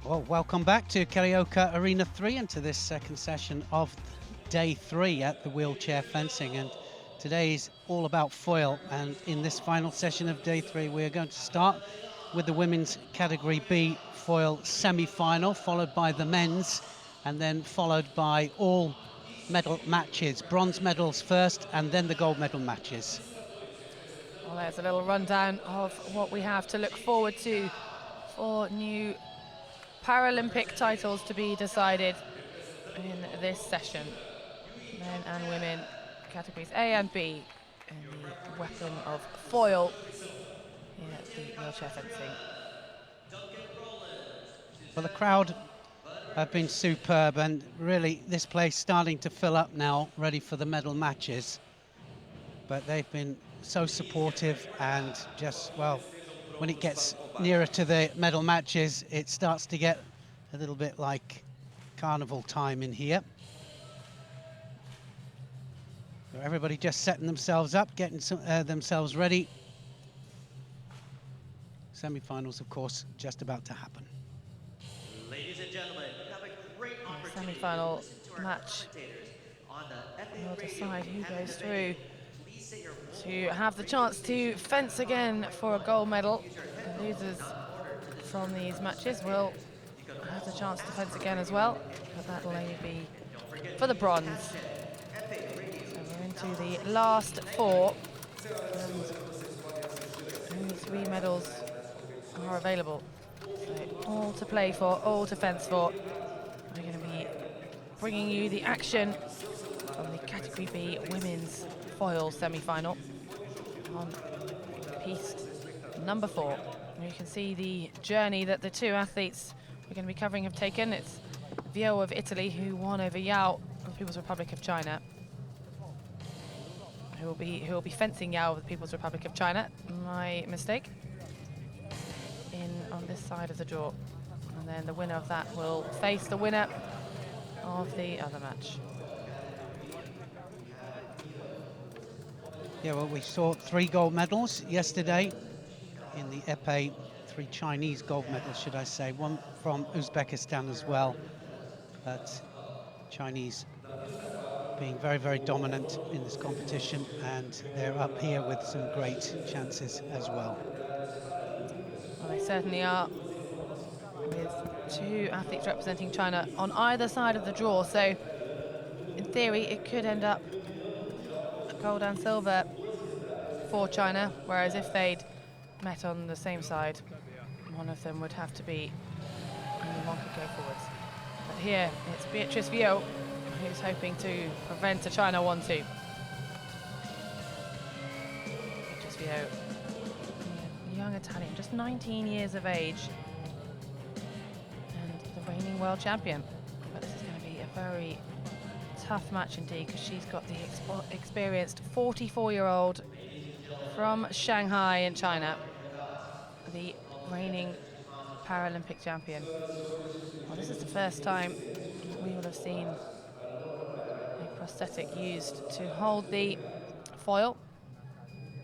Well, welcome back to Karaoke Arena 3 and to this second session of day 3 at the wheelchair fencing. And today is all about foil. And in this final session of day 3, we're going to start with the women's category B foil semi-final, followed by the men's, and then followed by all medal matches. Bronze medals first, and then the gold medal matches. Well, there's a little rundown of what we have to look forward to for new Paralympic titles to be decided in this session. Men and women, categories A and B, in the weapon of foil here at the wheelchair fencing. Well, the crowd have been superb, and really this place starting to fill up now, ready for the medal matches. But they've been so supportive, and just, well, when it gets nearer to the medal matches, it starts to get a little bit like carnival time in here. So everybody just setting themselves up, getting themselves ready. Semi-finals, of course, just about to happen. Ladies and gentlemen, we have a great opportunity. Semi-final match will decide who goes through to have the chance to fence again for a gold medal. The losers from these matches will have the chance to fence again as well, but that will only be for the bronze. So we're into the last 4, and only 3 medals are available. So all to play for, all to fence for. We're going to be bringing you the action from the Category B Women's Foil Semi-Final on piece number 4. And you can see the journey that the 2 athletes we're going to be covering have taken. It's Yao of Italy, who won over Yao of the People's Republic of China, who will be fencing Yao of the People's Republic of China. My mistake. On this side of the draw, and then the winner of that will face the winner of the other match. Yeah, well, we saw 3 gold medals yesterday in the épée, 3 Chinese gold medals, should I say, 1 from Uzbekistan as well, but Chinese being very, very dominant in this competition, and they're up here with some great chances as well. Well, they certainly are, with 2 athletes representing China on either side of the draw, so in theory it could end up gold and silver for China, whereas if they'd met on the same side, one of them would have to be, only one could go forwards. But here it's Beatrice Yao who's hoping to prevent a China 1-2. Beatrice Yao, young Italian, just 19 years of age, and the reigning world champion. But this is going to be a very tough match indeed, because she's got the experienced 44-year-old from Shanghai in China, the reigning Paralympic champion. Well, this is the first time we will have seen a prosthetic used to hold the foil.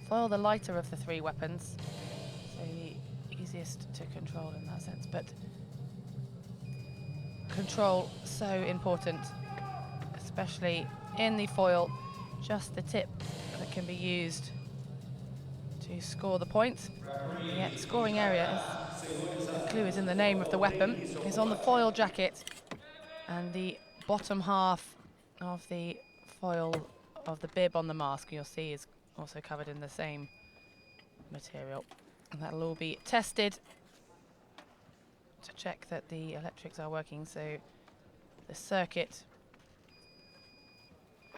Foil, the lighter of the 3 weapons, so the easiest to control in that sense, but control so important, especially in the foil, just the tip that can be used to score the points. And yet scoring area, is, the clue is in the name of the weapon, is on the foil jacket, and the bottom half of the foil of the bib on the mask, you'll see, is also covered in the same material. And that'll all be tested to check that the electrics are working, so the circuit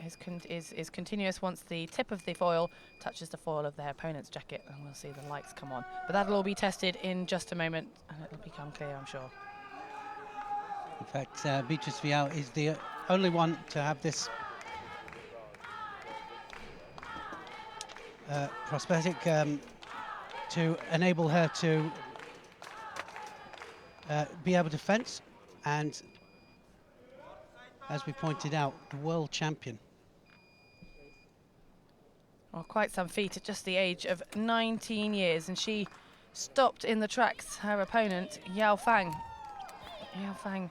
is continuous once the tip of the foil touches the foil of their opponent's jacket, and we'll see the lights come on. But that'll all be tested in just a moment, and it'll become clear, I'm sure. In fact, Beatrice Yao is the only one to have this prosthetic to enable her to be able to fence, and as we pointed out, the world champion. Well, quite some feat at just the age of 19 years, and she stopped in the tracks her opponent, Yao Fang, Yao Fang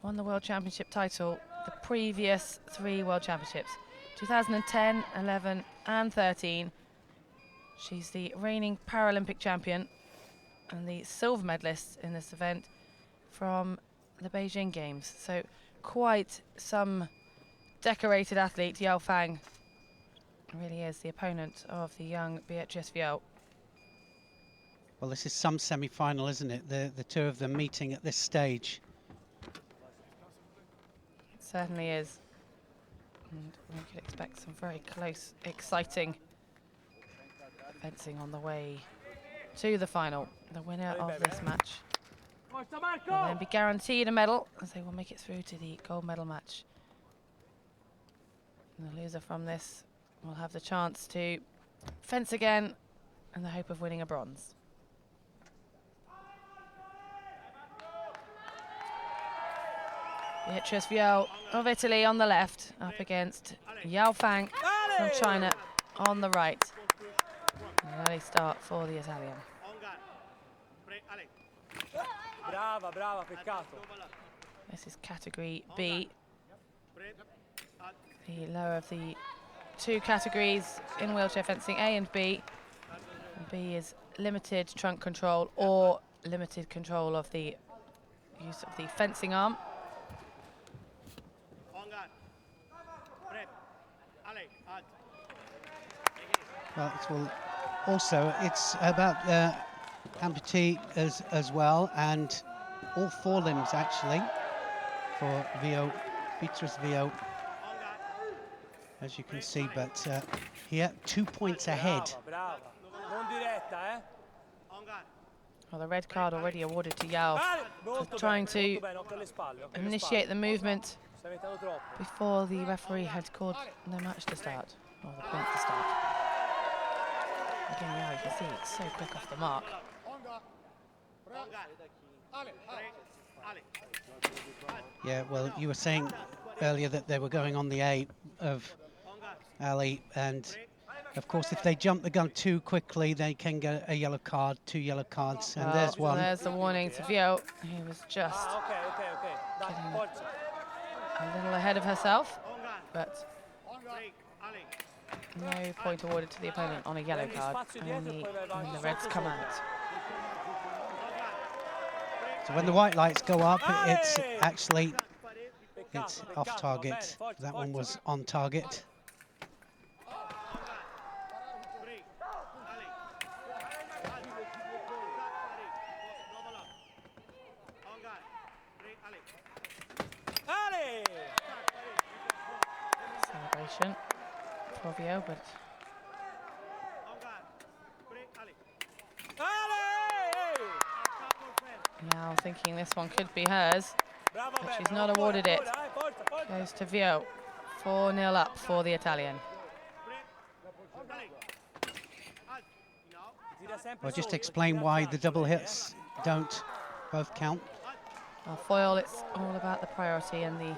won the World Championship title the previous 3 World Championships, 2010, 11 and 13. She's the reigning Paralympic champion and the silver medalist in this event from the Beijing Games. So quite some decorated athlete. Yao Fang really is the opponent of the young Beatrice Viau. Well, this is some semi-final, isn't it? The two of them meeting at this stage. It certainly is. And we could expect some very close, exciting fencing on the way to the final. The winner of this match will then be guaranteed a medal, as they will make it through to the gold medal match. And the loser from this will have the chance to fence again in the hope of winning a bronze. Beatrice Viau of Italy on the left, up against Yao Fang from China on the right. An early start for the Italian. This is category B, the lower of the 2 categories in wheelchair fencing, A and B. And B is limited trunk control or limited control of the use of the fencing arm. Well, also it's about amputee as well, and all 4 limbs actually for Beatrice Viau, as you can see. But here 2 points ahead. Well, the red card already awarded to Yao for trying to initiate the movement before the referee had called the match to start, or the point to start. Again, Yao, you can see it's so quick off the mark. Yeah, well, you were saying earlier that they were going on the A of Ali, and of course if they jump the gun too quickly they can get a yellow card, 2 yellow cards, and there's one. There's the warning to Viau. He was just getting a little ahead of herself, but no point awarded to the opponent on a yellow card, only when the reds come out. So when the white lights go up, it's actually off target. That one was on target. Celebration for Viau, but now thinking this one could be hers, but she's not awarded it. Goes to Viau. 4-0 up for the Italian. Well, just explain why the double hits don't both count. Well, foil, it's all about the priority, and to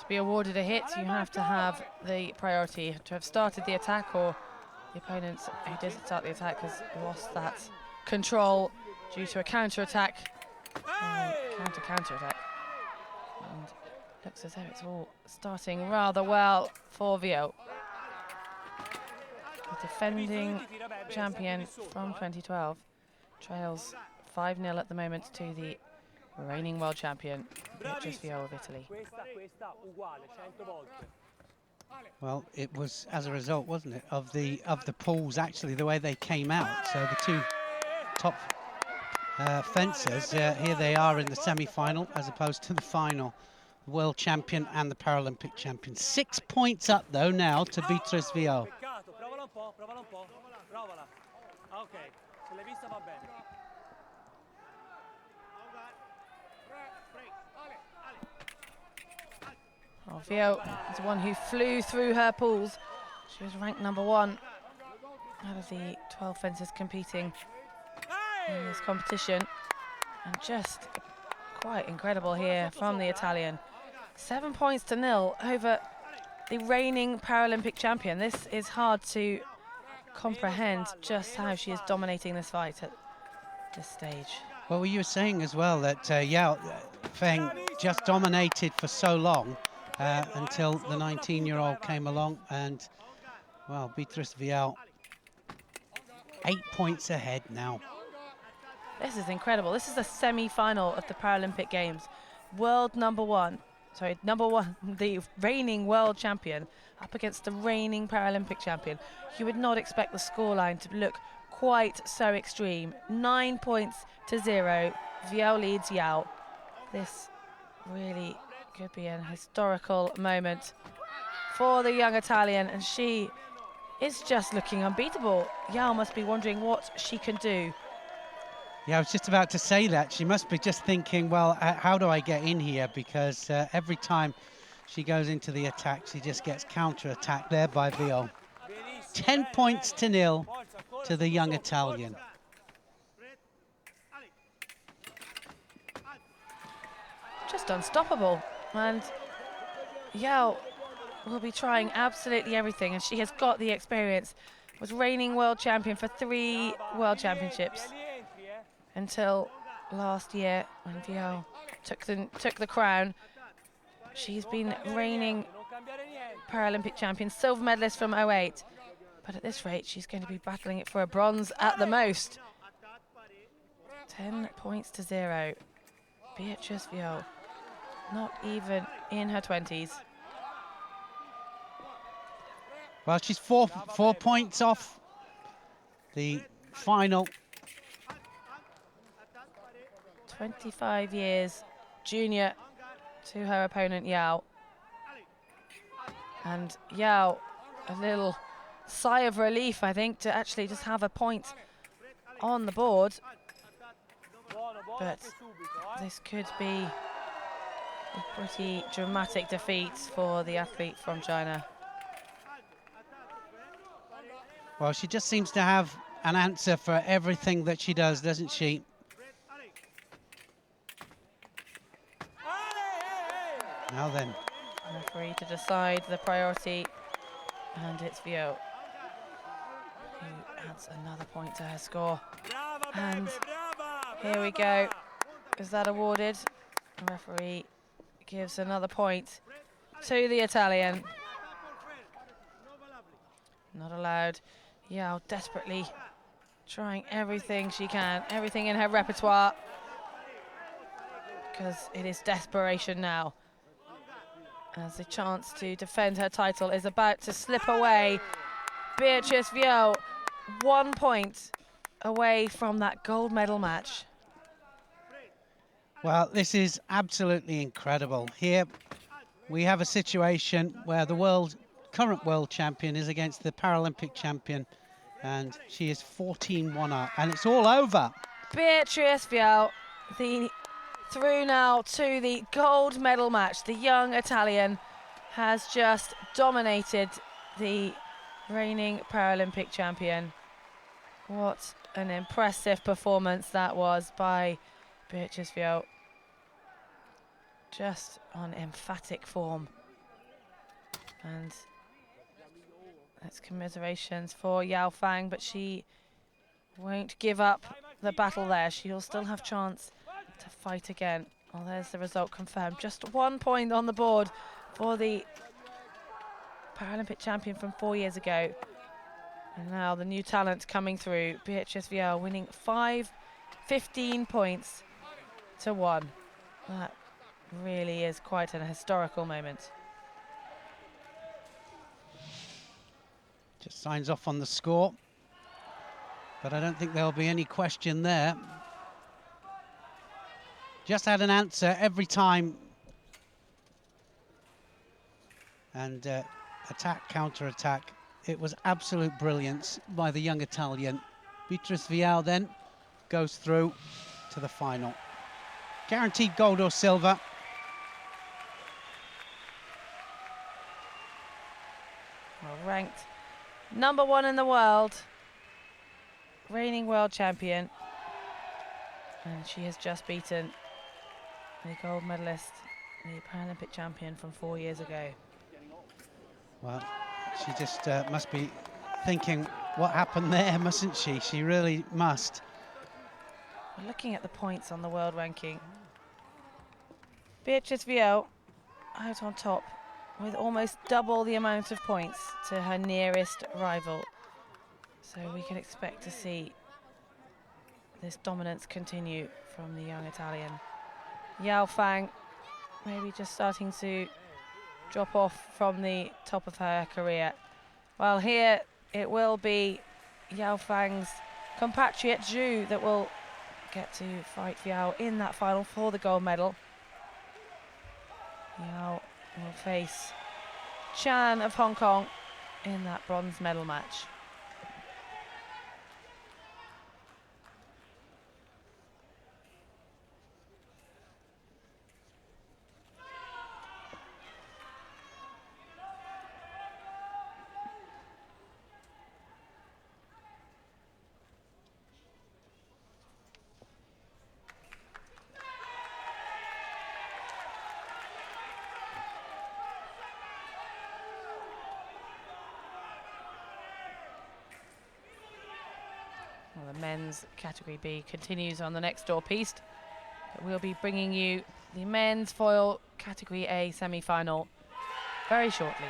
be awarded a hit, you have to have the priority to have started the attack, or the opponent who didn't start the attack has lost that control due to a counter-attack. Counter-attack. And looks as though it's all starting rather well for Viau. The defending champion from 2012 trails 5-0 at the moment to the reigning world champion, Beatrice Viau of Italy. Well, it was as a result, wasn't it, of the pools, actually, the way they came out. So the 2 top fencers, here they are in the semi-final as opposed to the final. The world champion and the Paralympic champion. 6 points up, though, now to Beatrice Viau. Well, Viau is the one who flew through her pools. She was ranked #1 out of the 12 fencers competing in this competition. And just quite incredible here from the Italian. 7 points to 0 over the reigning Paralympic champion. This is hard to comprehend just how she is dominating this fight at this stage. Well, you were saying as well that Yao Fang just dominated for so long until the 19-year-old came along and, well, Beatrice Vial 8 points ahead now. This is incredible. This is the semi-final of the Paralympic Games. World number one, the reigning world champion up against the reigning Paralympic champion. You would not expect the scoreline to look quite so extreme. 9 points to 0. Vial leads Yao. This really could be an historical moment for the young Italian, and she is just looking unbeatable. Yao must be wondering what she can do. Yeah, I was just about to say that. She must be just thinking, well, how do I get in here? Because every time she goes into the attack, she just gets counter-attacked there by Vial. 10 points to 0 to the young Italian. Just unstoppable. And Yao will be trying absolutely everything, and she has got the experience. Was reigning world champion for 3 world championships until last year when Vial took the crown. She's been reigning Paralympic champion, silver medalist from 08. But at this rate, she's going to be battling it for a bronze at the most. 10 points to 0. Beatrice Vial, not even in her 20s. Well, she's four points off the final. 25 years junior to her opponent Yao. And Yao, a little sigh of relief, I think, to actually just have a point on the board. But this could be a pretty dramatic defeat for the athlete from China. Well, she just seems to have an answer for everything that she does, doesn't she? Now then. Referee to decide the priority, and it's Vial who adds another point to her score. And here we go. Is that awarded? The referee gives another point to the Italian. Not allowed. Yao desperately trying everything she can, everything in her repertoire, because it is desperation now, as the chance to defend her title is about to slip away. Beatrice Vial, 1 point away from that gold medal match. Well, this is absolutely incredible. Here we have a situation where the current world champion is against the Paralympic champion, and she is 14-1 up, and it's all over. Beatrice Vial, through now to the gold medal match. The young Italian has just dominated the reigning Paralympic champion. What an impressive performance that was by Beatrice Vial. Just on emphatic form. And that's commiserations for Yao Fang, but she won't give up the battle there. She'll still have chance to fight again. Well, there's the result confirmed. Just 1 point on the board for the Paralympic champion from 4 years ago. And now the new talent coming through. Beatrice Vial winning 15 points to 1. That really is quite an historical moment. Just signs off on the score, but I don't think there'll be any question there. Just had an answer every time. And attack, counter-attack. It was absolute brilliance by the young Italian. Beatrice Vial then goes through to the final. Guaranteed gold or silver. Well, ranked number 1 in the world, reigning world champion, and she has just beaten the gold medalist, the Paralympic champion from 4 years ago. Well, she just must be thinking, what happened there, mustn't she? She really must. We're looking at the points on the world ranking. Beatrice Viau out on top with almost double the amount of points to her nearest rival. So we can expect to see this dominance continue from the young Italian. Yao Fang maybe just starting to drop off from the top of her career. Well, here it will be Yao Fang's compatriot Zhu that will get to fight Viau in that final for the gold medal. Yao will face Chan of Hong Kong in that bronze medal match. Well, the men's category B continues on the next door piece. But we'll be bringing you the men's foil category A semi-final very shortly.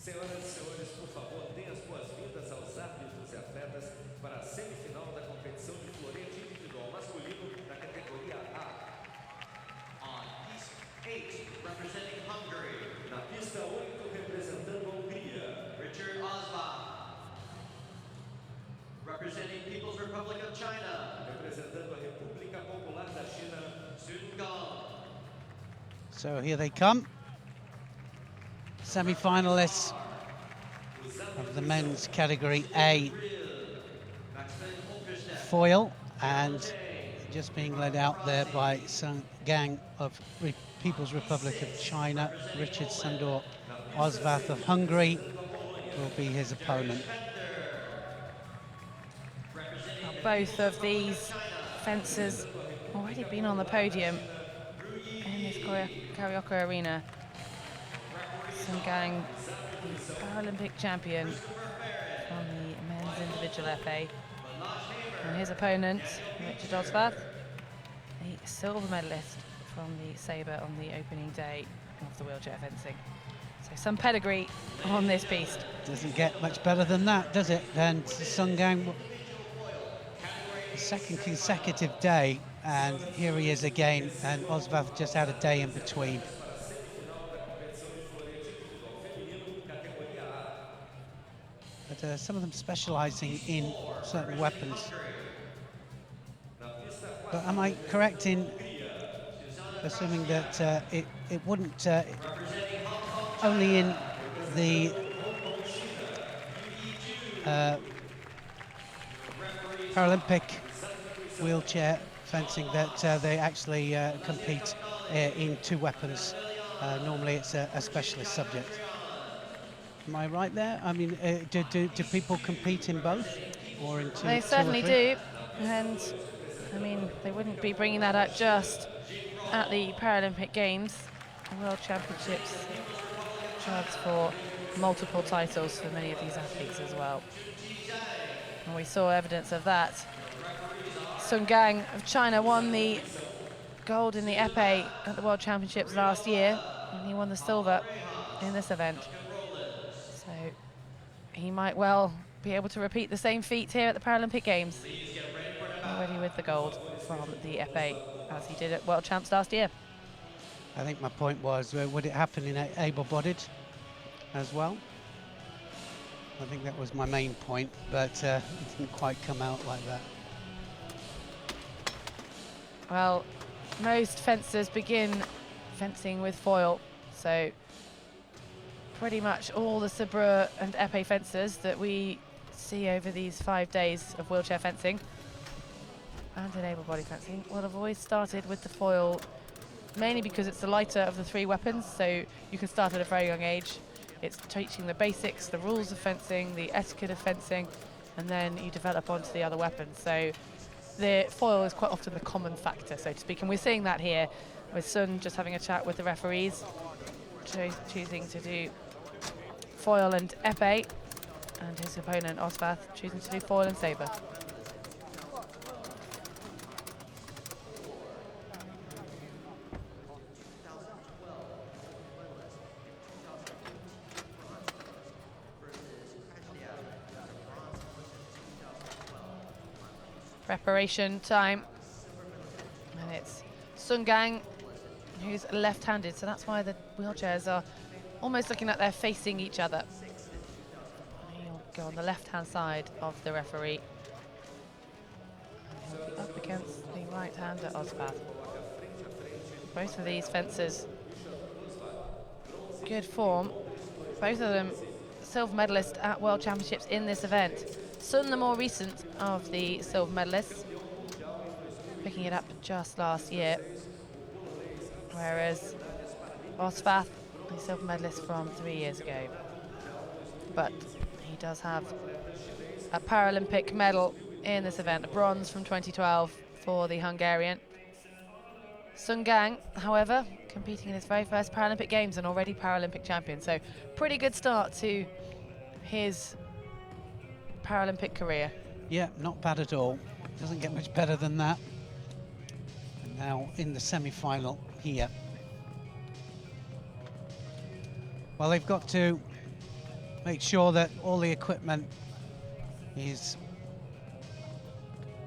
Senhoras e senhores, por favor, deem as boas-vindas aos árbitros e atletas para a semifinal da competição de florete individual masculino da categoria A. On East 8, representing Hungary, Na pista 8, representando a Hungria, Richard Osvath. Representing People's Republic of China, representando a República Popular da China, Sun Gong. So here they come. Semi-finalists of the men's category A foil, and just being led out there by Sung Gang of People's Republic of China. Richard Sandor Osvath of Hungary will be his opponent. Now, both of these fencers already been on the podium in this Carioca arena. Sung Gang, the Paralympic champion from the men's individual FA. And his opponent, Richard Osvath, the silver medalist from the sabre on the opening day of the wheelchair fencing. So some pedigree on this beast. Doesn't get much better than that, does it? And Sung Gang, the second consecutive day, and here he is again, and Osvath just had a day in between. But some of them specialising in certain weapons. But am I correct in assuming that it wouldn't only in the Paralympic wheelchair fencing that they actually compete in two weapons? Normally it's a specialist subject. Am I right there? I mean, do people compete in both, or in two? They certainly do, and I mean, they wouldn't be bringing that out just at the Paralympic Games. The World Championships chance for multiple titles for many of these athletes as well. And we saw evidence of that. Sung Gang of China won the gold in the épée at the World Championships last year, and he won the silver in this event. So he might well be able to repeat the same feat here at the Paralympic Games, already with the gold from the épée, as he did at World Champs last year. I think my point was, would it happen in able-bodied as well? I think that was my main point, but it didn't quite come out like that. Well, most fencers begin fencing with foil, so pretty much all the sabre and épée fencers that we see over these 5 days of wheelchair fencing and in able-bodied fencing will have always started with the foil, mainly because it's the lighter of the three weapons, so you can start at a very young age. It's teaching the basics, the rules of fencing, the etiquette of fencing, and then you develop onto the other weapons. So the foil is quite often the common factor, so to speak, and we're seeing that here with Sun just having a chat with the referees, choosing to do foil and épée, and his opponent Osvath choosing to do foil and sabre. Preparation time, and it's Sung Gang who's left-handed, so that's why the wheelchairs are almost looking like they're facing each other. He'll go on the left-hand side of the referee. And he'll be up against the right-hander Osvath. Both of these fencers, good form. Both of them silver medalist at World Championships in this event. Sun, the more recent of the silver medalists, picking it up just last year, whereas Osvath, the silver medalist from 3 years ago. But he does have a Paralympic medal in this event, a bronze from 2012 for the Hungarian. Sung Gang, however, competing in his very first Paralympic Games and already Paralympic champion, so pretty good start to his Paralympic career. Yeah, not bad at all. Doesn't get much better than that. And now in the semi-final here. Well, they've got to make sure that all the equipment is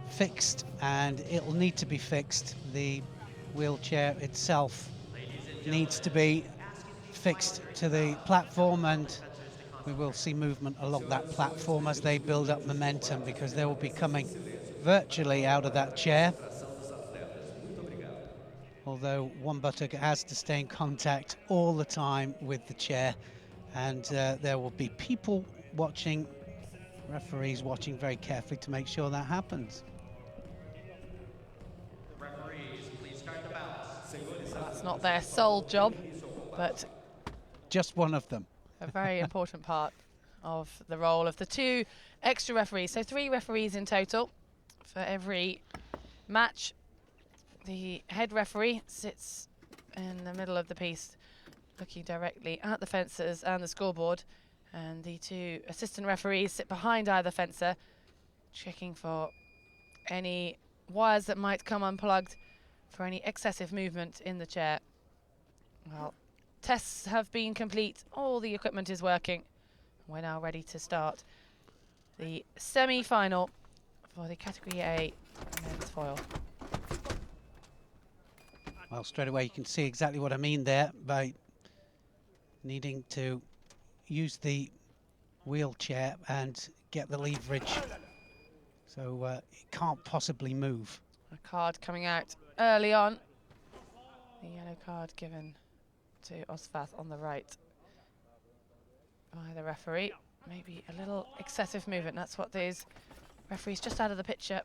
fixed, and it'll need to be fixed. The wheelchair itself needs to be fixed to the platform, and we will see movement along that platform as they build up momentum, because they will be coming virtually out of that chair. Although one buttock has to stay in contact all the time with the chair, and there will be people watching, referees watching very carefully to make sure that happens. Referees, please start the bouts. That's not their sole job, but Just one of them. a very important part of the role of the 2 extra referees. So 3 referees in total for every match. The head referee sits in the middle of the piece, looking directly at the fencers and the scoreboard, and the 2 assistant referees sit behind either fencer, checking for any wires that might come unplugged, for any excessive movement in the chair. Well, tests have been complete, all the equipment is working. We're now ready to start the semi-final for the Category A men's foil. Well, straight away you can see exactly what I mean there by needing to use the wheelchair and get the leverage, so it can't possibly move. A card coming out early on. The yellow card given to Osvath on the right by the referee. Maybe a little excessive movement. That's what these referees just out of the picture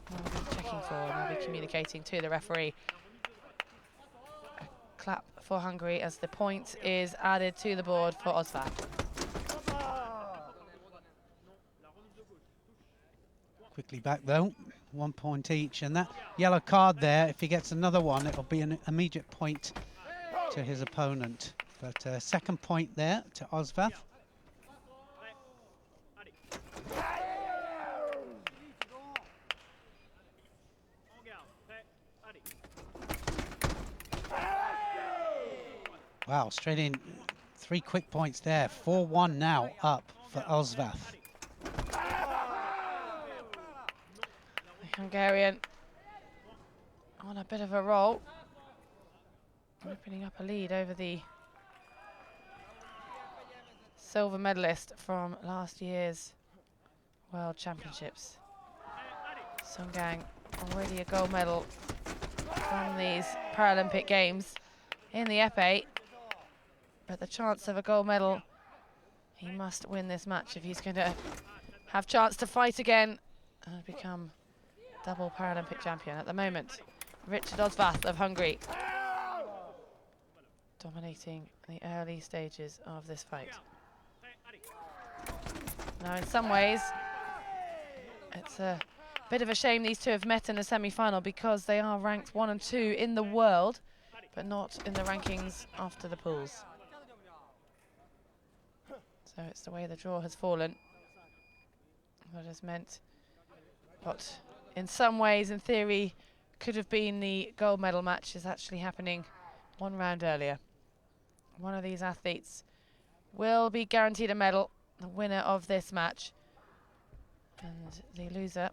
will be checking for, and they'll be communicating to the referee. A clap for Hungary as the point is added to the board for Osvath. Quickly back though, 1 point each, and that yellow card there, if he gets another one, it'll be an immediate point to his opponent. But second point there to Osvath. Wow, straight in, 3 quick points there. 4-1 now up for Osvath. The Hungarian on a bit of a roll, opening up a lead over the silver medalist from last year's World Championships. Sung Gang, already a gold medal from these Paralympic Games in the épée, but the chance of a gold medal, he must win this match if he's going to have chance to fight again and become double Paralympic champion. At the moment, Richard Osvath of Hungary dominating the early stages of this fight. Now, in some ways, it's a bit of a shame these 2 have met in the semi-final, because they are ranked 1 and 2 in the world, but not in the rankings after the pools. So it's the way the draw has fallen that has meant what, in some ways, in theory, could have been the gold medal match is actually happening 1 round earlier. One of these athletes will be guaranteed a medal, the winner of this match, and the loser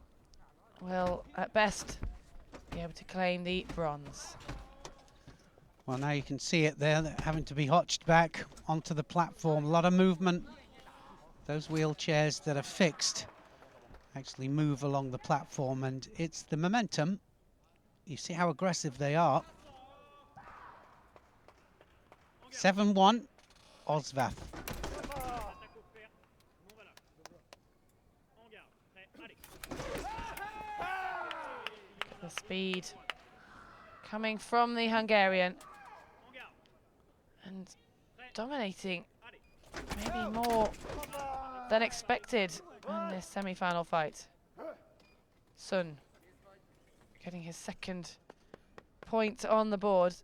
will, at best, be able to claim the bronze. Well, now you can see it there, they're having to be hotched back onto the platform. A lot of movement. Those wheelchairs that are fixed actually move along the platform, and it's the momentum. You see how aggressive they are. 7-1, Osvath. The speed coming from the Hungarian and dominating maybe more than expected in this semi-final fight. Sun getting his 2nd point on the board,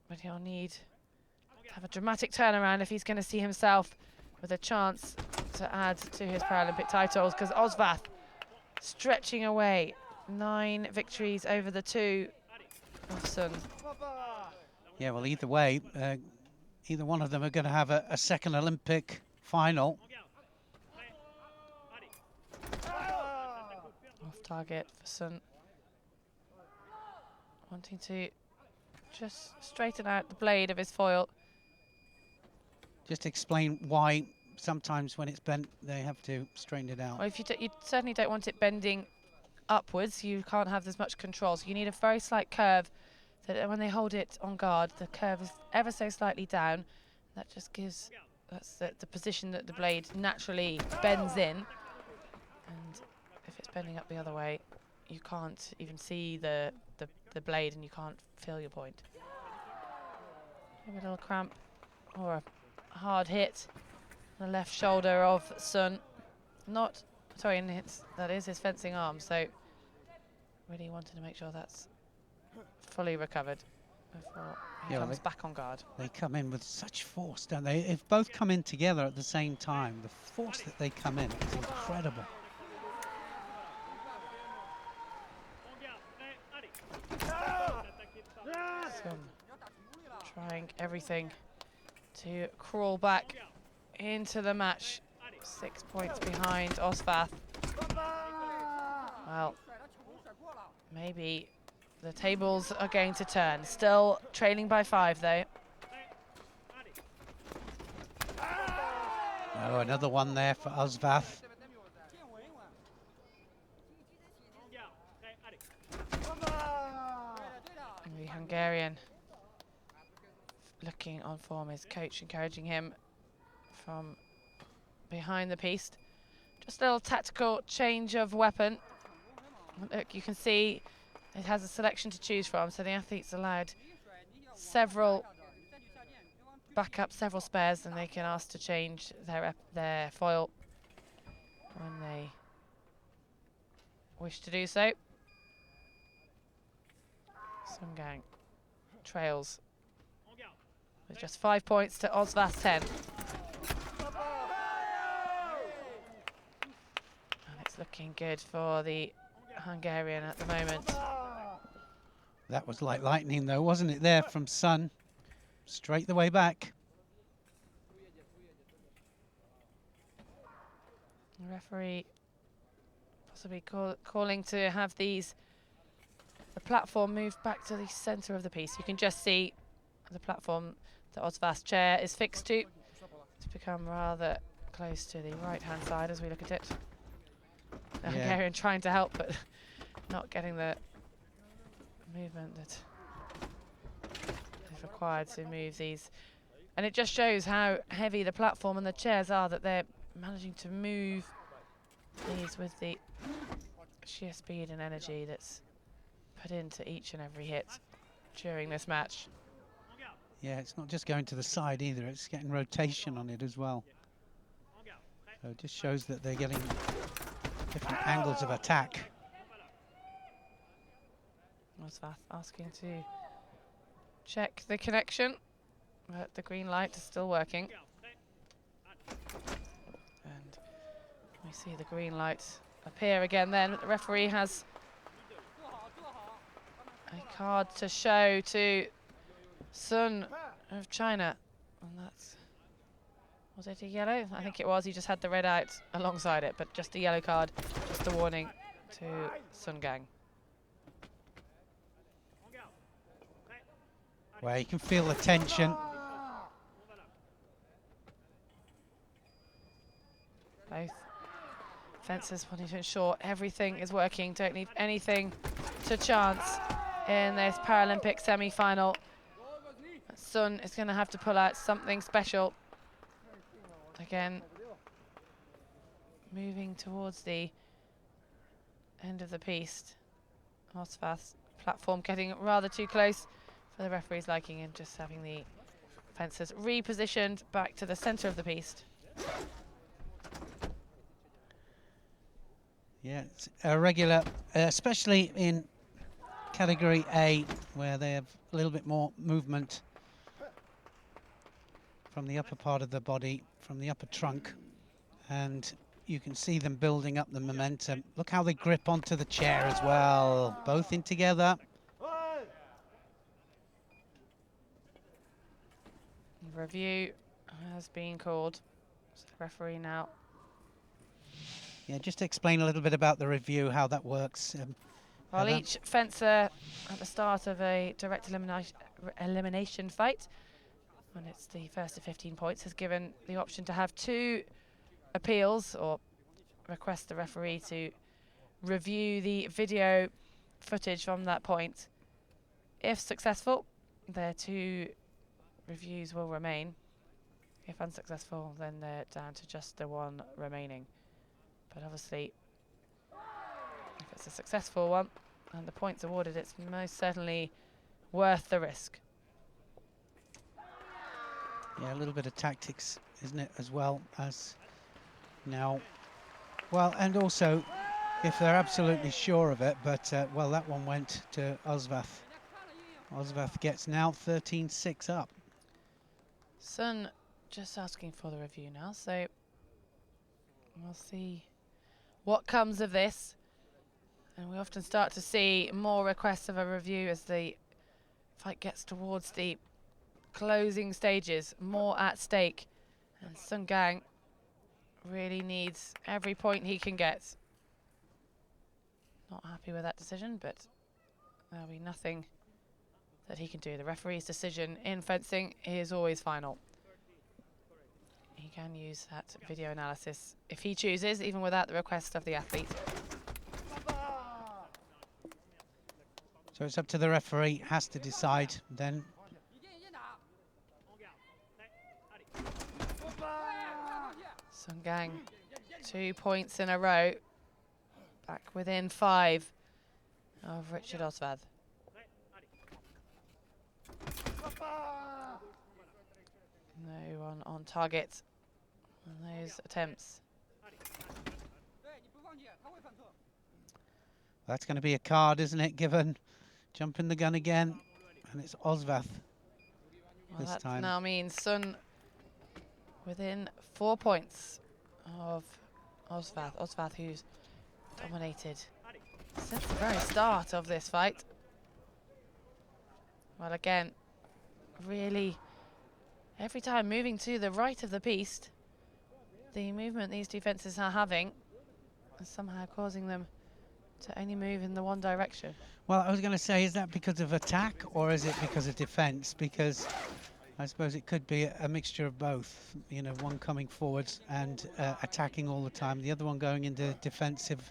but he'll need to have a dramatic turnaround if he's going to see himself with a chance to add to his Paralympic titles, because Osvath stretching away 9 victories over the 2 of Sun. Yeah, well, either way, either one of them are going to have a second Olympic final. target for Sun. Wanting to just straighten out the blade of his foil. Just explain why sometimes when it's bent, they have to straighten it out. Well, if you certainly don't want it bending upwards, you can't have as much control. So you need a very slight curve, so that when they hold it on guard, the curve is ever so slightly down. That just gives, that's the position that the blade naturally bends in. And if it's bending up the other way, you can't even see the blade and you can't feel your point. Maybe a little cramp or a hard hit on the left shoulder of Sun. Not, sorry, and that is his fencing arm, so really wanted to make sure that's fully recovered before he comes back on guard. They come in with such force, don't they? If both come in together at the same time, the force that they come in is incredible. Sun trying everything to crawl back into the match. 6 points behind Osvath. Well, maybe the tables are going to turn. Still trailing by 5 though. Oh, another one there for Osvath. The Hungarian looking on form, his coach encouraging him from behind the piece. Just a little tactical change of weapon. Look, you can see it has a selection to choose from, so the athletes allowed several backups, several spares, and they can ask to change their foil when they wish to do so. Sun Gang trails with just 5 points to Osvath 10. And it's looking good for the Hungarian at the moment. That was like lightning though, wasn't it, there from Sun? Straight the way back. The referee possibly calling to have the platform move back to the centre of the piece. You can just see the platform that Osvath's chair is fixed to. It's become rather close to the right-hand side as we look at it. The Hungarian trying to help, but not getting the movement that is required to move these. And it just shows how heavy the platform and the chairs are, that they're managing to move these with the sheer speed and energy that's put into each and every hit during this match. Yeah, it's not just going to the side either, it's getting rotation on it as well. So it just shows that they're getting different angles of attack. Osvath asking to check the connection, but the green light is still working. And we see the green light appear again then. The referee has a card to show to Sun of China. And that's, was it a yellow? I think it was. He just had the red out alongside it, but just a yellow card, just a warning to Sun Gang. Where you can feel the tension. Both fencers wanting to ensure everything is working, don't leave anything to chance in this Paralympic semi-final. Sun is going to have to pull out something special. Again, moving towards the end of the piece. Osvath's platform getting rather too close for the referee's liking, and just having the fencers repositioned back to the centre of the piece. Yeah, it's a regular, especially in category A, where they have a little bit more movement from the upper part of the body, from the upper trunk, and you can see them building up the momentum. Look how they grip onto the chair as well, both in together. Review has been called. So the referee now Yeah, just explain a little bit about the review, how that works. Well, Heather. each fencer at the start of a direct elimination fight, when it's the first to 15 points, is given the option to have 2 appeals or request the referee to review the video footage from that point. If successful, their 2 reviews will remain. If unsuccessful, then they're down to just the 1 remaining. But obviously, if it's a successful one and the points awarded, it's most certainly worth the risk. Yeah, a little bit of tactics, isn't it, as well as now. Well, and also, if they're absolutely sure of it, but, well, that one went to Osvath. Osvath gets now 13-6 up. Sun just asking for the review now, so we'll see what comes of this. And we often start to see more requests of a review as the fight gets towards the closing stages, more at stake. And Sun Gang really needs every point he can get. Not happy with that decision, but there'll be nothing that he can do. The referee's decision in fencing is always final. He can use that video analysis if he chooses, even without the request of the athlete. So it's up to the referee, has to decide then. Sun Gang, 2 points in a row. Back within 5 of Richard Osvath. No one on target on those attempts. That's going to be a card, isn't it, given? Jumping the gun again, and it's Osvath Well, this that time. now means Sun within 4 points of Osvath. Osvath, who's dominated since the very start of this fight. Well, again, really, every time moving to the right of the piste, the movement these defences are having is somehow causing them to only move in the one direction. Well, I was going to say, is that because of attack or is it because of defence? Because I suppose it could be a mixture of both. You know, one coming forwards and attacking all the time, the other one going into defensive.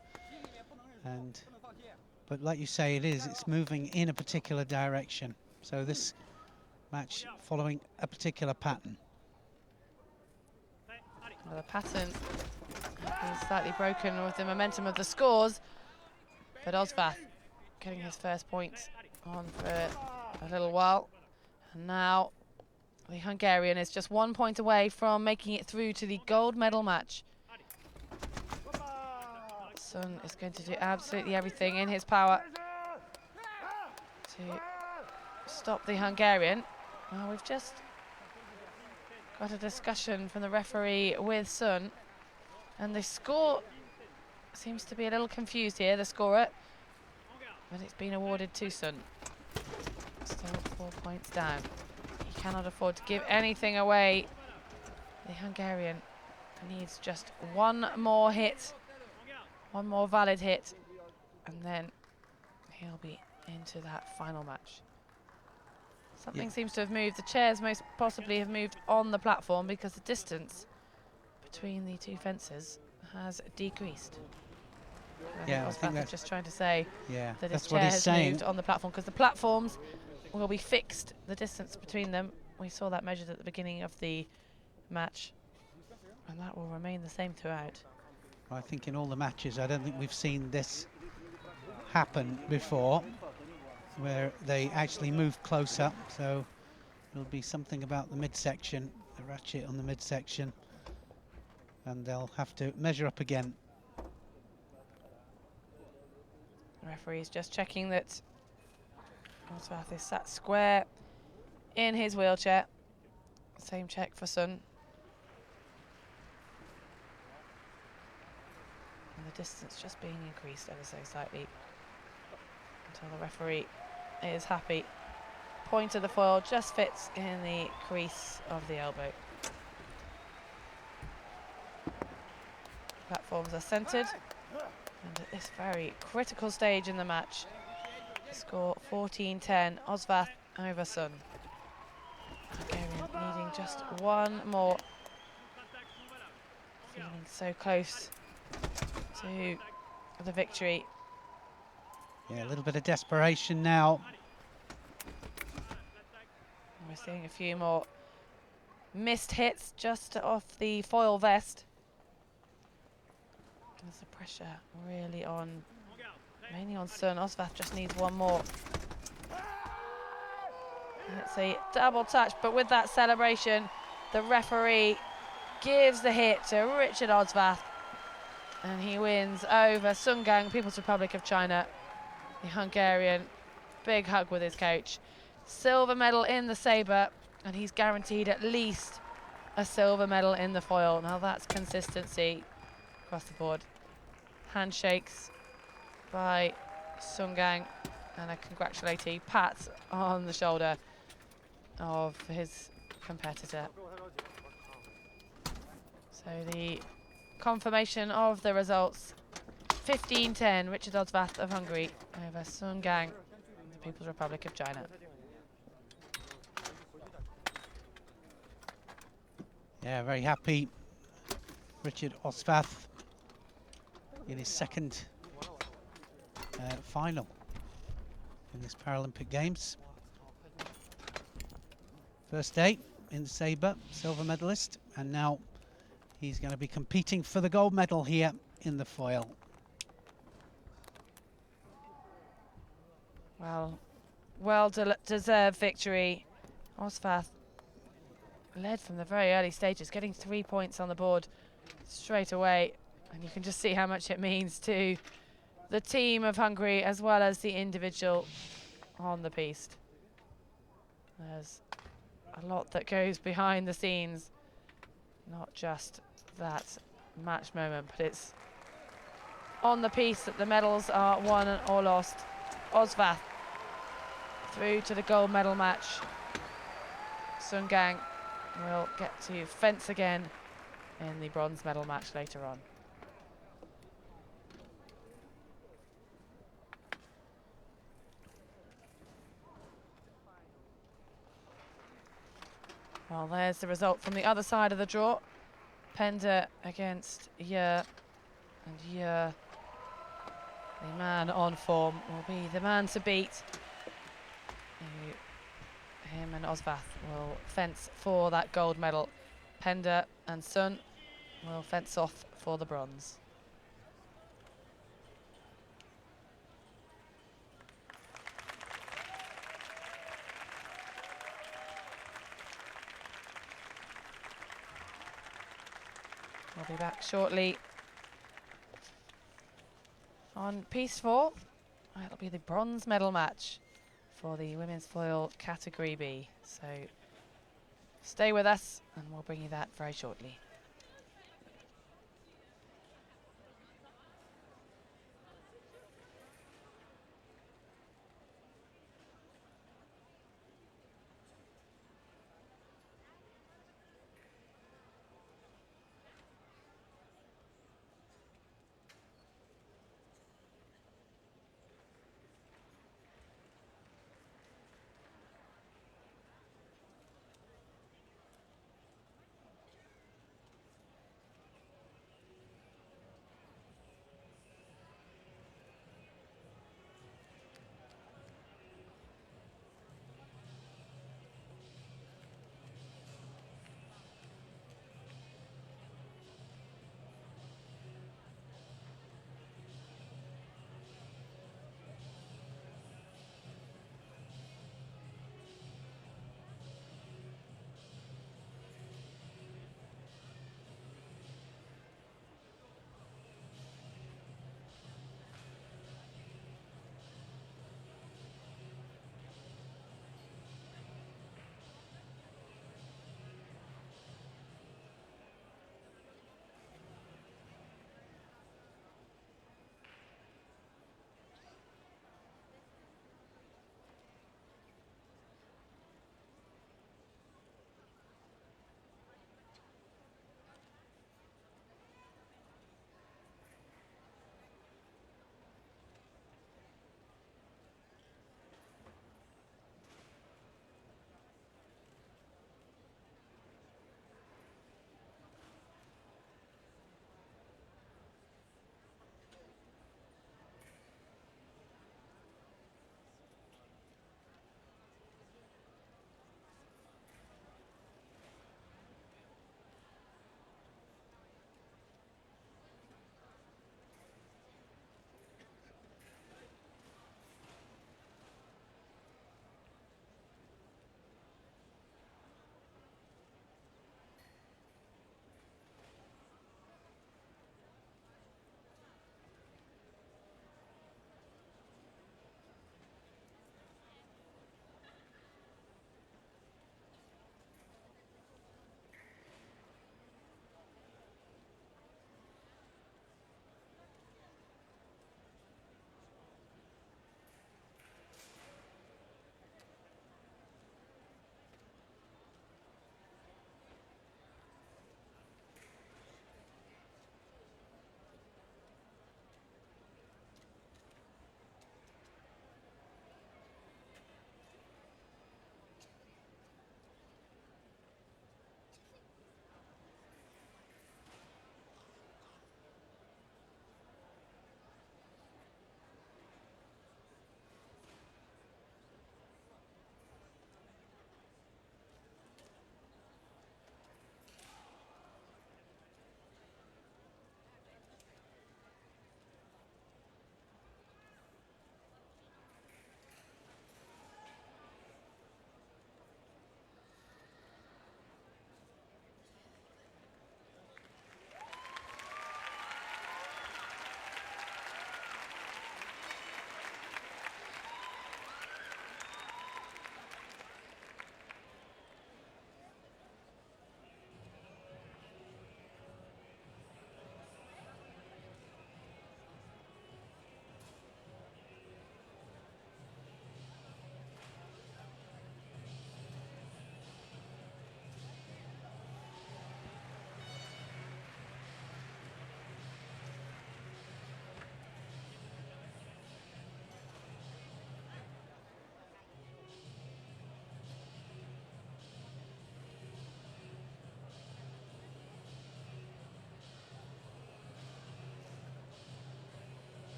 But like you say, it's moving in a particular direction. So this match following a particular pattern. Well, the pattern is slightly broken with the momentum of the scores, but Osvath getting his first point on for a little while. And now the Hungarian is just 1 point away from making it through to the gold medal match. Sun is going to do absolutely everything in his power to stop the Hungarian. Well, we've just got a discussion from the referee with Sun, and the score seems to be a little confused here, the scorer, but it's been awarded to Sun. Still 4 points down. He cannot afford to give anything away. The Hungarian needs just one more hit, one more valid hit, and then he'll be into that final match. Something seems to have moved. The chairs most possibly have moved on the platform because the distance between the 2 fences has decreased. Yeah, I think that's just trying to say that his that's chair what he's has saying. moved on the platform because the platforms will be fixed, the distance between them. We saw that measured at the beginning of the match, and that will remain the same throughout. I think in all the matches, I don't think we've seen this happen before, where they actually move closer. So it'll be something about the midsection, the ratchet on the midsection, and they'll have to measure up again. The referee is just checking that Osvath is sat square in his wheelchair. Same check for Sun. And the distance just being increased ever so slightly until the referee is happy. Point of the foil just fits in the crease of the elbow. Uniforms are centred. And at this very critical stage in the match, score 14-10, Osvath over Sun. Hungarian needing just one more. Feeling so close to the victory. Yeah, a little bit of desperation now. We're seeing a few more missed hits just off the foil vest. There's the pressure really on, mainly on Sun. Osvath just needs one more. And it's a double touch, but with that celebration, the referee gives the hit to Richard Osvath, and he wins over Sun Gang, People's Republic of China, the Hungarian. Big hug with his coach. Silver medal in the sabre, and he's guaranteed at least a silver medal in the foil. Now that's consistency across the board. Handshakes by Sun Gang and a congratulatory pat on the shoulder of his competitor. So the confirmation of the results: 15-10, Richard Osvath of Hungary over Sun Gang, the People's Republic of China. Yeah, very happy. Richard Osvath in his second final in this Paralympic Games. First day in the sabre, silver medalist, and now he's going to be competing for the gold medal here in the foil. Well deserved victory. Osvath led from the very early stages, getting 3 points on the board straight away, and you can just see how much it means to the team of Hungary as well as the individual on the piste. There's a lot that goes behind the scenes, not just that match moment, but it's on the piste that the medals are won or lost. Osvath through to the gold medal match. Sun Gang will get to fence again in the bronze medal match later on. Well, there's the result from the other side of the draw. Pender against Yao, and Yao, the man on form, will be the man to beat. Him and Osvath will fence for that gold medal. Pender and Sun will fence off for the bronze. We'll be back shortly on Piste 4. It'll be the bronze medal match for the women's foil category B. So stay with us and we'll bring you that very shortly.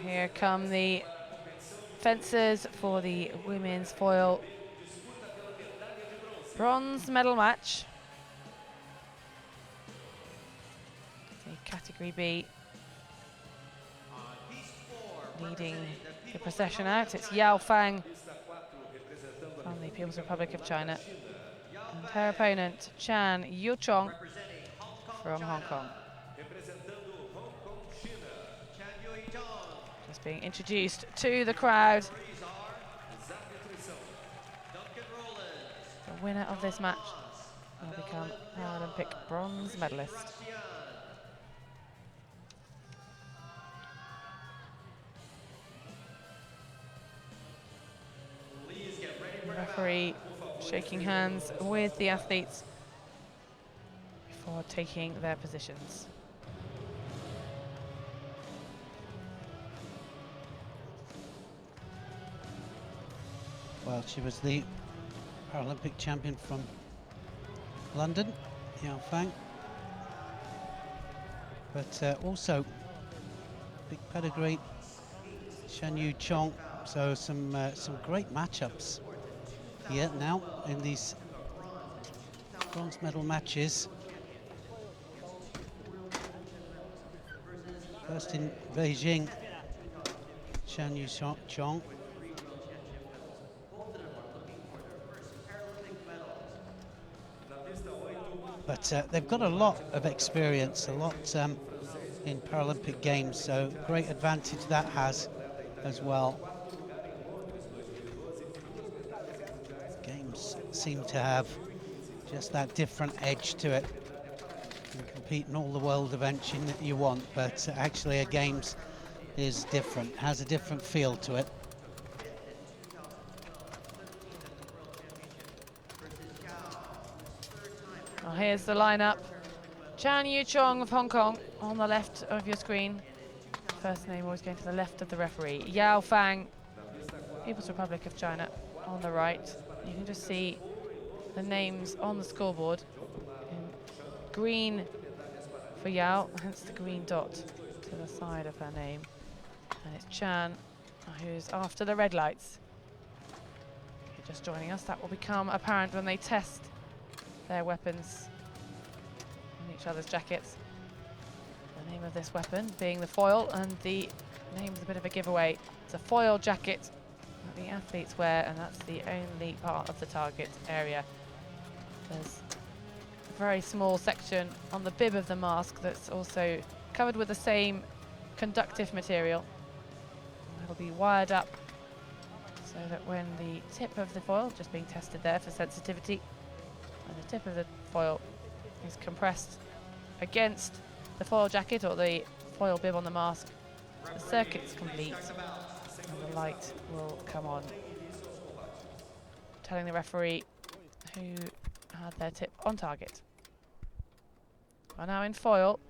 Here come the fencers for the women's foil bronze medal match. The category B leading the procession out. It's Yao Fang from the People's Republic of China. And her opponent, Chan Yuchong from Hong Kong. Just being introduced to the crowd. The winner of this match will become Paralympic bronze medalist. The referee shaking hands with the athletes before taking their positions. Well, she was the Paralympic champion from London, Yao Fang. But also, big pedigree, Shan Yu Chong. So some great matchups here now in these bronze medal matches. First in Beijing, Shan Yu Chong. But they've got a lot of experience, a lot in Paralympic Games, so great advantage that has as well. Games seem to have just that different edge to it. You can compete in all the world events you want, but actually a Games is different, has a different feel to it. Well, here's the lineup. Chan Yuchong of Hong Kong on the left of your screen. First name always going to the left of the referee. Yao Fang, People's Republic of China, on the right. You can just see the names on the scoreboard. In green for Yao, hence the green dot to the side of her name. And it's Chan, who's after the red lights. If you're just joining us, that will become apparent when they test their weapons on each other's jackets. The name of this weapon being the foil, and the name's a bit of a giveaway. It's a foil jacket that the athletes wear, and that's the only part of the target area. There's a very small section on the bib of the mask that's also covered with the same conductive material. It'll be wired up so that when the tip of the foil, just being tested there for sensitivity, and the tip of the foil is compressed against the foil jacket or the foil bib on the mask, the circuit's complete and the light will come on, telling the referee who had their tip on target. Well, now in foil,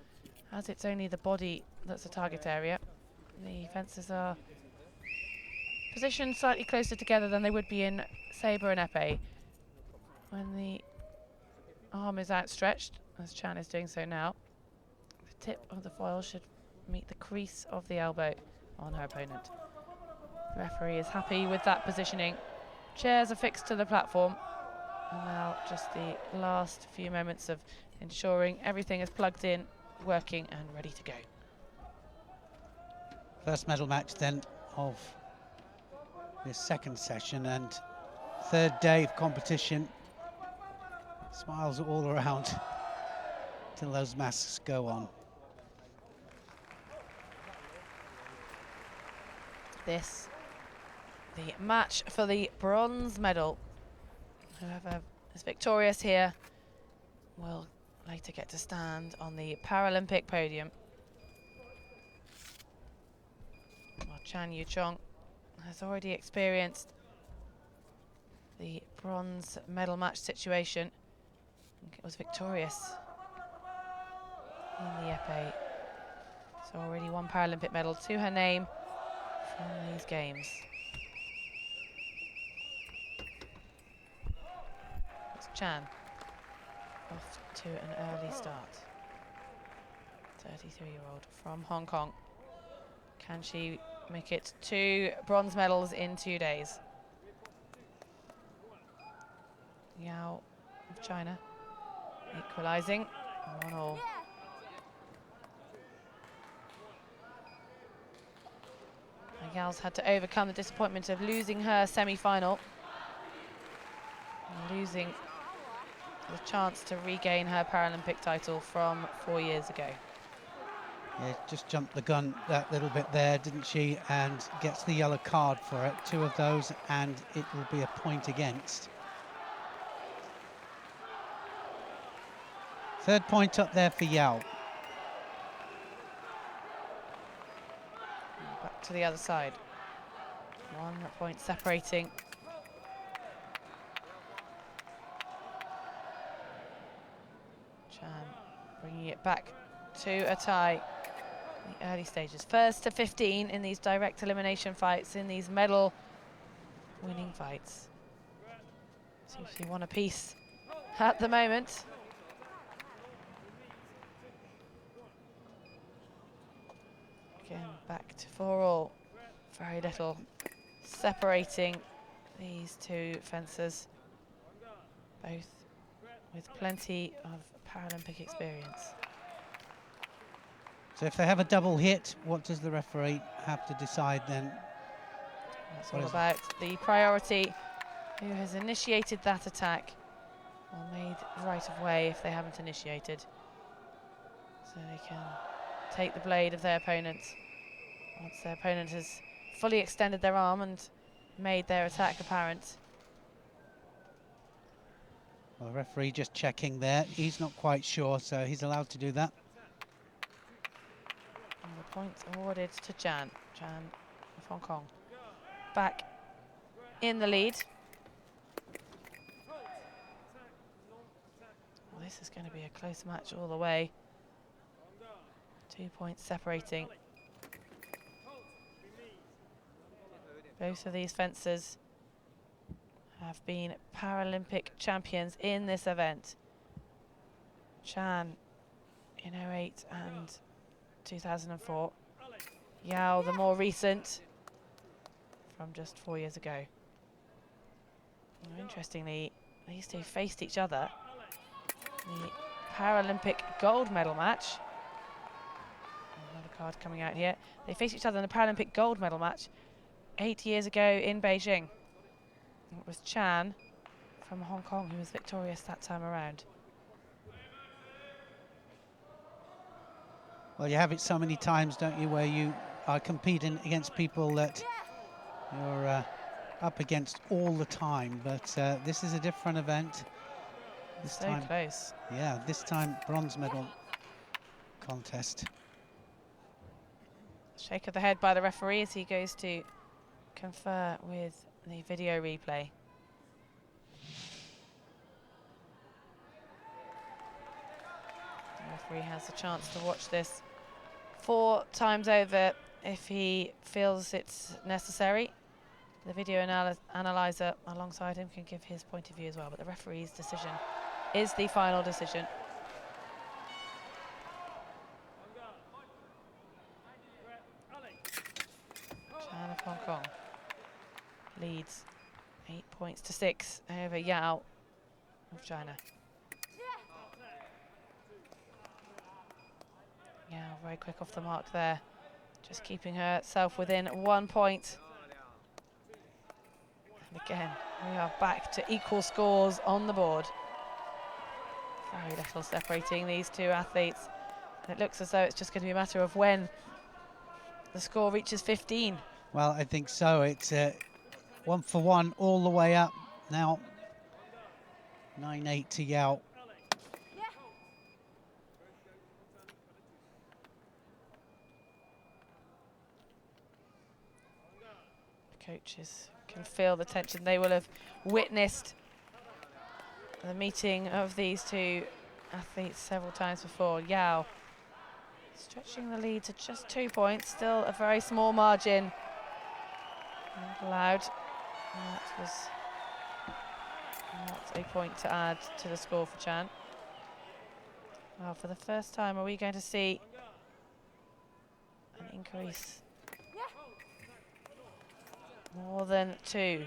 as it's only the body that's a target area, the fencers are positioned slightly closer together than they would be in sabre and épée. When the arm is outstretched, as Chan is doing so now, the tip of the foil should meet the crease of the elbow on her opponent. The referee is happy with that positioning. Chairs are fixed to the platform, and now just the last few moments of ensuring everything is plugged in, working and ready to go. First medal match then of this second session and third day of competition. Smiles all around till those masks go on. This, the match for the bronze medal. Whoever is victorious here will later get to stand on the Paralympic podium. While Chan Yuchong has already experienced the bronze medal match situation. It was victorious in the épée. So already one Paralympic medal to her name from these games. It's Chan off to an early start. 33-year-old from Hong Kong. Can she make it 2 bronze medals in 2 days. Yao of China equalising, 1-1. Yao's had to overcome the disappointment of losing her semi-final, and losing the chance to regain her Paralympic title from 4 years ago. Yeah, just jumped the gun that little bit there, didn't she? And gets the yellow card for it. 2 of those, and it will be a point against. 3rd point up there for Yao. Back to the other side. 1 point separating. Chan bringing it back to a tie in the early stages. 1st to 15 in these direct elimination fights, in these medal winning fights. Seems to be 1 apiece at the moment. Again, back to 4-all. Very little separating these 2 fencers, both with plenty of Paralympic experience. So if they have a double hit, what does the referee have to decide then? That's all about the priority. Who has initiated that attack or made right of way if they haven't initiated, so they can take the blade of their opponent once their opponent has fully extended their arm and made their attack apparent. Well, the referee just checking there. He's not quite sure, so he's allowed to do that. And the point awarded to Chan of Hong Kong. Back in the lead. Well, this is going to be a close match all the way. 2 points separating. Both of these fencers have been Paralympic champions in this event. Chan in 2008 and 2004. Yao, the more recent, from just 4 years ago. Now, interestingly, these 2 faced each other in the Paralympic gold medal match. Another card coming out here. They faced each other in the Paralympic gold medal match 8 years ago in Beijing. It was Chan from Hong Kong who was victorious that time around. Well, you have it so many times, don't you, where you are competing against people that you're up against all the time. But this is a different event. This So time, close. yeah, this time bronze medal contest. Shake of the head by the referee as he goes to confer with the video replay. The referee has a chance to watch this 4 times over if he feels it's necessary. The video analyzer alongside him can give his point of view as well, but the referee's decision is the final decision. Chan of Hong Kong leads 8 points to 6 over Yao of China. Yao very quick off the mark there, just keeping herself within 1 point. And again, we are back to equal scores on the board. Very little separating these 2 athletes. And it looks as though it's just going to be a matter of when the score reaches 15. Well, I think so. It's 1 for 1 all the way up now. 9-8 to Yao. The coaches can feel the tension. They will have witnessed the meeting of these 2 athletes several times before. Yao stretching the lead to just 2 points, still a very small margin. Not allowed. And that was not a point to add to the score for Chan. Well, for the first time, are we going to see an increase More than 2.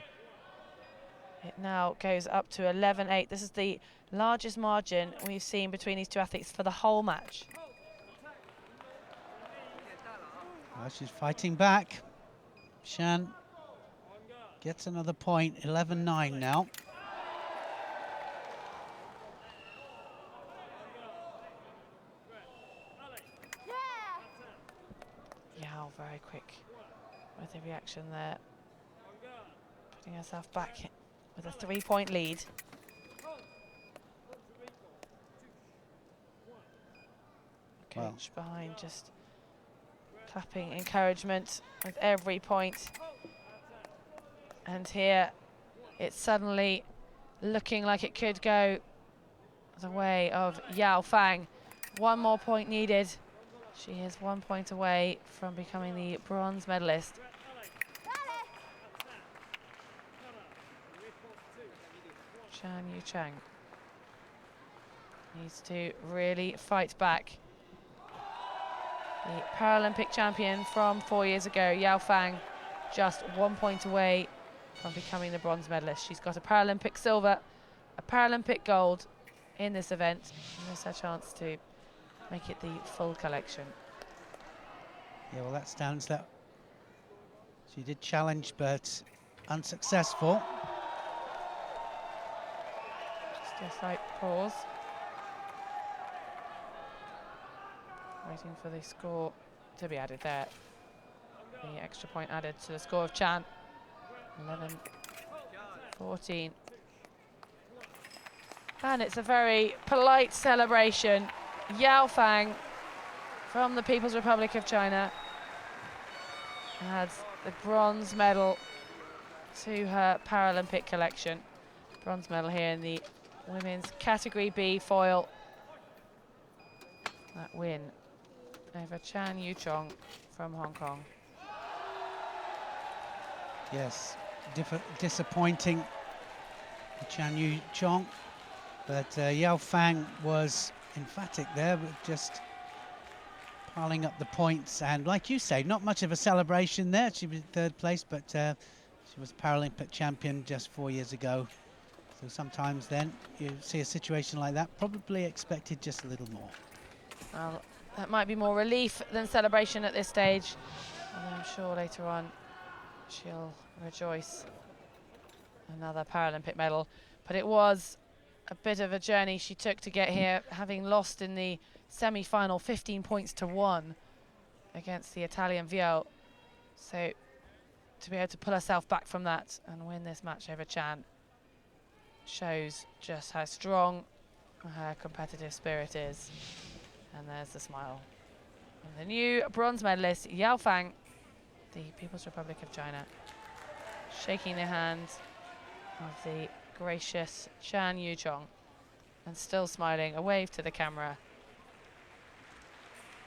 It now goes up to 11-8. This is the largest margin we've seen between these two athletes for the whole match. Well, she's fighting back. Shan gets another point, 11-9 now. Yao very quick with the reaction there. Putting herself back with a 3-point lead. Coach behind just clapping encouragement with every point. And here it's suddenly looking like it could go the way of Yao Fang. 1 more point needed. She is 1 point away from becoming the bronze medalist. Chan Yu Chang needs to really fight back. The Paralympic champion from 4 years ago, Yao Fang, just 1 point away from becoming the bronze medalist. She's got a Paralympic silver, a Paralympic gold in this event. And there's her chance to make it the full collection. Yeah, well, that stands that. She did challenge, but unsuccessful. Just a slight pause. Waiting for the score to be added there. The extra point added to the score of Chan. 11-14. And it's a very polite celebration. Yao Fang from the People's Republic of China adds the bronze medal to her Paralympic collection. Bronze medal here in the women's category B foil. That win over Chan Yu Chong from Hong Kong. Yes, disappointing for Chan Yu Chong, but Yao Fang was emphatic there, but just piling up the points. And like you say, not much of a celebration there. She was 3rd place, but she was Paralympic champion just 4 years ago. So sometimes then you see a situation like that, probably expected just a little more. Well, that might be more relief than celebration at this stage. And I'm sure later on she'll rejoice. Another Paralympic medal. But it was a bit of a journey she took to get here, having lost in the semi-final 15 points to 1 against the Italian Vio. So to be able to pull herself back from that and win this match over Chan shows just how strong her competitive spirit is. And there's the smile. And the new bronze medalist, Yao Fang, the People's Republic of China, shaking the hand of the gracious Chan Yu Chong and still smiling, a wave to the camera.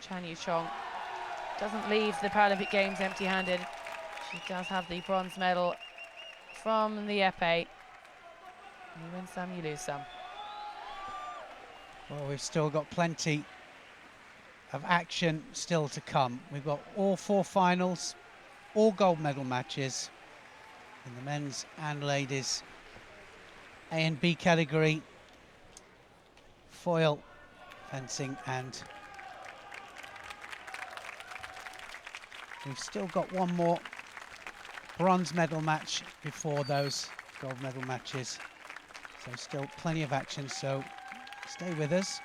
Chan Yu Chong doesn't leave the Paralympic Games empty-handed. She does have the bronze medal from the épée. You win some, you lose some. Well, we've still got plenty of action still to come. We've got all 4 finals, all gold medal matches in the men's and ladies A and B category, foil, fencing, and we've still got one more bronze medal match before those gold medal matches. So still plenty of action, so stay with us.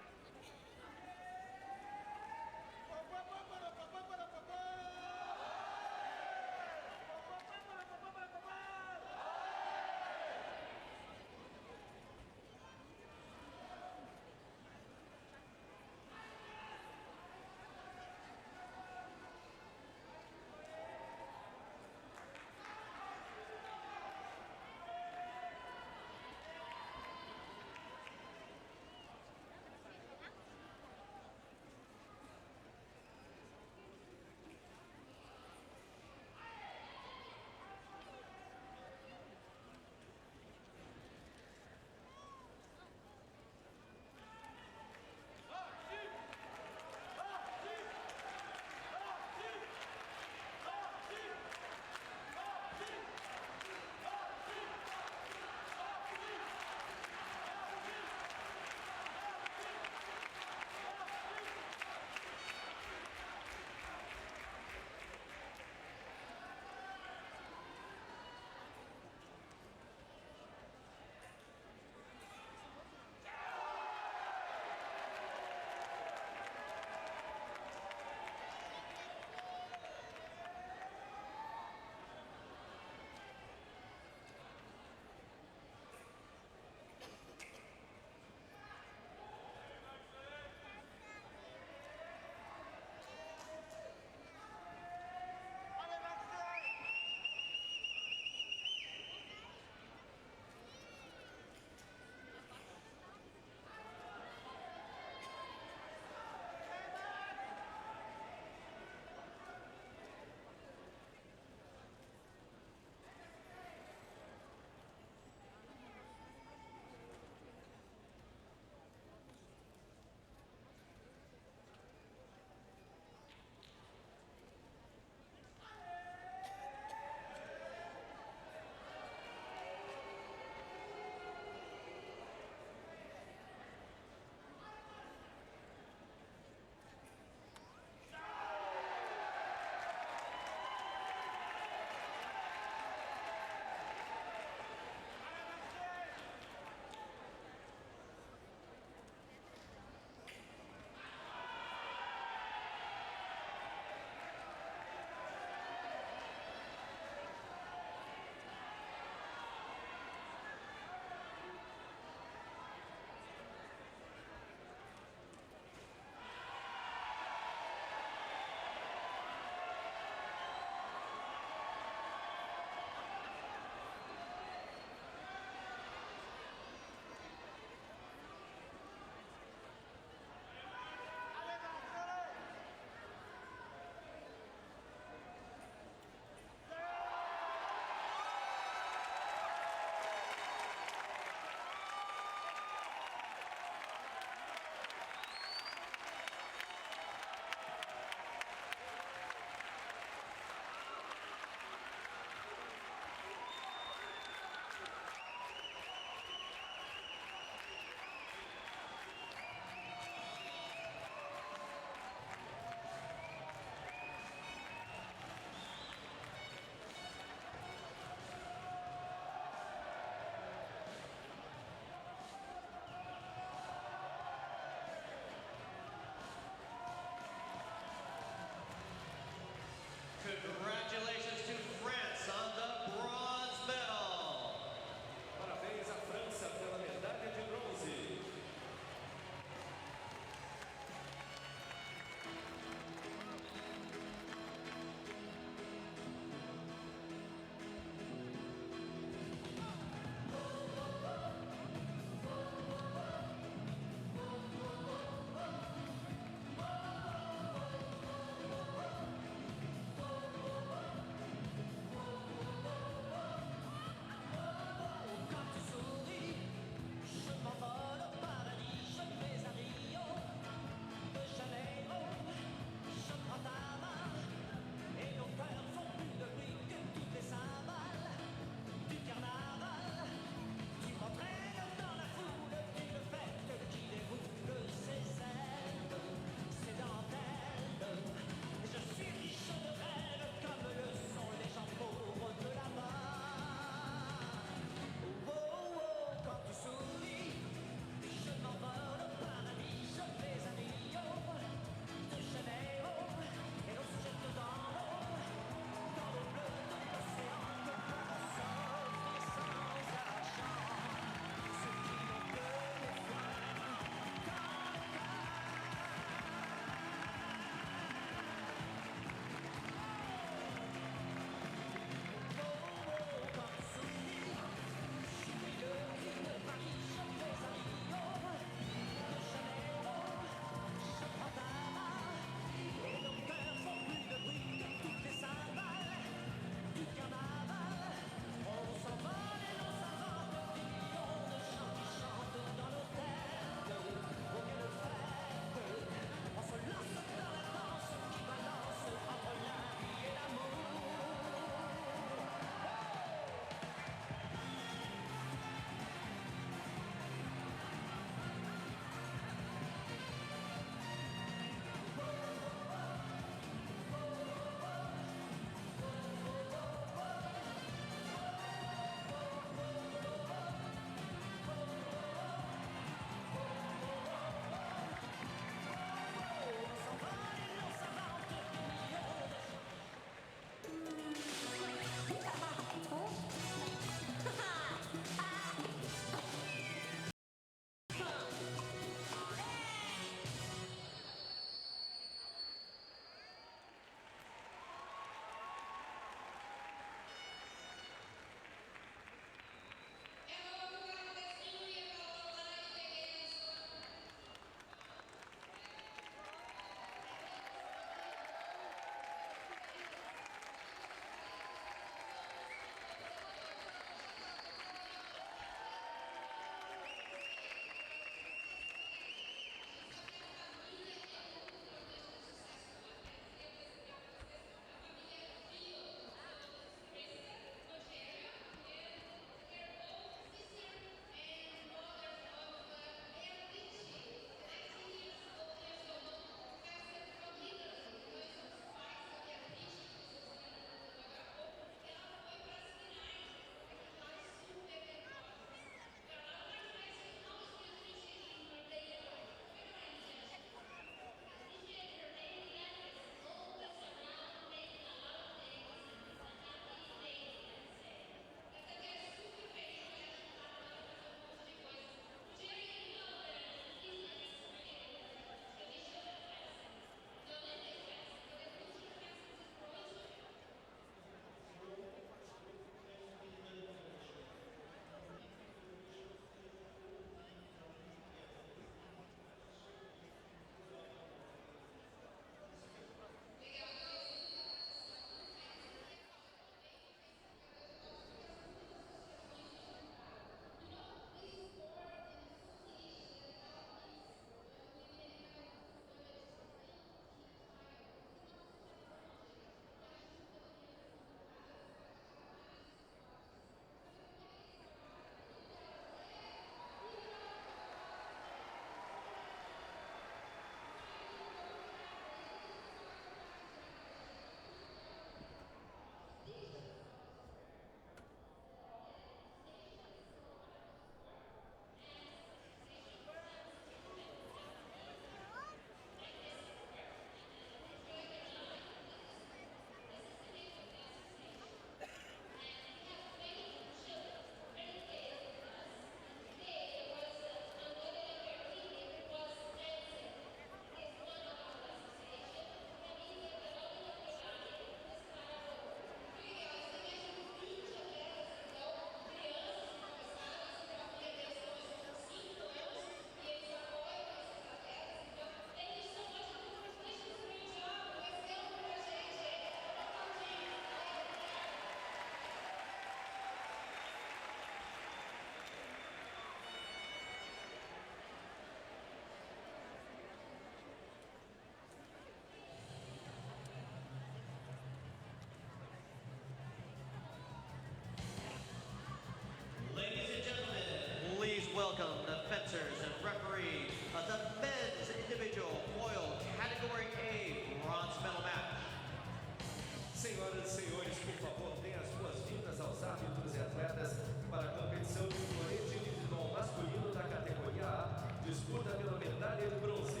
medalha de bronze.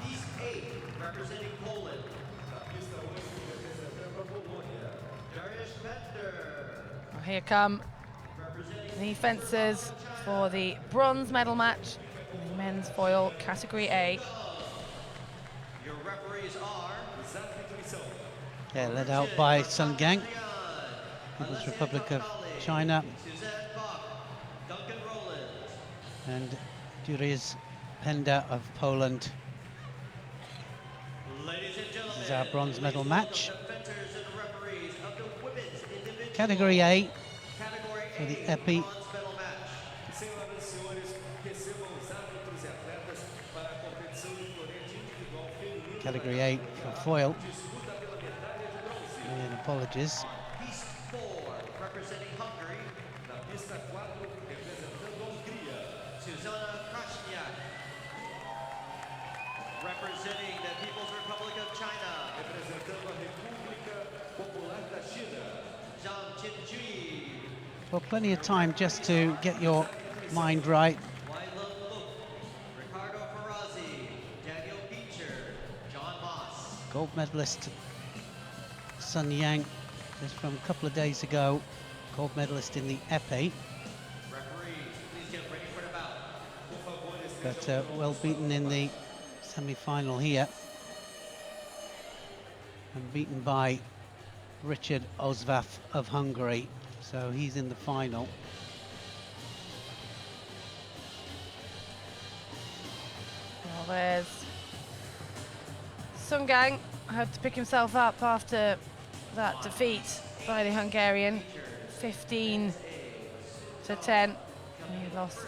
Piece 8, representing Poland, Na pista 8, representando a Polônia. Darius Bender. Well, here come the fencers for the bronze medal match in the men's foil category A. Your referees are Yeah, led out by Sun Gang, People's Republic of China, and Juris Penda of Poland. This is our bronze medal match. Category A for the EPI. Senhoras e senhores, recebam os árbitros e atletas para a competição de florete individual feminino. Category 8 for foil. Disputa pela medalha de bronze. Million apologies. Piece 4, representing Hungary, Na pista 4, representando a Hungria. Susanna Krasniak. Representing the People's Republic of China, Representando a República Popular da China. Zhang Qinjui. Well, plenty of time just to get your mind right. Wai Lung Luk, Ricardo Ferrazzi, Daniel Beecher, John Moss. Gold medalist Sun Yang, just from a couple of days ago, gold medalist in the EPI, Referees, please get ready for the bout. but well beaten in the semi-final here, and beaten by Richard Osvath of Hungary, so he's in the final. Well, there's Sun Gang had to pick himself up after that defeat by the Hungarian, 15-10. He lost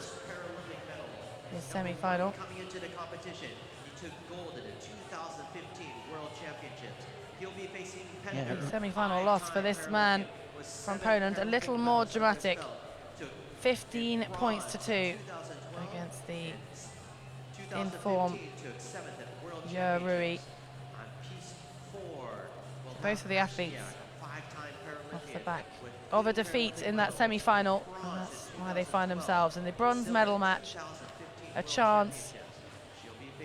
his semi-final. Coming into the competition, he took gold in the 2015 World Championships. He'll be facing The semi-final loss for this man from Poland, a little more dramatic. 15 points to 2 against the in-form Ye Rui. Both of the athletes off the back of a defeat in that semi-final, and that's why they find themselves in the bronze medal match. A chance,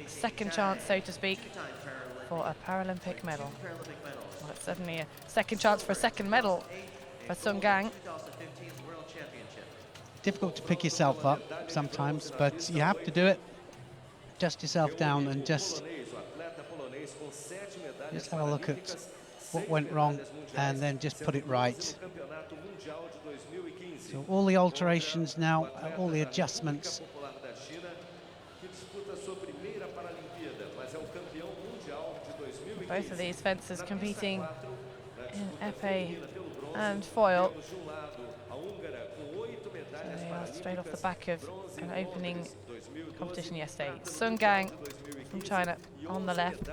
second chance, so to speak, for a Paralympic medal. Well, it's certainly a second chance for a second medal for Sun Gang. Difficult to pick yourself up sometimes, but you have to do it. Dust yourself down and just have a look at what went wrong and then just put it right. So all the alterations now, all the adjustments. Both of these fencers competing in épée and foil. So they are straight off the back of an opening competition yesterday. Sun Gang from China on the left,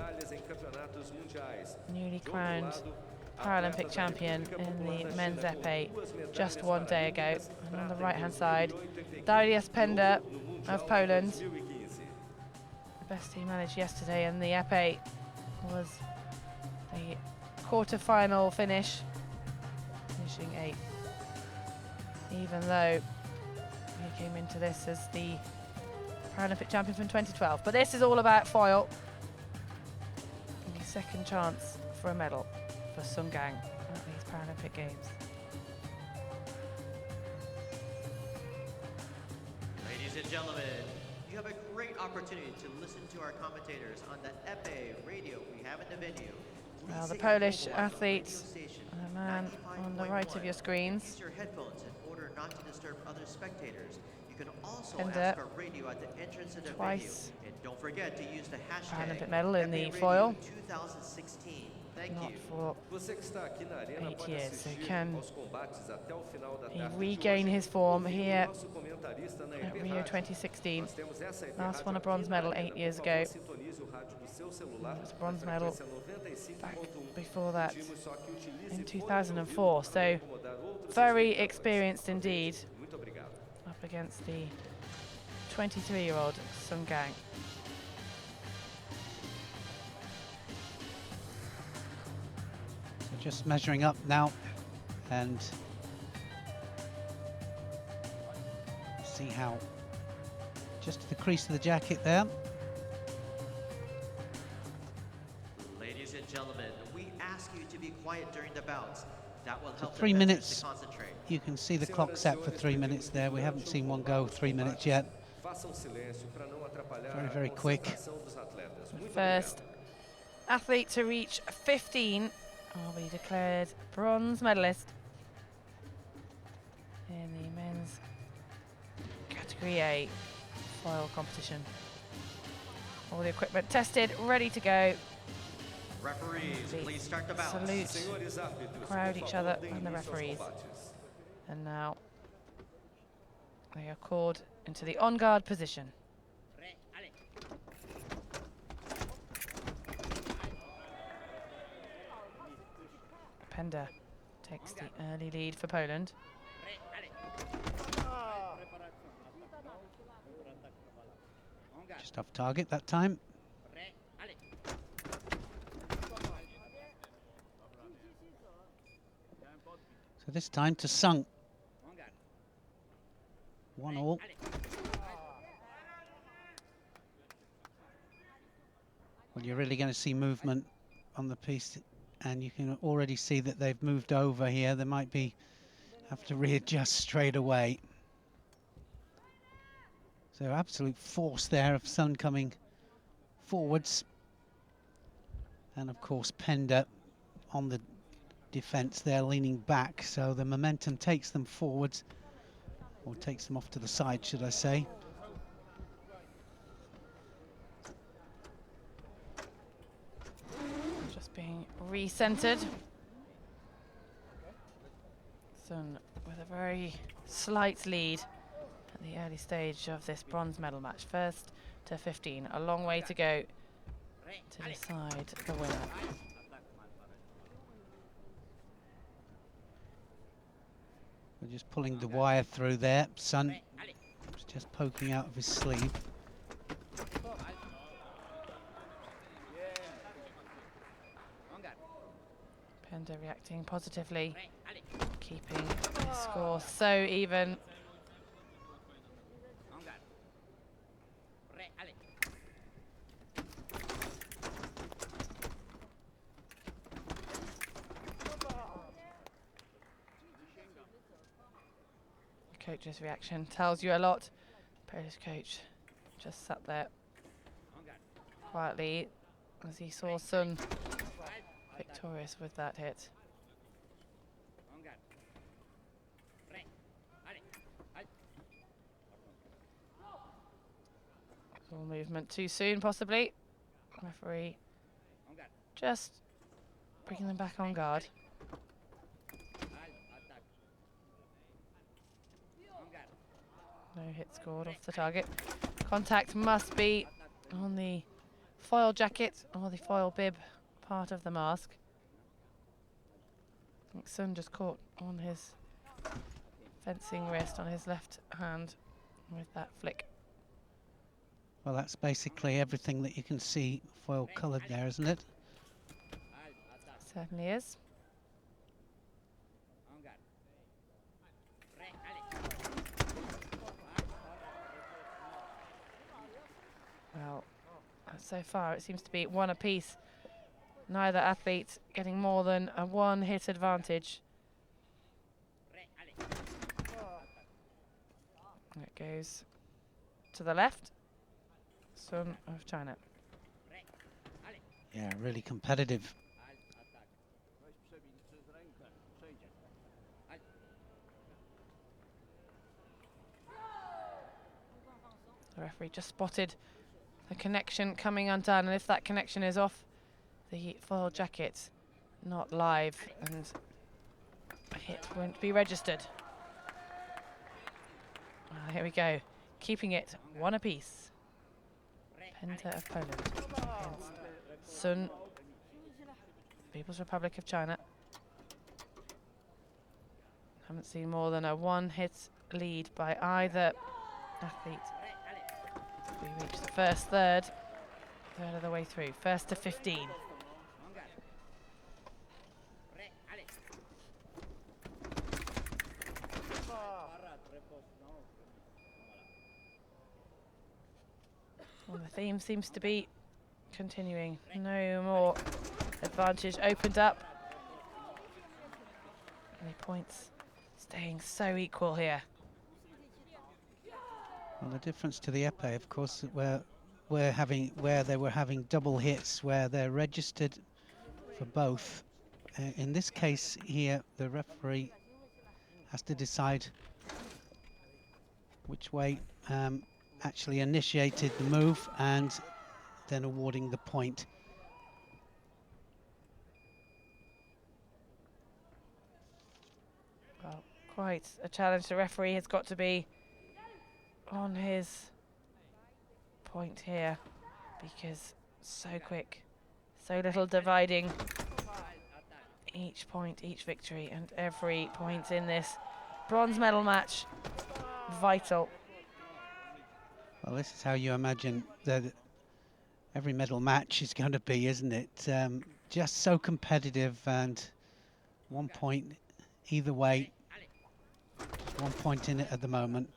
newly crowned Paralympic champion in the men's épée just one day ago. And on the right hand side, Darius Penda of Poland. The best he managed yesterday in the épée was the quarter-final finish, finishing 8th, even though he came into this as the Paralympic champion from 2012. But this is all about foil. The second chance for a medal for Sun Gang at these Paralympic Games. Ladies and gentlemen, you have a great opportunity to listen to our commentators on the épée radio we have in the venue. Well, the Polish athletes, the man on the right of your screens. Use your headphones in order not to disturb other spectators. You can also And, ask our radio at the entrance of the twice venue. And don't forget to use the hashtag Paralympic medal in the épée foil. radio 2016. Thank Not you. for Você que está aqui na arena 8 pode years, so assistir can aos combates até o final da he tarde de regain hoje. his form Ouvindo here nosso comentarista na at EB Rio Rádio. 2016. Nós temos essa EB Last Rádio won a aqui bronze na medal arena. 8 years Por favor, ago. sintonize o rádio do seu celular It was a na bronze medal frequência back 95.1. before that Pedimos só que utilize in fone de 2004, ouvido so para incomodar outros very espectadores. experienced indeed, Muito obrigado. up against the 23-year-old Sun Gang. So just measuring up now and see how just to the crease of the jacket there. Ladies and gentlemen, we ask you to be quiet during the bouts. That will So help 3 the fencers minutes. to concentrate. You can see the clock set for 3 minutes there. We haven't seen one go 3 minutes yet. Very, very quick. First athlete to reach 15 will be declared bronze medalist in the men's category A foil competition. All the equipment tested, ready to go. Referees, please start the bout. Salute, crowd each other and the referees. And now they are called into the on-guard position. Pender takes the early lead for Poland. Just off target that time. So this time to Sung. 1-all. Well, you're really going to see movement on the piece, and you can already see that they've moved over here. They might have to readjust straight away. So absolute force there of Sun coming forwards. And of course Pender on the defence there, leaning back. So the momentum takes them forwards, or takes them off to the side, should I say. Just being re-centered. Sun with a very slight lead at the early stage of this bronze medal match. First to 15, a long way to go to decide the winner. We're just pulling the wire through there. Sun was just poking out of his sleeve. Pender reacting positively, keeping the score so even. Coach's reaction tells you a lot. Polish coach just sat there quietly as he saw Sun victorious with that hit. All movement too soon, possibly. Referee just bringing them back on guard. No hit scored off the target. Contact must be on the foil jacket or the foil bib part of the mask. I think Sun just caught on his fencing wrist on his left hand with that flick. Well, that's basically everything that you can see foil coloured there, isn't it? Certainly is. Well, so far it seems to be one apiece. Neither athlete getting more than a one hit advantage. And it goes to the left. Sun of China. Yeah, really competitive. The referee just spotted the connection coming undone, and if that connection is off the foil jacket, not live, and a hit won't be registered. Well, here we go, keeping it one apiece. Penta of Poland against Sun, People's Republic of China. Haven't seen more than a one hit lead by either athlete. We reach the first third of the way through. First to 15. Well, the theme seems to be continuing. No more advantage opened up. Any points staying so equal here. Well, the difference to the épée, of course, where they were having double hits, where they're registered for both. In this case here, the referee has to decide which way actually initiated the move and then awarding the point. Well, quite a challenge. The referee has got to be on his point here because so quick, so little dividing each point, each victory, and every point in this bronze medal match vital. Well, this is how you imagine that every medal match is going to be, isn't it? Just so competitive, and 1 point either way. Just 1 point in it at the moment.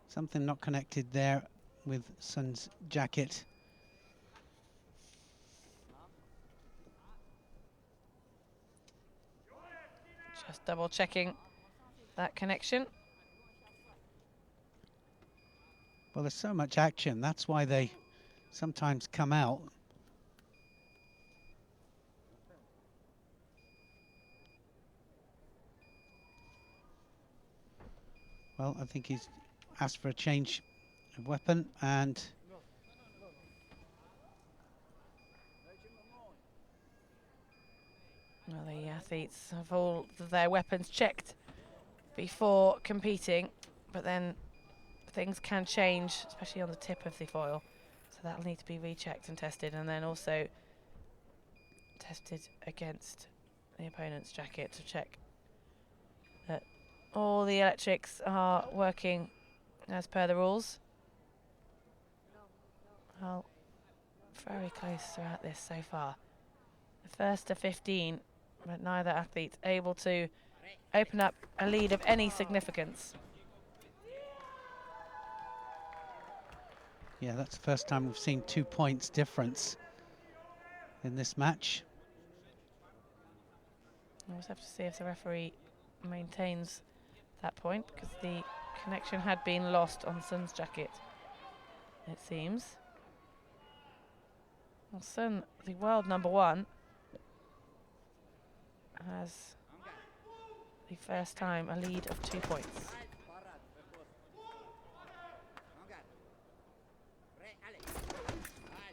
Something not connected there with Sun's jacket. Just double checking that connection. Well, there's so much action. That's why they sometimes come out. Well, I think he's asked for a change of weapon, and well, the athletes have all their weapons checked before competing, but then things can change, especially on the tip of the foil. So that'll need to be rechecked and tested, and then also tested against the opponent's jacket to check that all the electrics are working as per the rules. Well, very close throughout this so far. The first to 15, but neither athlete able to open up a lead of any significance. yeah, that's the first time we've seen 2 points difference in this match. We'll just have to see if the referee maintains that point, because the connection had been lost on Sun's jacket, it seems. Well, Sun, the world #1, has the first time a lead of 2 points.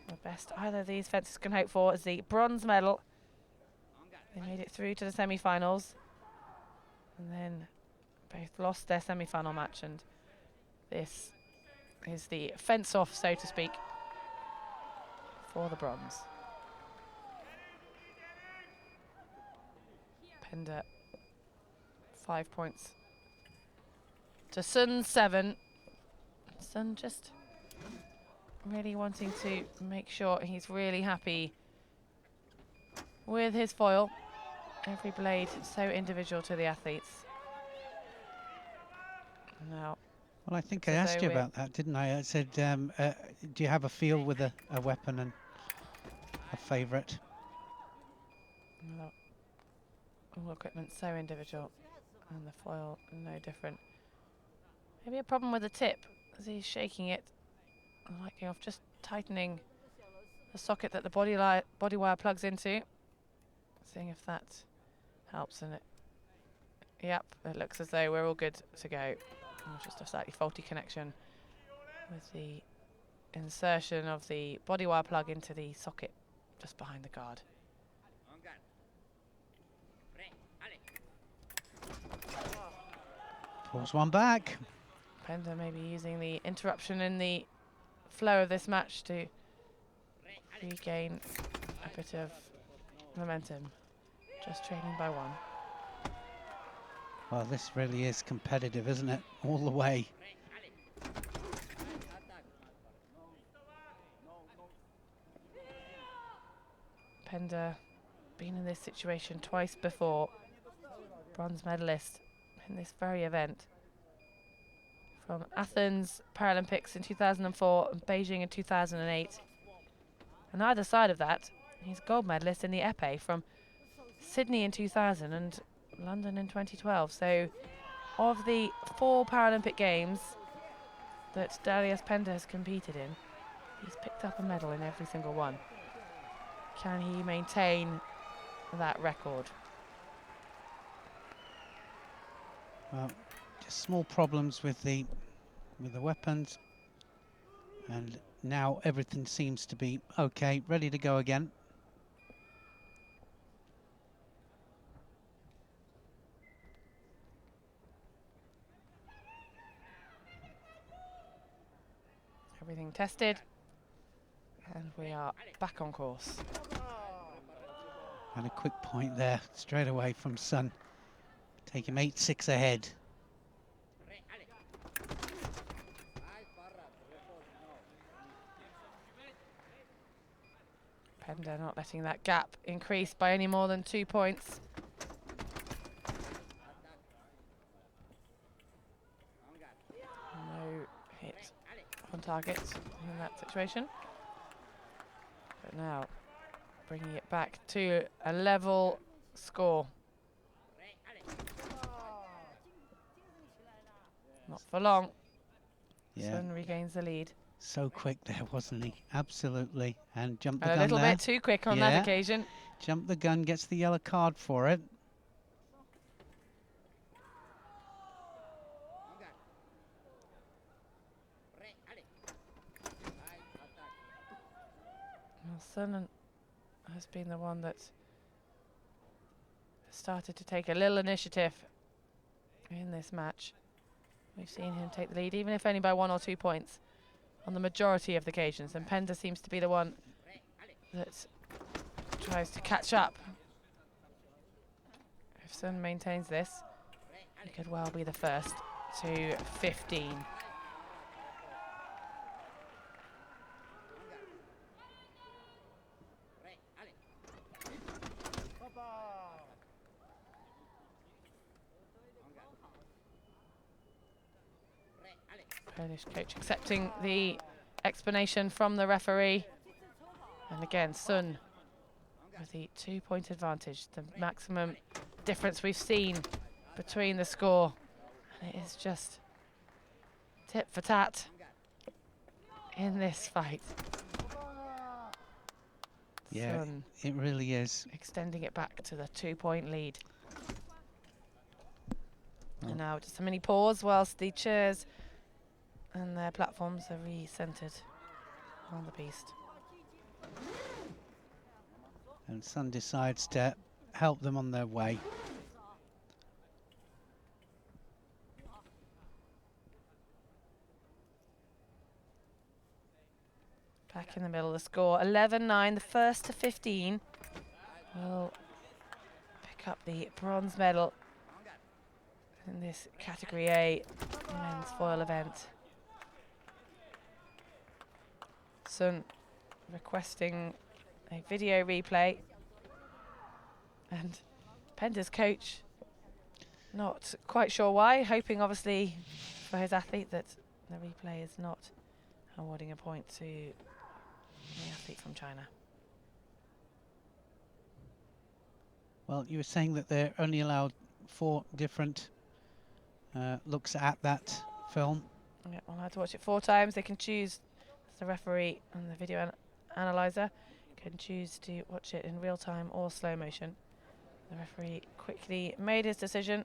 The best either of these fencers can hope for is the bronze medal. They made it through to the semi-finals and then both lost their semi-final match, and this is the fence-off, so to speak, for the bronze. Pender 5 points to Sun 7. Sun just really wanting to make sure he's really happy with his foil. Every blade so individual to the athletes. Now, Well, I think I asked you about that, didn't I? I said, do you have a feel with a weapon and a favourite? well, all equipment so individual, and the foil no different. Maybe a problem with the tip as he's shaking it, liking off, just tightening the socket that the body wire plugs into, seeing if that helps. And yep, it looks as though we're all good to go. Just a slightly faulty connection with the insertion of the body wire plug into the socket just behind the guard. Pulls one back. Pender maybe using the interruption in the flow of this match to regain a bit of momentum. Just trailing by 1. Well, this really is competitive, isn't it? All the way. Pender been in this situation twice before. Bronze medalist in this very event. from Athens Paralympics in 2004 and Beijing in 2008. And either side of that, he's gold medalist in the épée from Sydney in 2000 and London in 2012. So of the 4 Paralympic Games that Darius Penda has competed in, he's picked up a medal in every single one. Can he maintain that record? Well, just small problems with the weapons, and now everything seems to be okay, ready to go again. Everything tested, and we are back on course. And a quick point there straight away from Sun. Take him 8-6 ahead. Penda not letting that gap increase by any more than 2 points. No hit on target in that situation. But now bringing it back to a level score. Not for long. Yeah. Sun regains the lead. So quick there, wasn't he? Absolutely. And jumped the A gun little there. bit too quick on that occasion. Jumped the gun, gets the yellow card for it. Well, Sun has been the one that started to take a little initiative in this match. We've seen him take the lead, even if only by 1 or 2 points, on the majority of the occasions. And Penda seems to be the one that tries to catch up. If Sun maintains this, he could well be the first to 15. Polish coach accepting the explanation from the referee. And again, Sun with the 2-point advantage, the maximum difference we've seen between the score. And it is just tit for tat in this fight. Yeah, Sun it really is. extending it back to the 2-point lead. And now just a mini pause whilst the chairs and their platforms are re-centered on the beast. And Sun decides to help them on their way. Back in the middle of the score, 11-9, the first to 15 will pick up the bronze medal in this Category A men's foil event. Sun requesting a video replay, and Penda's coach not quite sure why, hoping obviously for his athlete that the replay is not awarding a point to the athlete from China. Well, you were saying that they're only allowed 4 different looks at that film. Yeah, we'll have to watch it 4 times. They can choose, the referee and the video analyzer can choose to watch it in real time or slow motion. The referee quickly made his decision.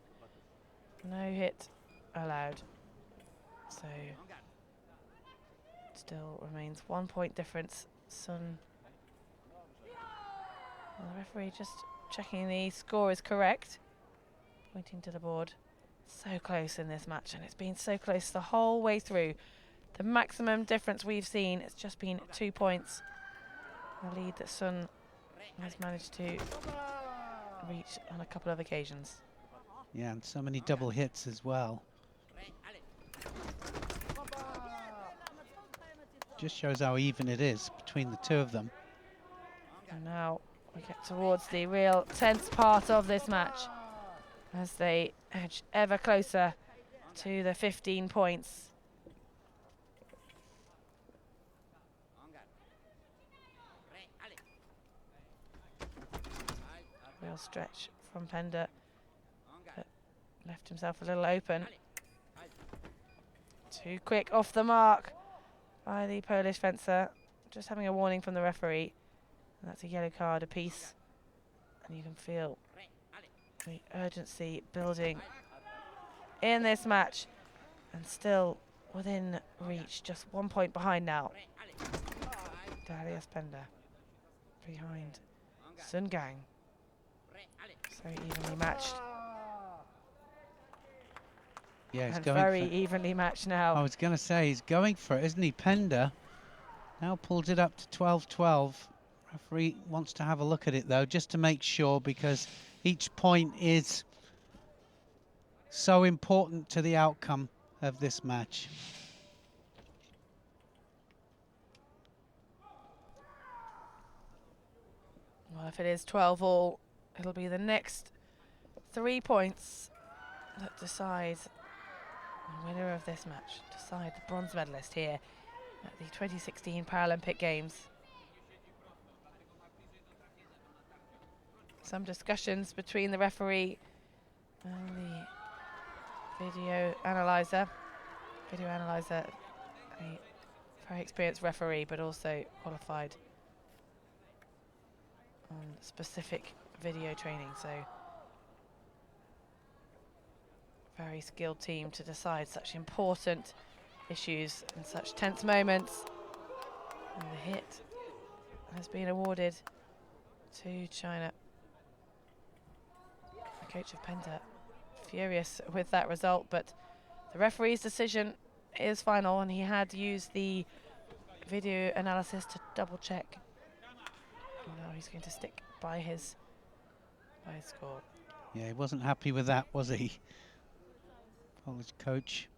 No hit allowed. So still remains 1 point difference. Sun. Well, the referee just checking the score is correct. Pointing to the board. So close in this match, and it's been so close the whole way through. The maximum difference we've seen has just been 2 points. The lead that Sun has managed to reach on a couple of occasions. Yeah, and so many double hits as well. Just shows how even it is between the 2 of them. And now we get towards the real tense part of this match as they edge ever closer to the 15 points. Real stretch from Pender, but left himself a little open. Too quick off the mark by the Polish fencer. Just having a warning from the referee. And that's a yellow card apiece. And you can feel the urgency building in this match. And still within reach, just 1 point behind now. Darius Pender behind Sun Gang. So evenly matched. Yeah, he's And going very for evenly matched now. I was going to say, he's going for it, isn't he? Pender now pulls it up to 12-12. Referee wants to have a look at it, though, just to make sure, because each point is so important to the outcome of this match. Well, if it is 12-all, it'll be the next 3 points that decide the winner of this match, decide the bronze medalist here at the 2016 Paralympic Games. Some discussions between the referee and the video analyzer. Video analyzer, a very experienced referee, but also qualified on specific video training, so very skilled team to decide such important issues in such tense moments. And the hit has been awarded to China. The coach of Pender furious with that result, but the referee's decision is final, and he had used the video analysis to double check. Now he's going to stick by his score. Yeah, he wasn't happy with that, was he? Polish coach.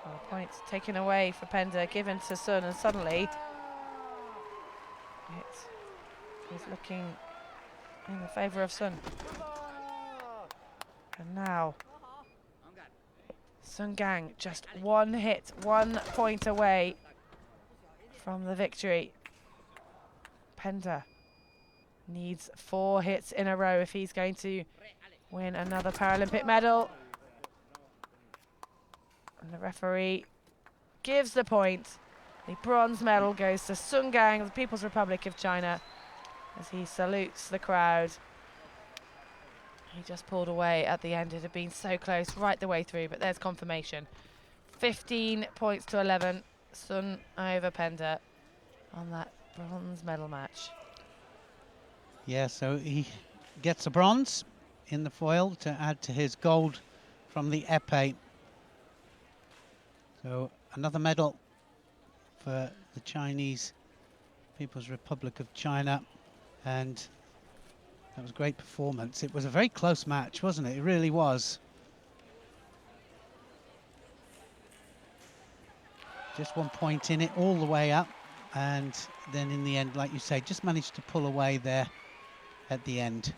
Well, a point taken away for Pender, given to Sun, and suddenly it is looking in the favour of Sun. And now Sun Gang just one hit, 1 point away from the victory. Pender needs 4 hits in a row if he's going to win another Paralympic medal. And the referee gives the point. The bronze medal goes to Sun Gang of the People's Republic of China as he salutes the crowd. He just pulled away at the end. It had been so close right the way through, but there's confirmation. 15 points to 11. Sun over Pender on that bronze medal match. Yeah, so he gets a bronze in the foil to add to his gold from the épée. So another medal for the Chinese People's Republic of China, and that was a great performance. It was a very close match, wasn't it? It really was. Just 1 point in it all the way up, and then in the end, like you say, just managed to pull away there at the end.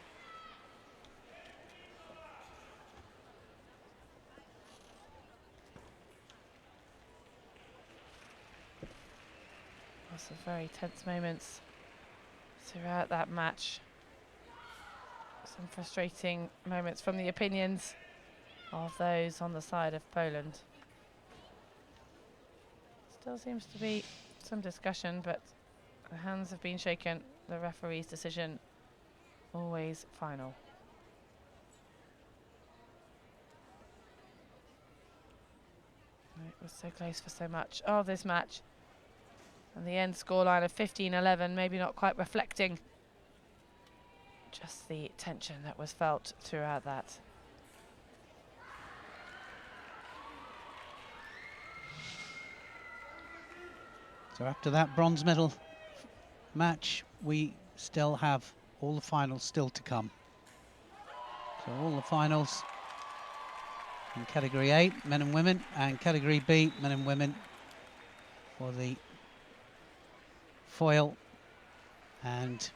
Lots of very tense moments throughout that match. Some frustrating moments from the opinions of those on the side of Poland. Still seems to be some discussion, but the hands have been shaken. The referee's decision always final. It was so close for so much of this match. And the end scoreline of 15-11, maybe not quite reflecting just the tension that was felt throughout that. So after that bronze medal match, we still have all the finals still to come. So all the finals in category A, men and women, and category B, men and women, for the foil. And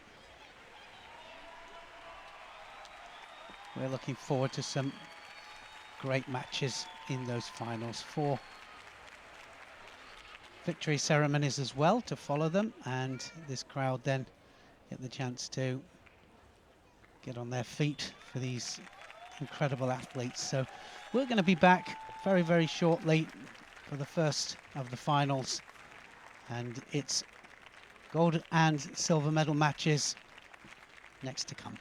we're looking forward to some great matches in those finals. 4 victory ceremonies as well to follow them, and this crowd then get the chance to get on their feet for these incredible athletes. So we're going to be back very, very shortly for the first of the finals, and it's gold and silver medal matches next to come.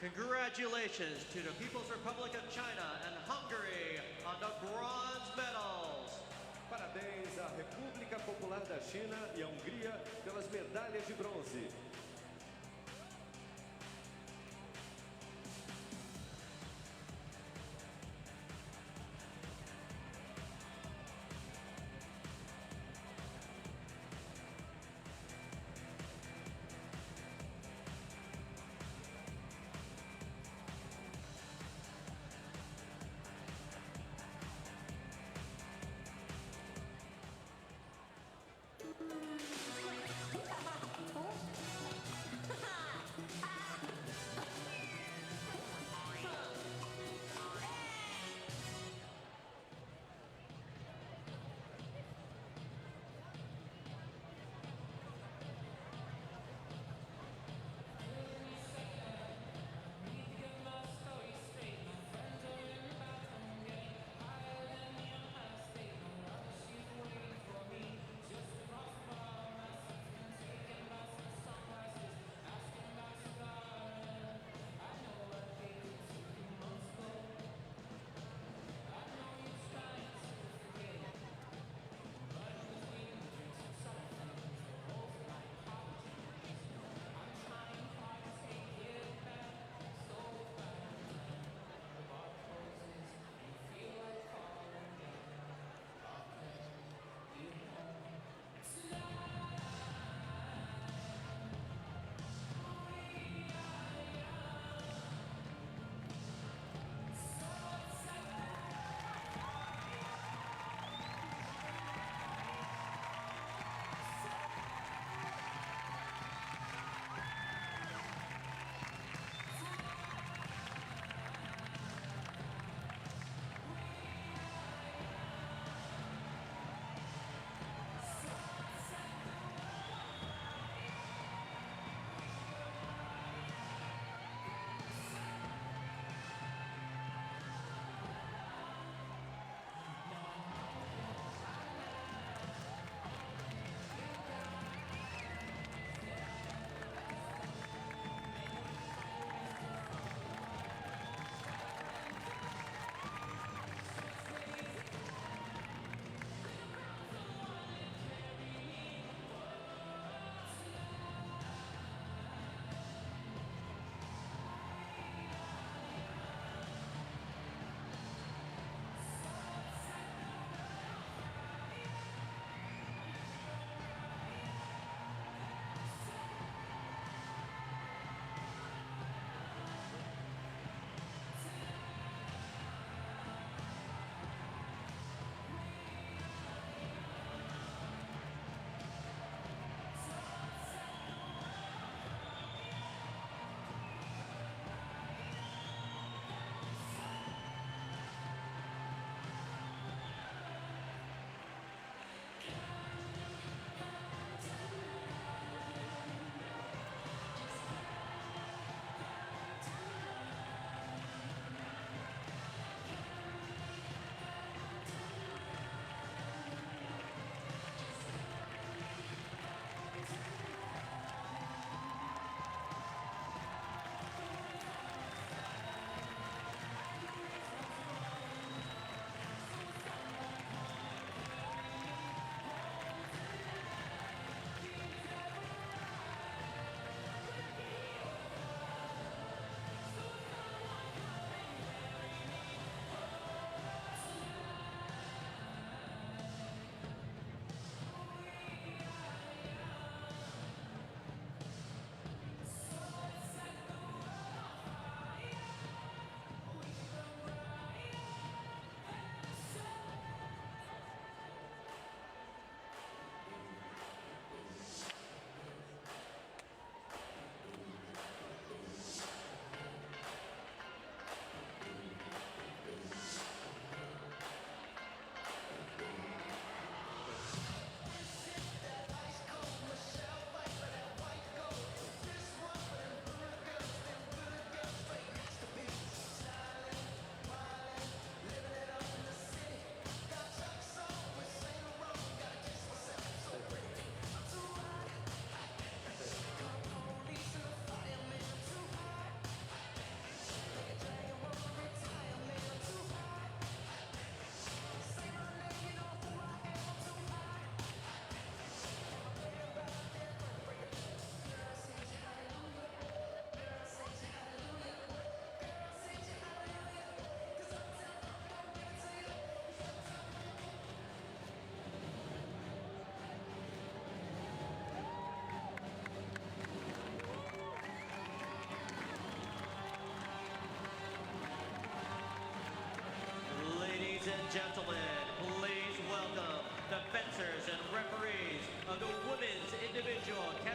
Congratulations to the People's Republic of China and Hungary on the bronze medals. Parabéns à República Popular da China e à Hungria pelas medalhas de bronze.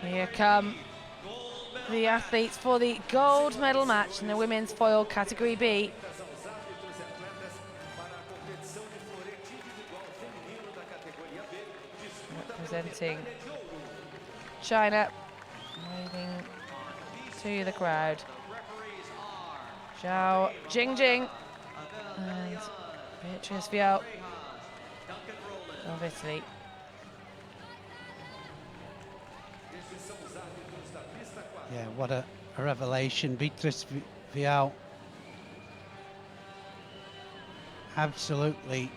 Here come the athletes for the gold medal match in the women's foil category B. Representing China, waving to the crowd. Yao Fang and Yao of Italy. Yeah, what a revelation. Yao, absolutely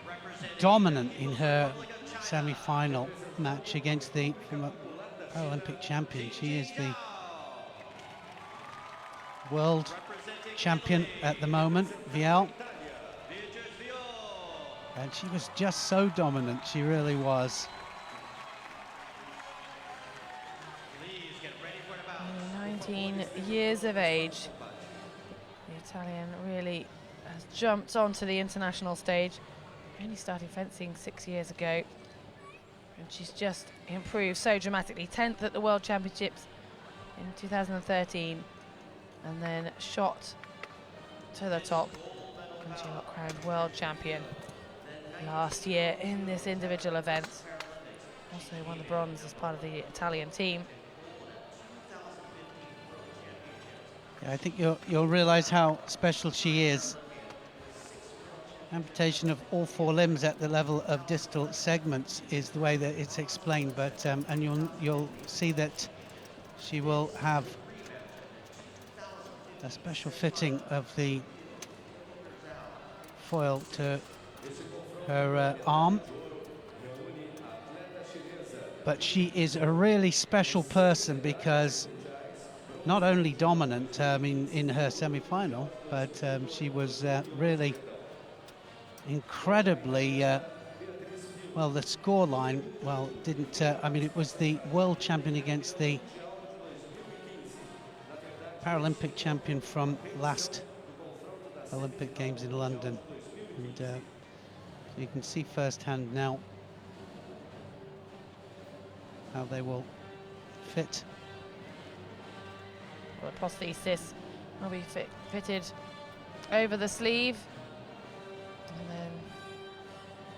dominant in her semi-final match against the former Paralympic champion. She is the world champion at the moment, Yao. And she was just so dominant, she really was. 19 years of age. The Italian really has jumped onto the international stage. Only started fencing 6 years ago. And she's just improved so dramatically. 10th at the World Championships in 2013. And then shot to the top. And she got crowned world champion last year in this individual event. Also won the bronze as part of the Italian team. Yeah, I think you'll realize how special she is. Amputation of all 4 limbs at the level of distal segments is the way that it's explained, but and you'll see that she will have a special fitting of the foil to her arm. But she is a really special person because not only dominant, in her semi-final, but she was really incredibly, well, the score line, well, didn't, it was the world champion against the Paralympic champion from last Olympic Games in London. And you can see firsthand now how they will fit. Well, the prosthesis will be fitted over the sleeve, and then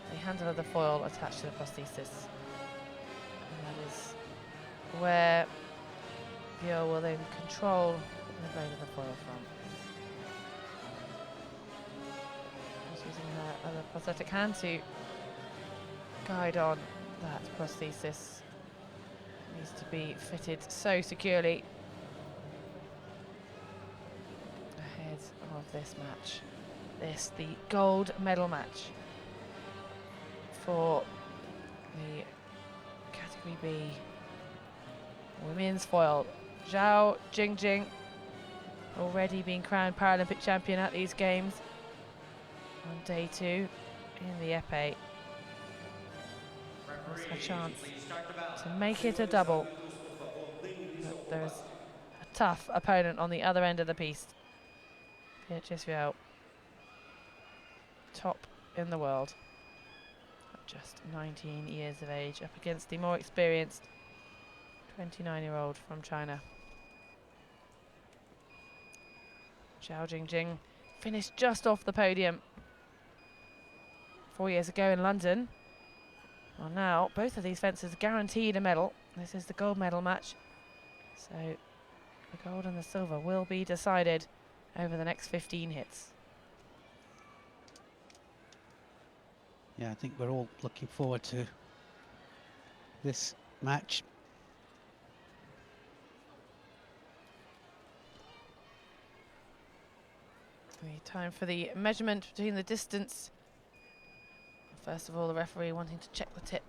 the handle of the foil attached to the prosthesis. And that is where Yao will then control the blade of the foil from. She's using her other prosthetic hand to guide on that prosthesis. It needs to be fitted so securely ahead of this match. The gold medal match for the category B women's foil. Yao Fang, already been crowned Paralympic champion at these games on day 2 in the épée. There's a chance to make it a double. But there's a tough opponent on the other end of the piste. Yao, top in the world, at just 19 years of age, up against the more experienced 29-year-old from China. Yao Fang finished just off the podium 4 years ago in London. Well, now both of these fencers guaranteed a medal. This is the gold medal match, so the gold and the silver will be decided over the next 15 hits. Yeah, I think we're all looking forward to this match. The time for the measurement between the distance. First of all, the referee wanting to check the tip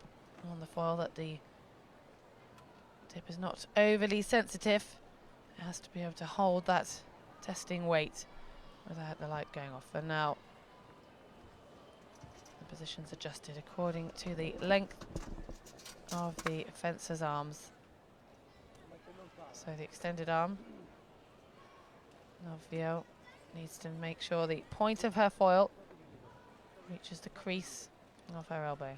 on the foil, that the tip is not overly sensitive. It has to be able to hold that testing weight without the light going off. And now the position's adjusted according to the length of the fencer's arms. So the extended arm of Yao needs to make sure the point of her foil reaches the crease of her elbow.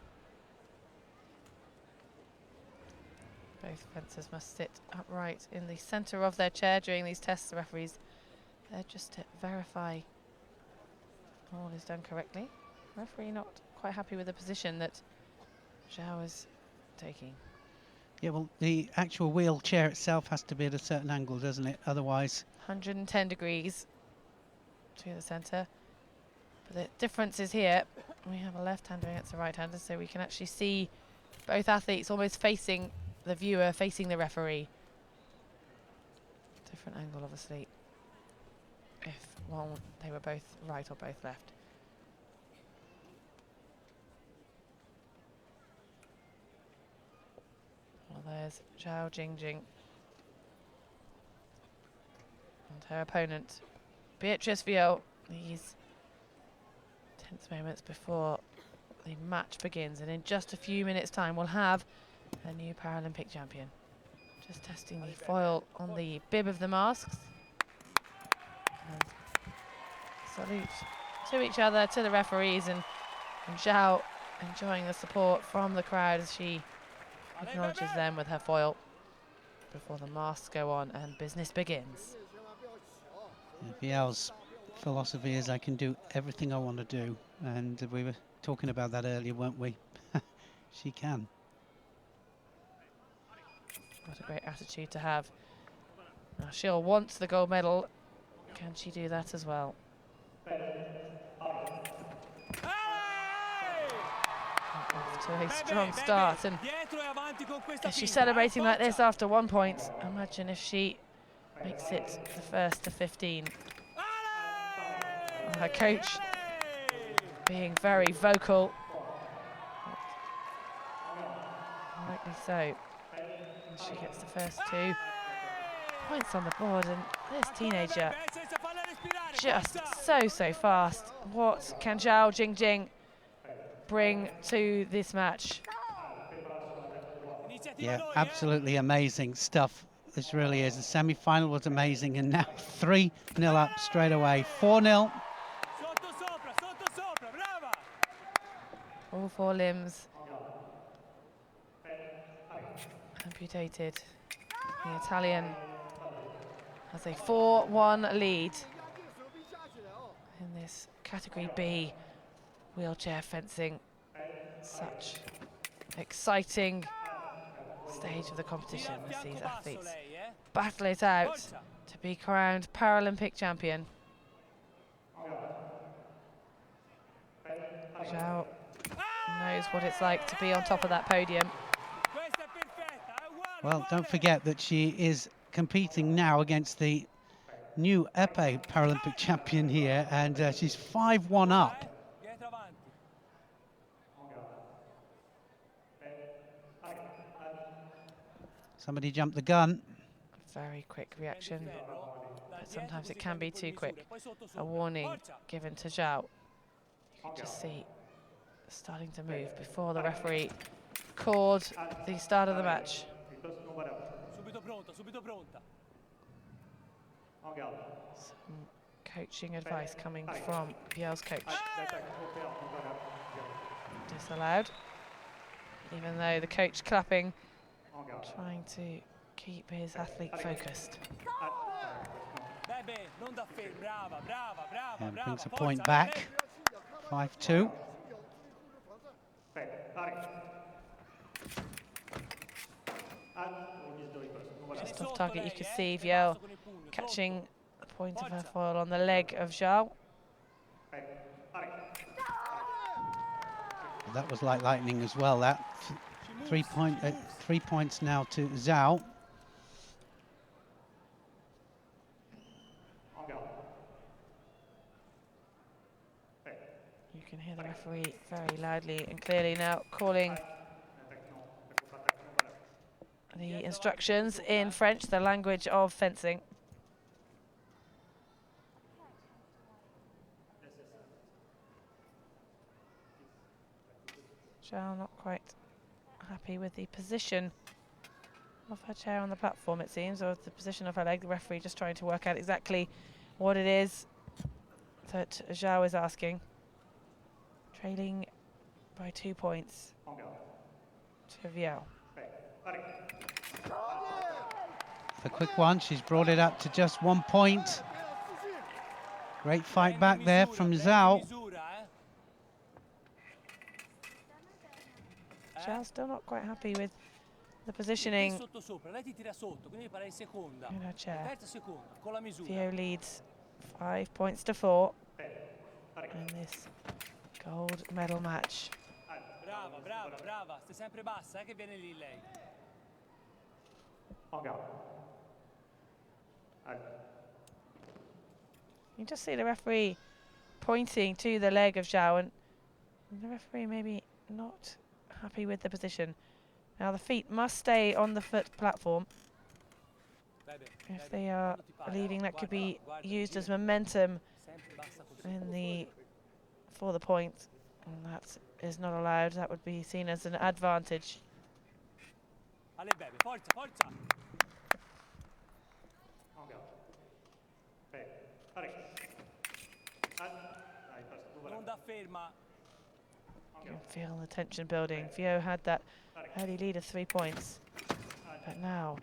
Both fencers must sit upright in the centre of their chair during these tests. The referees there just to verify all is done correctly. Referee not quite happy with the position that Zhao is taking. Yeah, well, the actual wheelchair itself has to be at a certain angle, doesn't it? Otherwise... 110 degrees to the centre. But the difference is here, we have a left-hander against a right-hander, so we can actually see both athletes almost facing the viewer, facing the referee. Different angle, obviously, if they were both right or both left. Well, there's Zhao Jing and her opponent, Beatrice Viau. These tense moments before the match begins, and in just a few minutes' time we'll have a new Paralympic champion. Just testing the foil on the bib of the masks. And salute to each other, to the referees, and Zhao enjoying the support from the crowd as she acknowledges them with her foil before the masks go on and business begins. Viau's philosophy is I can do everything I want to do, and we were talking about that earlier, weren't we? She can. What a great attitude to have. Now she'll want the gold medal. Can she do that as well? Off to a strong start, and is she celebrating like this after 1 point? Imagine if she makes it the first to 15. And her coach being very vocal. Rightly so. And she gets the first 2 points on the board, and this teenager just so fast. What can Zhao Jing bring to this match? Yeah, absolutely amazing stuff. This really is. The semi-final was amazing, and now 3-0 up straight away. 4-0. All 4 limbs amputated. The Italian has a 4-1 lead in this category B wheelchair fencing. Such exciting stage of the competition as these athletes battle it out to be crowned Paralympic champion. Zhao knows what it's like to be on top of that podium. Well, don't forget that she is competing now against the new épée Paralympic champion here, and she's 5-1 up. Somebody jumped the gun. Very quick reaction, but sometimes it can be too quick. A warning given to Zhao. You can just see starting to move before the referee called the start of the match. Some coaching advice coming from Biel's coach. Disallowed, even though the coach clapping, trying to keep his athlete focused. And brings a point back. 5-2. Just off target, you could see Viel catching the point of her foil on the leg of Zhao. That was like lightning as well. That 3 points now to Zhao. You can hear the referee very loudly and clearly now calling the instructions in French, the language of fencing. Zhao not quite happy with the position of her chair on the platform, it seems, or the position of her leg. The referee just trying to work out exactly what it is that Zhao is asking. Trailing by 2 points to Viel. a quick one. She's brought it up to just 1 point. Great fight back there from Zhao. Zhao's still not quite happy with the positioning in her chair. Vio leads 5 points to 4 in this gold medal match. Brava, brava, brava. Stai sempre bassa, che viene lì lei. You just see the referee pointing to the leg of Zhao, and the referee maybe not happy with the position. Now the feet must stay on the foot platform. If they are leaving, that could be used as momentum for the point, and that is not allowed. That would be seen as an advantage. You can feel the tension building. Vio had that early lead of 3 points, but now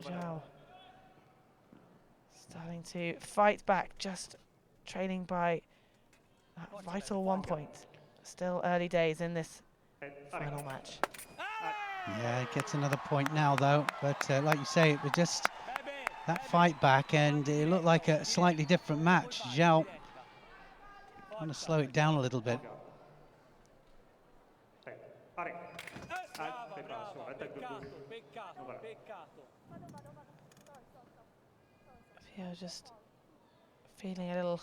Zhao starting to fight back, just trailing by that vital 1 point. Still early days in this final match. Yeah, it gets another point now though, but like you say, it was just that fight back, and it looked like a slightly different match. Zhao want to slow it down a little bit. Vio just feeling a little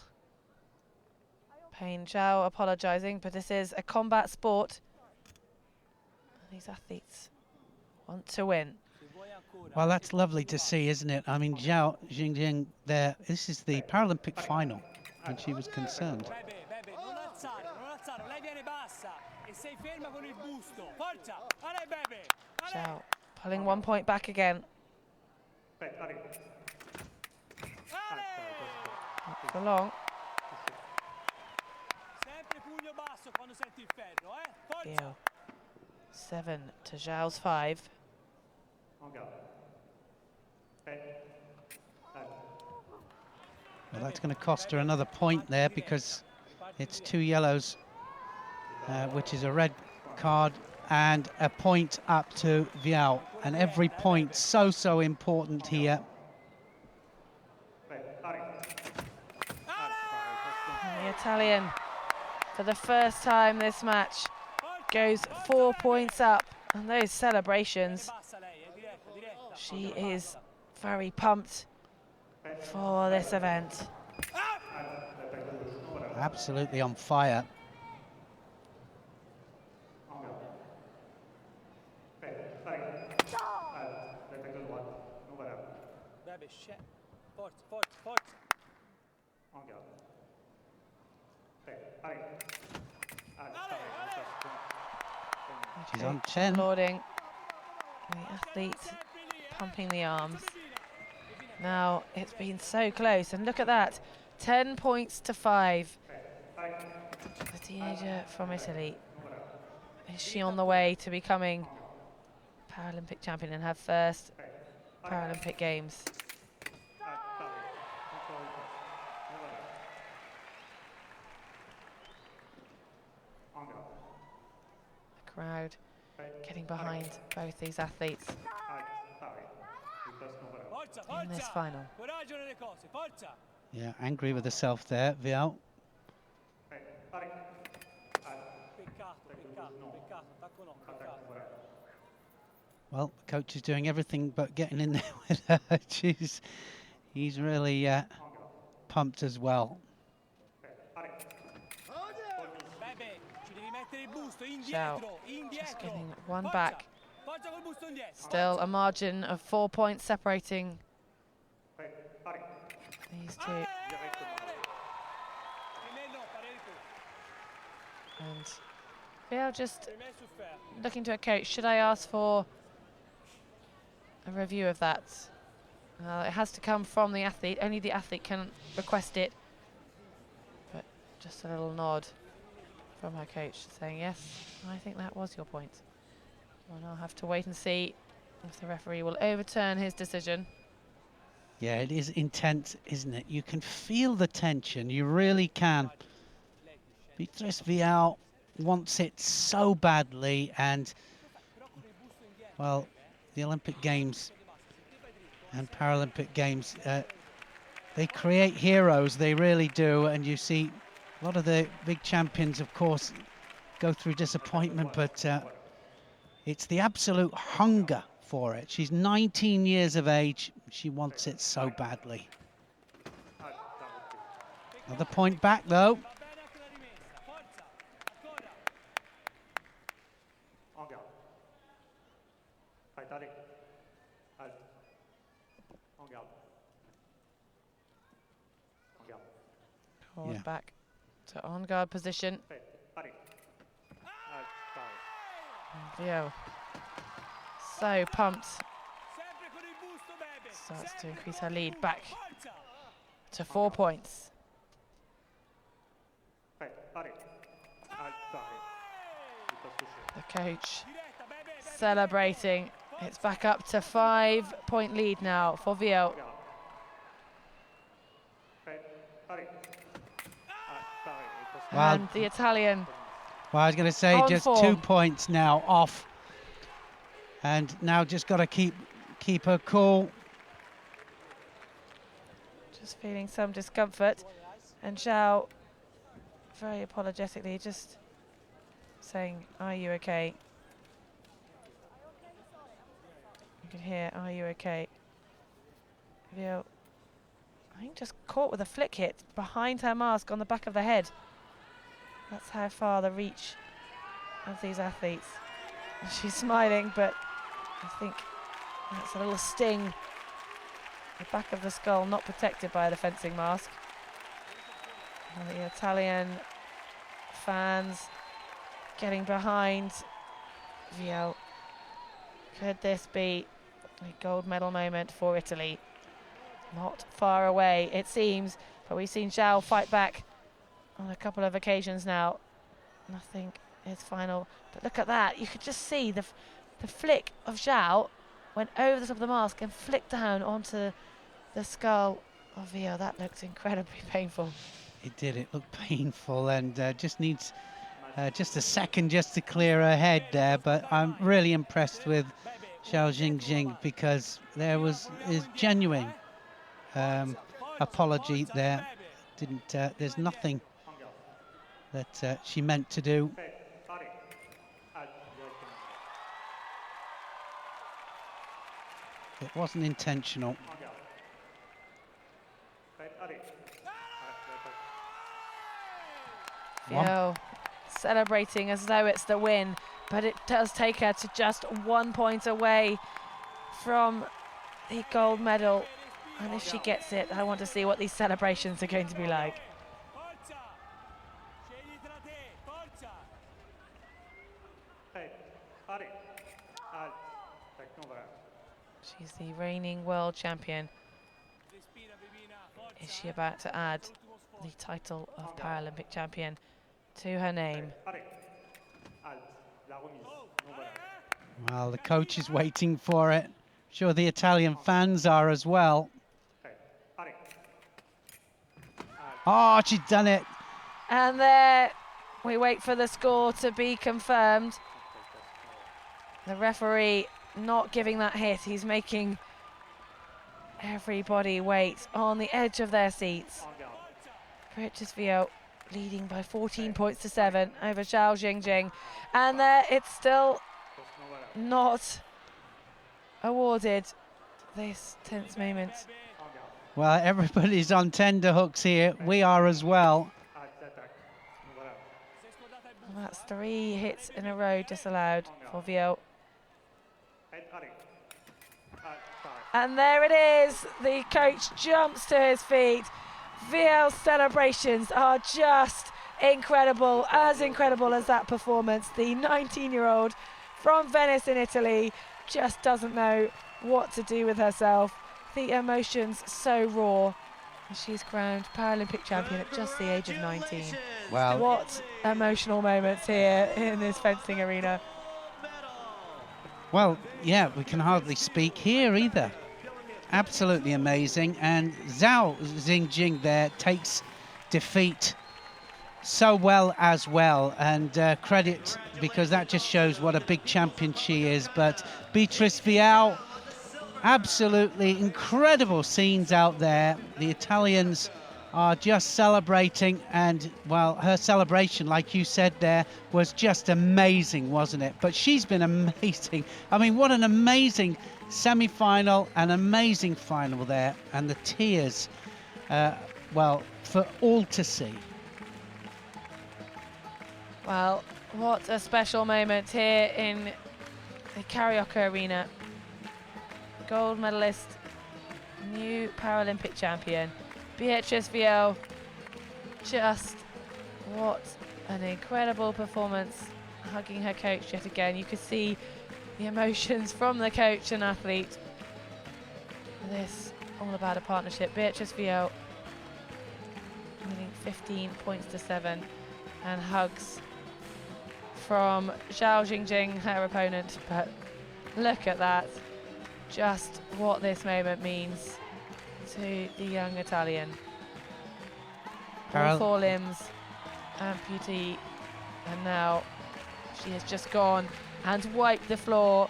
pain. Zhao apologising, but this is a combat sport. These athletes want to win. Well, that's lovely to see, isn't it? I mean, Yao Fang there, this is the Paralympic final, and she was concerned. Zhao pulling 1 point back again. Not for long. Vio 7 to Zhao's 5. Well, that's going to cost her another point there, because it's 2 yellows, which is a red card, and a point up to Yao. And every point so important here. And the Italian, for the first time this match, goes 4 points up. And those celebrations, she is very pumped for this event. Absolutely on fire. She's on 10. Applauding the athlete, pumping the arms. Now it's been so close, and look at that, 10 points to 5. The teenager from Italy, is she on the way to becoming Paralympic champion in her first Paralympic Games? The crowd getting behind both these athletes in this final. Yeah, angry with herself there, Yao. Well, the coach is doing everything but getting in there with her. He's really pumped as well. Zhao just getting 1 back. Still a margin of 4 points separating these two. And Vio just looking to a coach. Should I ask for a review of that? It has to come from the athlete. Only the athlete can request it. But just a little nod from her coach saying, yes, I think that was your point. Well, I'll have to wait and see if the referee will overturn his decision. Yeah, it is intense, isn't it? You can feel the tension, you really can. Beatrice Vial wants it so badly, and, well, the Olympic Games and Paralympic Games, they create heroes, they really do, and you see a lot of the big champions, of course, go through disappointment, but it's the absolute hunger for it. She's 19 years of age. She wants it so badly. Another point back, though. Called back to on-guard position. Vio, so pumped. Starts to increase her lead back to 4 points. The coach celebrating. It's back up to 5-point lead now for Vio. Well, and the Italian. Well, I was going to say just form. 2 points now off, and now just got to keep her cool. Just feeling some discomfort, and Zhao very apologetically just saying, "Are you okay?" You can hear, "Are you okay?" Vio, I think, just caught with a flick hit behind her mask on the back of the head. That's how far the reach of these athletes. And she's smiling, but I think that's a little sting. The back of the skull not protected by the fencing mask. And the Italian fans getting behind Vio. Could this be a gold medal moment for Italy? Not far away, it seems, but we've seen Zhao fight back on a couple of occasions now. Nothing is final, but look at that. You could just see the flick of Zhao went over the top of the mask and flicked down onto the skull of Vio. That looked incredibly painful. It did, it looked painful, and just needs just a second just to clear her head there, but I'm really impressed with Zhao Jing because there was genuine apology there. There's nothing that she meant to do. It wasn't intentional. Vio celebrating as though it's the win, but it does take her to just 1 point away from the gold medal. And if she gets it, I want to see what these celebrations are going to be like. She's the reigning world champion. Is she about to add the title of Paralympic champion to her name? Well, the coach is waiting for it. Sure, the Italian fans are as well. Oh, she's done it. And there we wait for the score to be confirmed. The referee not giving that hit. He's making everybody wait on the edge of their seats. Beatrice Vio leading by 14 points to 7 over Zhao Jing. And there it's still not awarded this tense moment. Well, everybody's on tender hooks here. We are as well. And that's 3 hits in a row disallowed for Vio. And there it is. The coach jumps to his feet. Vio's celebrations are just incredible as that performance. The 19-year-old from Venice in Italy just doesn't know what to do with herself. The emotions so raw. She's crowned Paralympic champion at just the age of 19. Wow. What emotional moments here in this fencing arena. Well, yeah, we can hardly speak here either. Absolutely amazing. And Zhao Xingjing there takes defeat so well as well. And credit, because that just shows what a big champion she is. But Beatrice Vial, absolutely incredible scenes out there. The Italians are just celebrating, and well, her celebration, like you said there, was just amazing, wasn't it? But she's been amazing. I mean, what an amazing semi-final, an amazing final there, and the tears, well, for all to see. Well, what a special moment here in the Carioca Arena. Gold medalist, new Paralympic champion, Beatrice Vial. Just what an incredible performance, hugging her coach yet again. You could see the emotions from the coach and athlete. This all about a partnership. Beatrice Vial winning 15 points to 7, and hugs from Zhao Xingjing, her opponent. But look at that. Just what this moment means to the young Italian. All 4 limbs, amputee, and now she has just gone and wiped the floor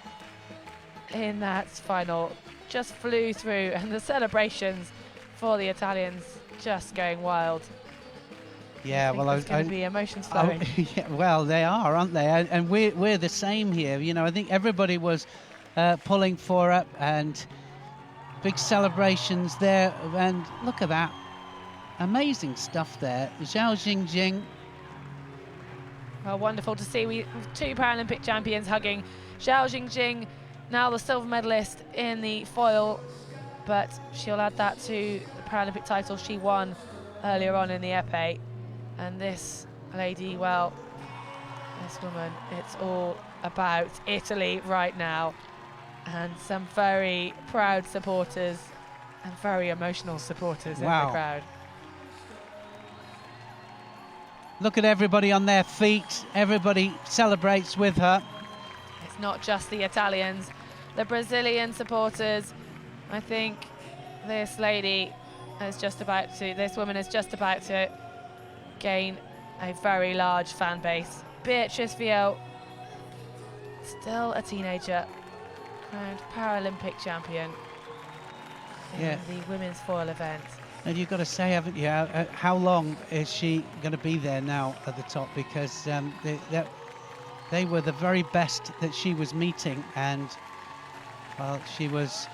in that final. Just flew through, and the celebrations for the Italians just going wild. Yeah, well, there's going to be emotions flowing. Yeah, well, they are, aren't they? And we're the same here. You know, I think everybody was pulling for her, and big celebrations there. And look at that, amazing stuff there. Zhao Xingjing. Well, wonderful to see. We 2 Paralympic champions hugging. Zhao Xingjing, now the silver medalist in the foil, but she'll add that to the Paralympic title she won earlier on in the épée. And this lady, well, this woman, it's all about Italy right now. And some very proud supporters and very emotional supporters in the crowd. Look at everybody on their feet. Everybody celebrates with her. It's not just the Italians, the Brazilian supporters. I think this lady is just about to, this woman is just about to gain a very large fan base. Beatrice Vial, still a teenager, crowned Paralympic champion in the women's foil event. And you've got to say, haven't you, how long is she going to be there now at the top? Because they were the very best that she was meeting, and well, she was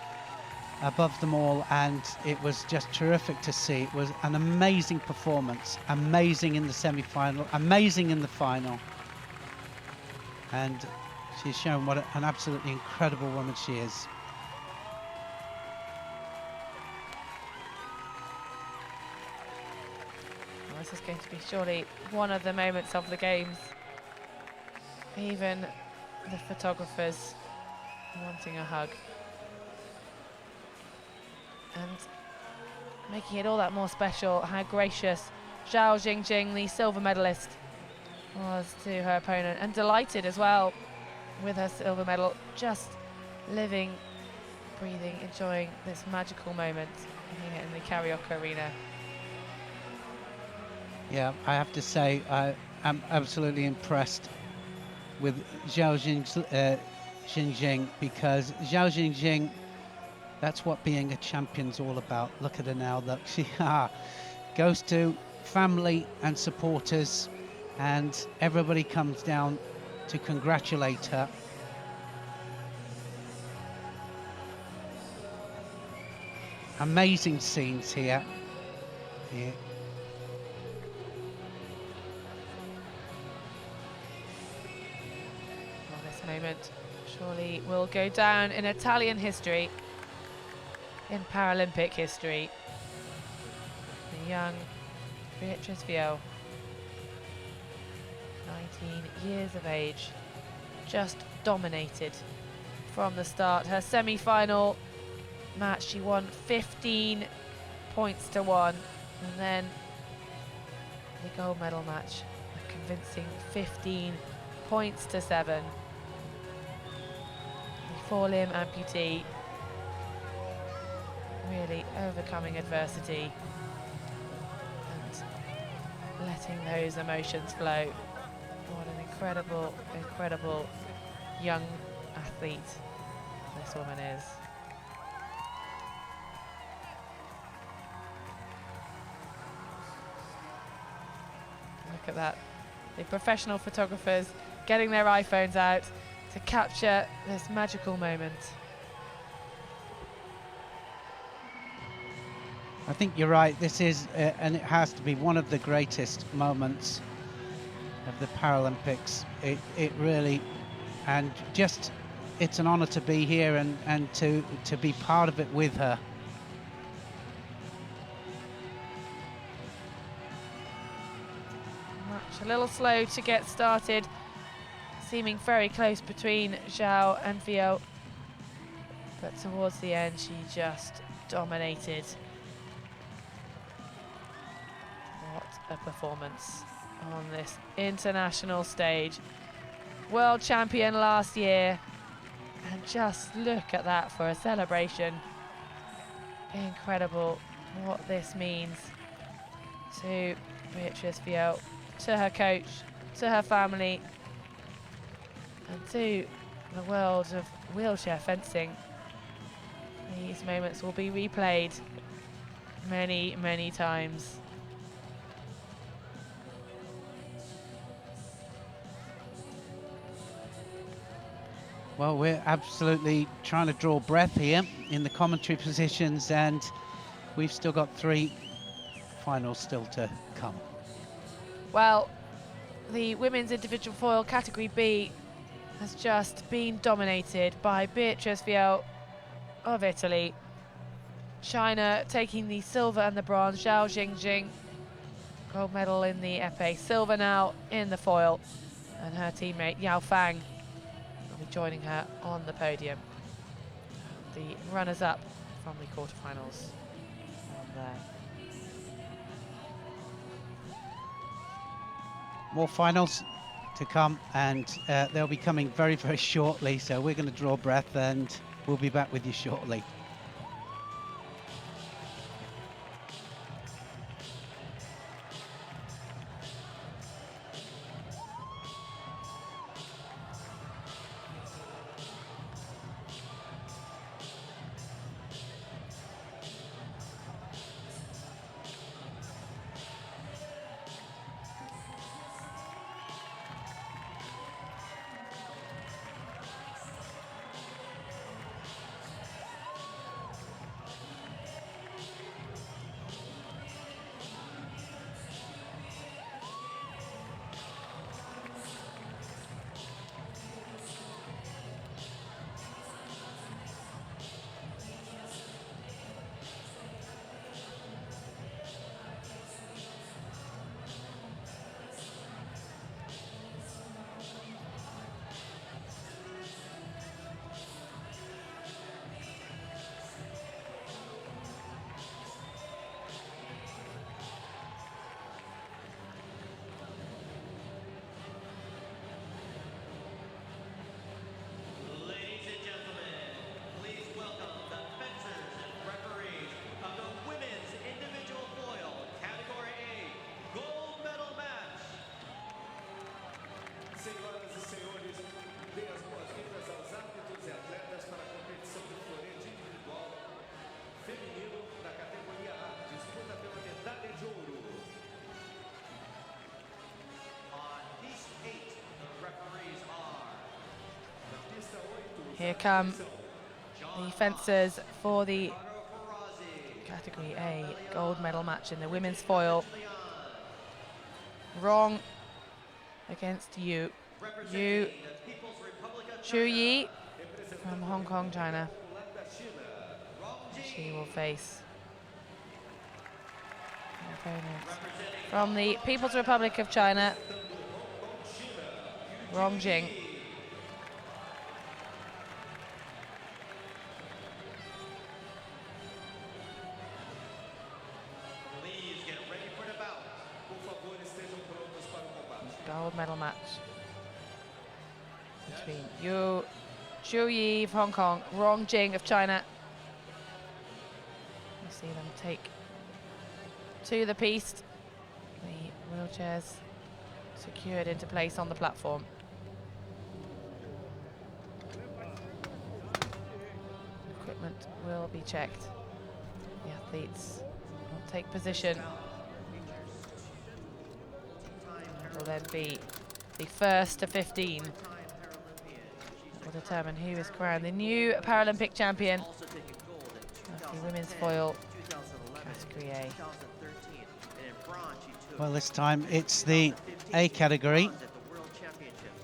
above them all, and it was just terrific to see. It was an amazing performance, amazing in the semi-final, amazing in the final, and she's shown what an absolutely incredible woman she is. Well, this is going to be surely one of the moments of the games. Even the photographers wanting a hug. And making it all that more special, how gracious Zhao Xingjing, the silver medalist, was to her opponent, and delighted as well with her silver medal, just living, breathing, enjoying this magical moment here in the Carioca Arena. Yeah, I have to say, I am absolutely impressed with Zhao Xingjing, because Zhao Xingjing, that's what being a champion's all about. Look at her now. Look, she goes to family and supporters, and everybody comes down to congratulate her. Amazing scenes here. Yeah. Well, this moment surely will go down in Italian history, in Paralympic history. The young Beatrice Vial, 19 years of age, just dominated from the start. Her semi-final match, she won 15 points to 1, and then the gold medal match, a convincing 15 points to 7. 4-limb amputee, really overcoming adversity and letting those emotions flow. What an incredible, incredible young athlete this woman is. Look at that. The professional photographers getting their iPhones out to capture this magical moment. I think you're right. This is, and it has to be one of the greatest moments of the Paralympics. It really, and just, it's an honor to be here and to be part of it with her. A little slow to get started, seeming very close between Zhao and Vio, but towards the end she just dominated. What a performance on this international stage. World champion last year, and just look at that for a celebration. Incredible what this means to Beatrice Vio, to her coach, to her family, and to the world of wheelchair fencing. These moments will be replayed many, many times. Well, we're absolutely trying to draw breath here in the commentary positions, and we've still got 3 finals still to come. Well, the women's individual foil category B has just been dominated by Beatrice Vio of Italy. China taking the silver and the bronze. Zhao Jing, gold medal in the épée, silver now in the foil, and her teammate Yao Fang will be joining her on the podium. The runners-up from the quarterfinals on there. More finals to come, and they'll be coming very, very shortly, so we're going to draw breath and we'll be back with you shortly. Senhoras e senhores, dê as boas-vindas aos árbitros e atletas para a competição de florete individual feminino da categoria A, disputa pela medalha de ouro. On piece 8, the referees are Na pista 8, Here come the fencers for the category A gold medal match in the women's foil. Rong against Yu. Yu Chuyi from Hong Kong, China. She will face her opponent from the People's Republic of China, Rong Jing. Please get ready for the bout. por favor, estejam prontos para o combate. Gold medal match between Yu Zhu Yi of Hong Kong, Rong Jing of China. You see them take to the piste. The wheelchairs secured into place on the platform. Equipment will be checked. The athletes will take position. It will then be the first to 15 that will determine who is crowned the new Paralympic champion of the women's foil category A. Well, this time it's the A category,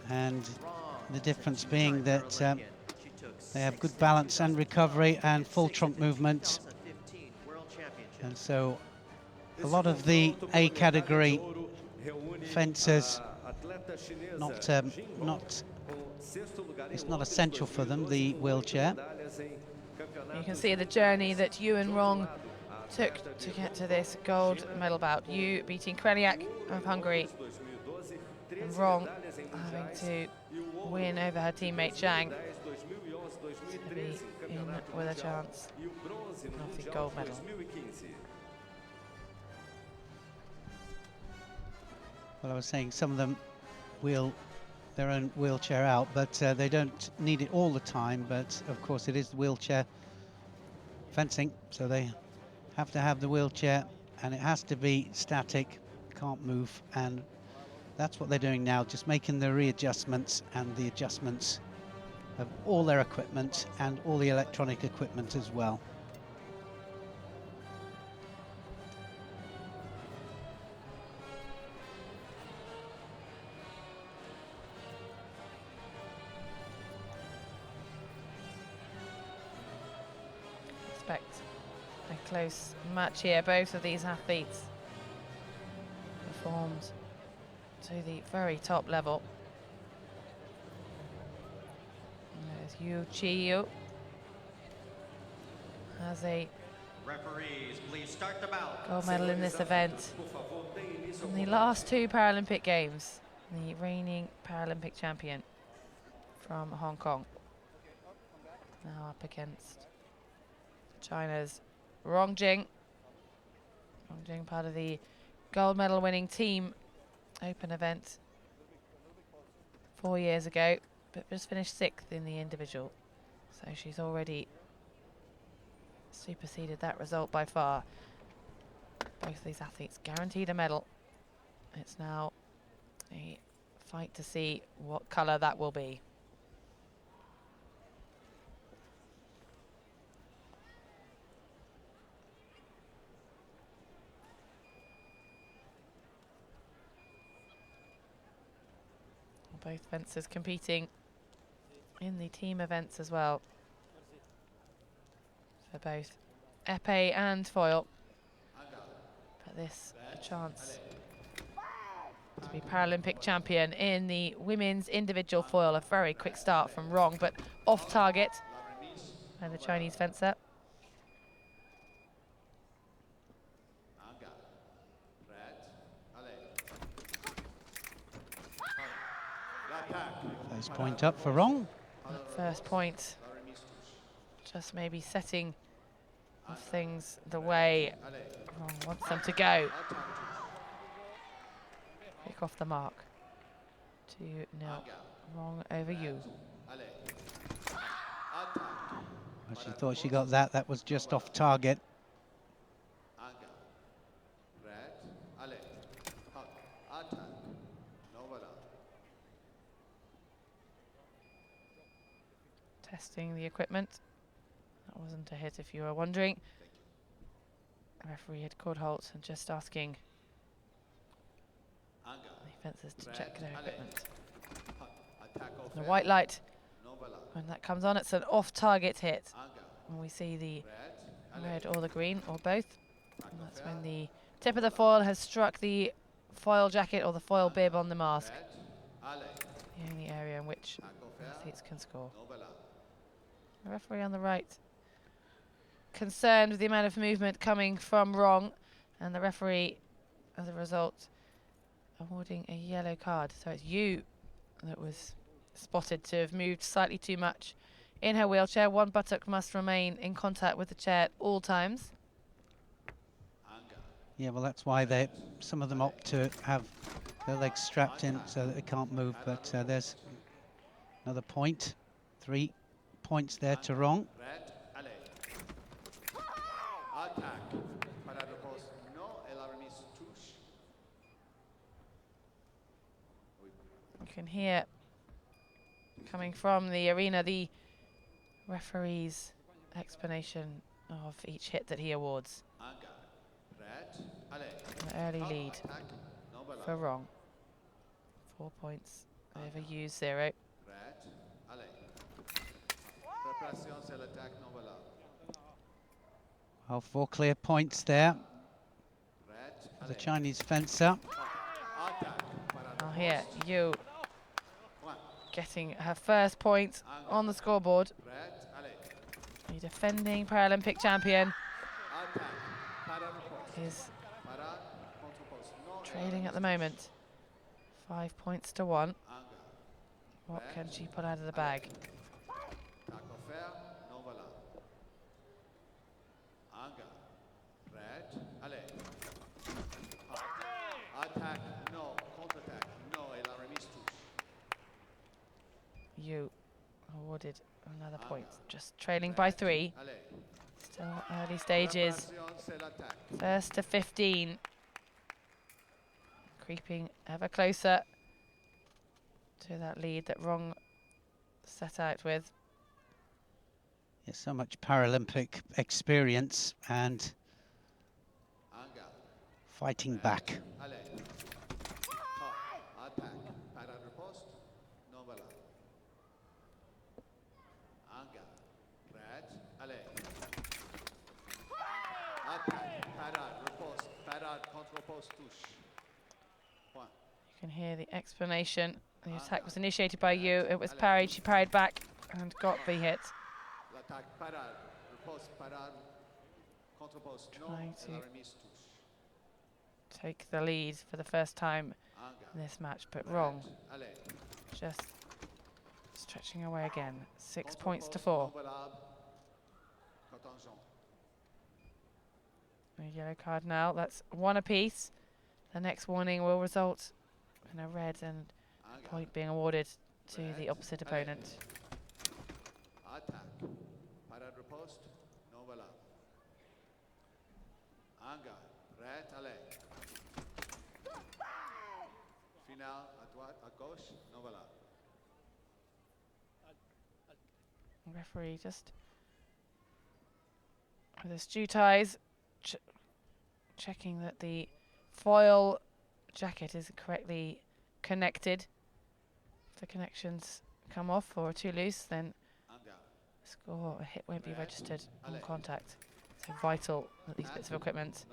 and the difference being that they have good balance and recovery and full trunk movement, and so a lot of the A category fencers it's not essential for them, the wheelchair. You can see the journey that Yu and Rong took to get to this gold medal bout. Yu beating Kreniak of Hungary, and Rong having to win over her teammate Zhang to be in with a chance of the gold medal. Well, I was saying some of them wheel their own wheelchair out, but they don't need it all the time. But of course it is wheelchair fencing, so they have to have the wheelchair, and it has to be static, can't move, and that's what they're doing now, just making the readjustments and the adjustments of all their equipment and all the electronic equipment as well. Expect a close match here. Both of these athletes performed to the very top level. There's Yu Chi-yu has a Referees, please start the bout. gold medal in this event. In the last two Paralympic Games, the reigning Paralympic champion from Hong Kong. Now up against China's Rong Jing. Rong Jing, part of the gold medal winning team open event 4 years ago, but just finished 6th in the individual. So she's already superseded that result by far. Both of these athletes guaranteed a medal. It's now a fight to see what colour that will be. Both fencers competing in the team events as well, for both épée and foil. But this a chance to be Paralympic champion in the women's individual foil. A very quick start from Rong, but off target by the Chinese fencer. First point up for Rong. First point, just maybe setting of things the way Rong wants them to go. Pick off the mark. 2-0. Rong over Yu. Well, she thought she got that. That was just off target. Testing the equipment. That wasn't a hit if you were wondering. The referee had called halt and just asking the fencers to check their equipment. The white light, when that comes on, it's an off-target hit. When we see the red or the green or both, and that's when the tip of the foil has struck the foil jacket or the foil bib on the mask. The only area in which athletes can score. The referee on the right, concerned with the amount of movement coming from Rong, and the referee, as a result, awarding a yellow card. So it's Yu that was spotted to have moved slightly too much in her wheelchair. One buttock must remain in contact with the chair at all times. Yeah, well, that's why some of them opt to have their legs strapped in so that they can't move. But there's another point. 3 points there to Rong. You can hear coming from the arena the referee's explanation of each hit that he awards. An early lead for Rong. 4 points over you, 0. Well, 4 clear points there for the Chinese fencer. Oh, here, Yu getting her first point on the scoreboard. The defending Paralympic champion is trailing at the moment. 5 points to 1. What can she put out of the bag? You awarded another point, just trailing by 3. Still early stages. First to 15. Creeping ever closer to that lead that Rong set out with. There's so much Paralympic experience and fighting back. You can hear the explanation. The attack was initiated by you. It was parried. She parried back and got the hit. Trying to take the lead for the first time in this match, but Rong just stretching away again. 6 points to 4. A yellow card now. That's 1 apiece. The next warning will result in a red and a point being awarded to the opposite opponent. Referee just with his stew ties, checking that the foil jacket is correctly connected. If the connections come off or are too loose, then a hit won't be registered on contact. So vital that these bits of equipment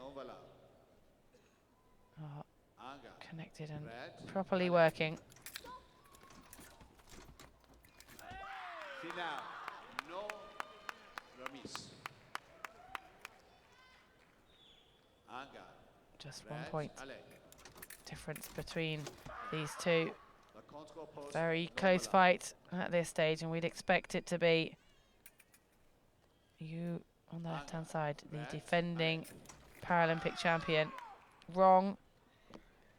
are connected and properly working. Just 1 point difference between these two. Very close fight at this stage, and we'd expect it to be you on the left-hand side, the defending Paralympic champion. Rong,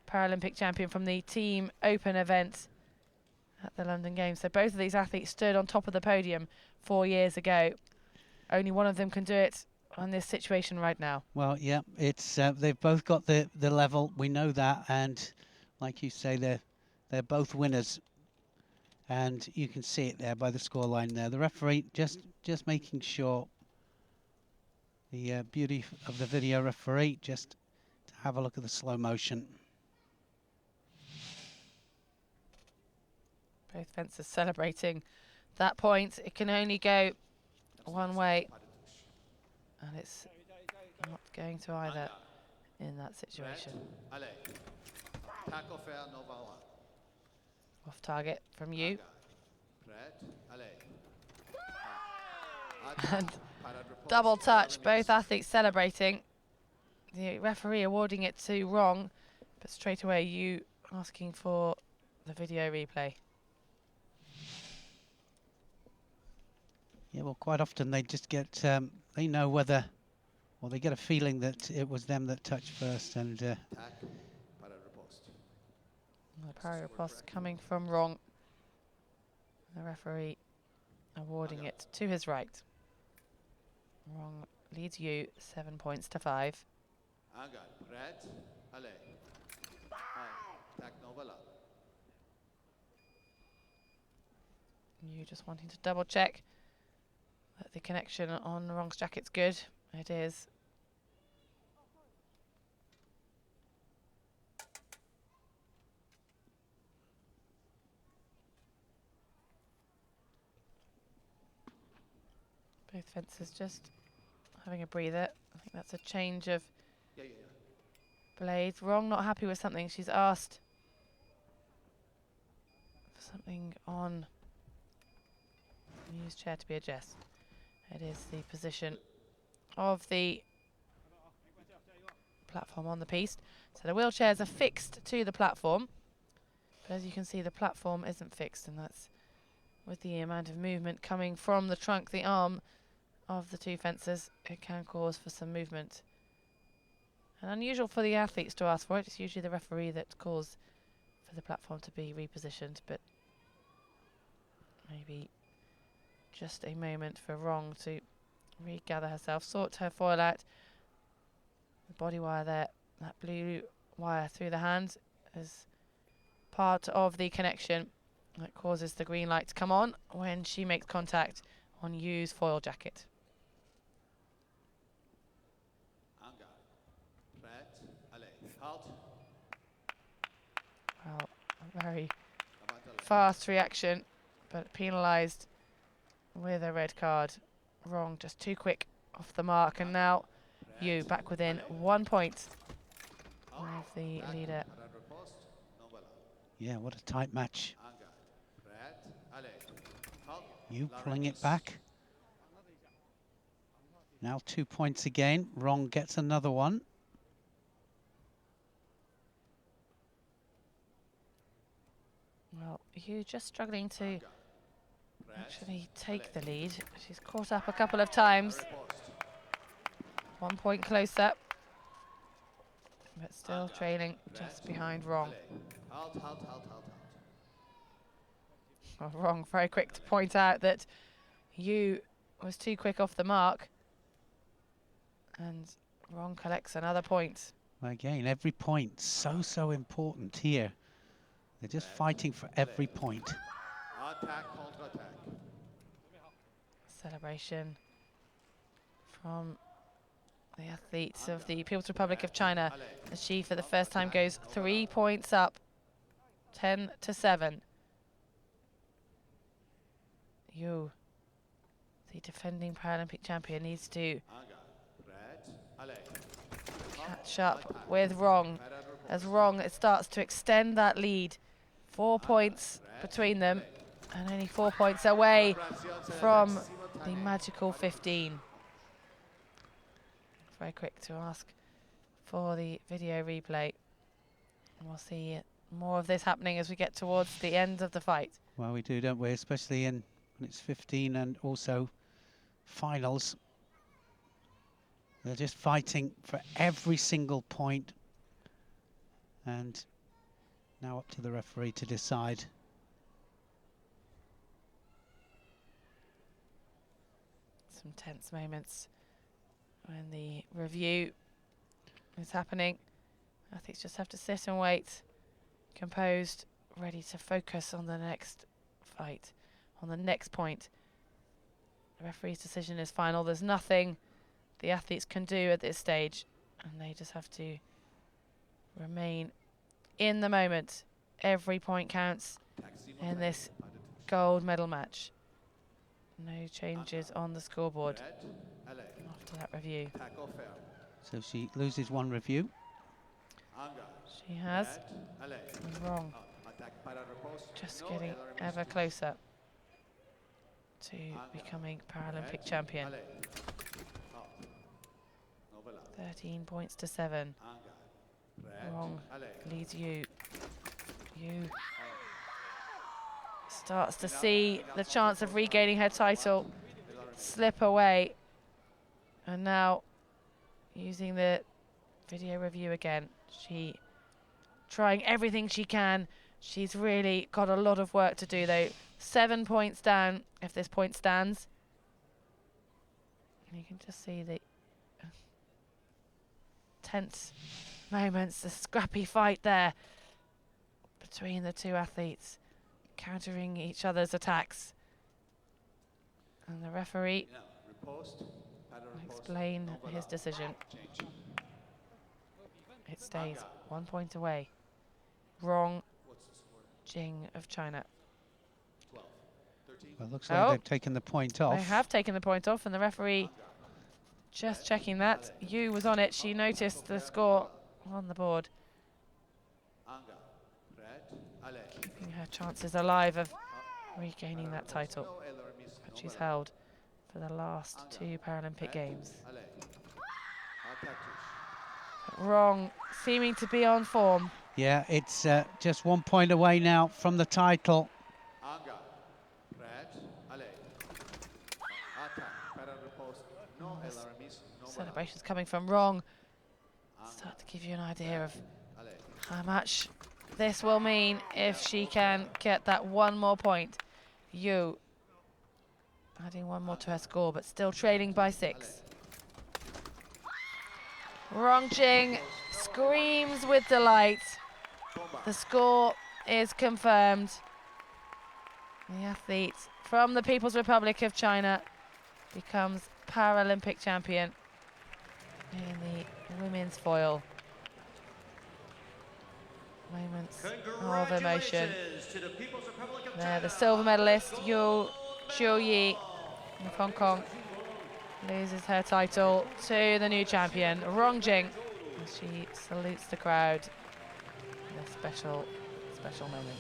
Paralympic champion from the team open event at the London Games. So both of these athletes stood on top of the podium 4 years ago. Only one of them can do it on this situation right now. Well, yeah, it's they've both got the level. We know that, and like you say, they're both winners, and you can see it there by the scoreline there. The referee just making sure. The beauty of the video referee, just to have a look at the slow motion. Both fencers celebrating that point. It can only go one way, and it's not going to either in that situation. Off target from you. And double touch, both athletes celebrating. The referee awarding it to Rong, but straight away you asking for the video replay. Yeah, well, quite often they just get, they know whether, or they get a feeling that it was them that touched first, and Attack, para riposte. The parry riposte coming from Rong. The referee awarding it to his right. Rong leads you 7 points to 5. Angar, prêt, allez. Attack, non, voilà. You just wanting to double check that the connection on Rong's jacket's good. It is. Both fencers just having a breather. I think that's a change of Yeah. blades. Rong not happy with something. She's asked for something on the used chair to be adjusted. It is the position of the platform on the piste. So the wheelchairs are fixed to the platform. But as you can see, the platform isn't fixed, and that's with the amount of movement coming from the trunk, the arm of the two fencers, it can cause for some movement. And unusual for the athletes to ask for it. It's usually the referee that calls for the platform to be repositioned, but maybe just a moment for Rong to regather herself, sort her foil out. The body wire there, that blue wire through the hand is part of the connection that causes the green light to come on when she makes contact on Yu's foil jacket. Angar, prêt, allez. Halt. Well, a very Avant, allez. fast reaction, but penalised with a red card. Rong just too quick off the mark, and now Yu back within 1 point of the leader. Para riposte, non, voilà. yeah, what a tight match. Angar, prêt, allez. Halt. You La pulling it réponse. back. Now 2 points again. Rong gets another one. Well, Yu just struggling to Angar, prêt, actually take the lead. She's caught up a couple of times. riposte. 1 point closer, but still trailing just behind Rong. Halt, halt, halt, halt, halt. Well, Rong very quick to point out that Yu was too quick off the mark, and Rong collects another point. Well, again, every point so important here. They're just fighting for every point. Attack, contre-attack. Celebration from the athletes of the People's Republic of China as she for the first time goes 3 points up, 10-7. Yu, the defending Paralympic champion, needs to Angar, prêt, allez. catch up with Rong. As Rong starts to extend that lead, 4 points between them, and only 4 points away from the magical 15. Very quick to ask for the video replay, and we'll see more of this happening as we get towards the end of the fight. Well, we do, don't we? Especially when it's 15 and also finals. They're just fighting for every single point. And now up to the referee to decide. Some tense moments when the review is happening. Athletes just have to sit and wait, composed, ready to focus on the next fight, on the next point. The referee's decision is final. There's nothing the athletes can do at this stage, and they just have to remain in the moment. Every point counts in this gold medal match. No changes on the scoreboard Prêt, allez. after that review. Attack offert. So she loses one review. Angar, She has. prêt, allez. And Rong Attack para riposte. just Non, getting et la réponse. ever closer to becoming Paralympic Prêt, champion. allez. Halt. Non, voilà. 13 points to 7. Angar, prêt, Rong allez. leads Yu. Yu starts to see the chance of regaining her title slip away. And now, using the video review again, she trying everything she can. She's really got a lot of work to do though. 7 points down if this point stands. And you can just see the tense moments, the scrappy fight there between the two athletes, countering each other's attacks. And the referee will explain his decision. It stays 1 point away. Rong Jing of China. Well, looks like they've taken the point off. They have taken the point off, and the referee just checking that. Yu was on it. She noticed the score on the board, keeping her chances alive of regaining that title that she's held for the last 2 Paralympic Games. Rong seeming to be on form. Yeah, it's just 1 point away now from the title. Celebrations coming from Rong. Start to give you an idea of how much this will mean if she can get that 1 more point. Yu adding 1 more to her score, but still trailing by 6. Rong Jing screams with delight. The score is confirmed. The athlete from the People's Republic of China becomes Paralympic champion in the women's foil. Moments of emotion. There, the silver medalist, Yu Yi of Hong Kong, loses her title to the new champion, Rong Jing, as she salutes the crowd in a special moment.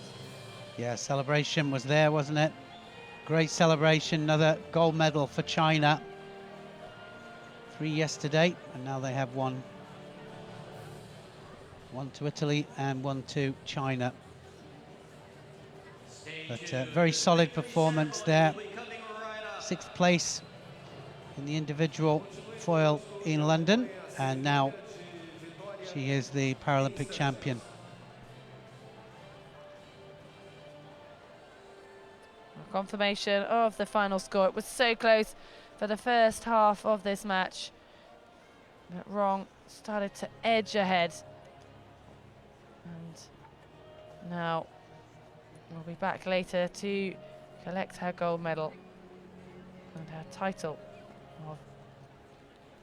Yeah, celebration was there, wasn't it? Great celebration, another gold medal for China. 3 yesterday, and now they have 1. 1 to Italy and 1 to China. But very solid performance there. 6th place in the individual foil in London, and now she is the Paralympic champion. Confirmation of the final score. It was so close for the first half of this match, but Rong started to edge ahead. And now we'll be back later to collect her gold medal and her title of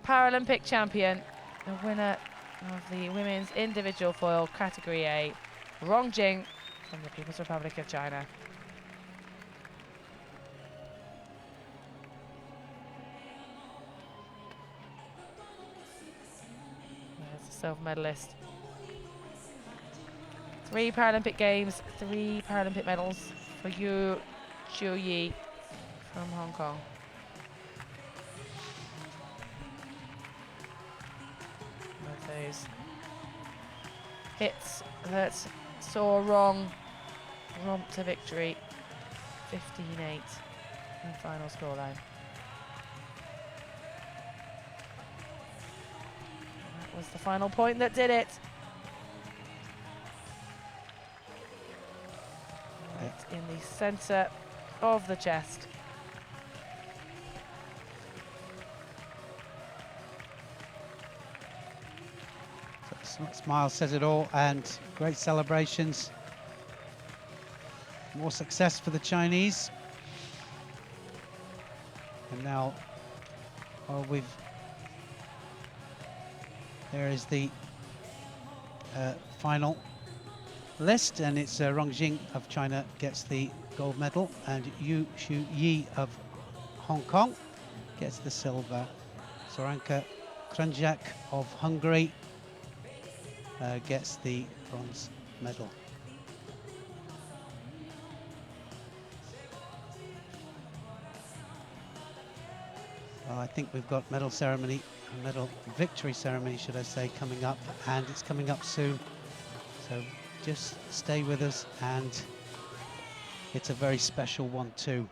Paralympic champion, the winner of the women's individual foil category A, Rong Jing from the People's Republic of China. There's the silver medalist. 3 Paralympic Games, 3 Paralympic medals for Yu Yi from Hong Kong. With those hits that saw Rong romp to victory, 15-8 in the final scoreline. That was the final point that did it. Right in the center of the chest. Smile says it all, and great celebrations. More success for the Chinese. And now, well, there is the final list, and it's Rong Jing of China gets the gold medal, and Yu Yi of Hong Kong gets the silver. Soranka Krunjak of Hungary gets the bronze medal. Well, I think we've got medal victory ceremony, should I say, coming up, and it's coming up soon. So just stay with us, and it's a very special one too.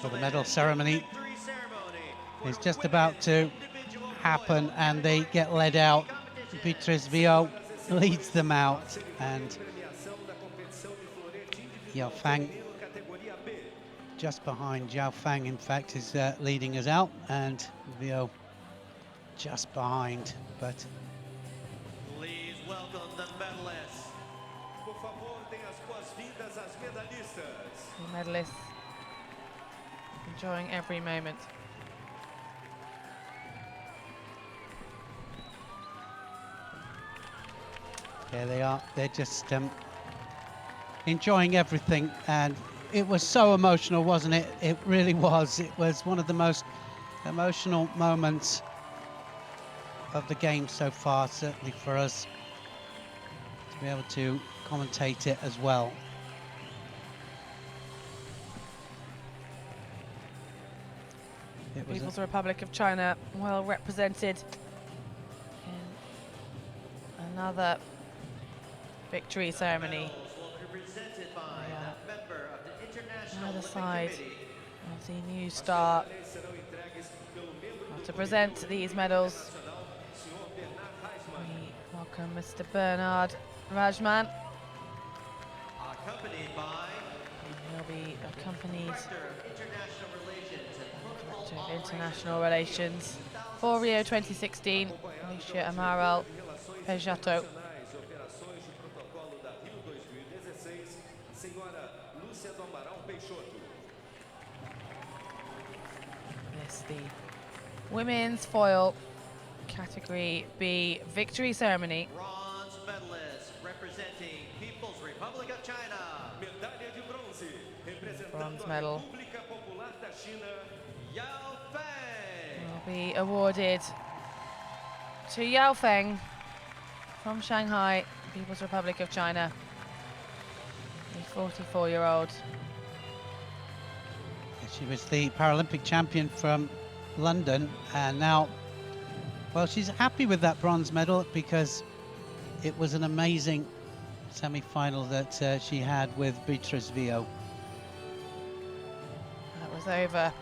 So the medal ceremony is just about to happen, and they get led out. Beatriz Vio leads them out, and Yao Fang just behind. Yao Fang, in fact, is leading us out, and Vio just behind. But please welcome the medalists. Por favor, deem as boas-vindas às medalhistas. The medalists enjoying every moment. there they are. They're just enjoying everything, and it was so emotional, wasn't it? It really was. It was one of the most emotional moments of the game so far, certainly for us, to be able to commentate it as well. It was People's Republic of China well represented in another victory ceremony. Either side of the new star to present these medals. We welcome Mr. Bernard Rajman. Accompanied by He'll be accompanied Director of International Relations and Director Football of International Relations for Rio 2016, Alicia Amaral Pejato. Operações de protocolo da Rio 2016, senhora Lúcia do Amaral Peixoto. This the women's foil category B victory ceremony. bronze medalist representing People's Republic of China, Medalha de bronze, representando Bronze a medal República Popular da China. Yao Fang. will be awarded to Yao Fang from Shanghai, People's Republic of China, the 44-year-old. She was the Paralympic champion from London, and now, well, she's happy with that bronze medal because it was an amazing semi-final that she had with Beatriz Vio. That was over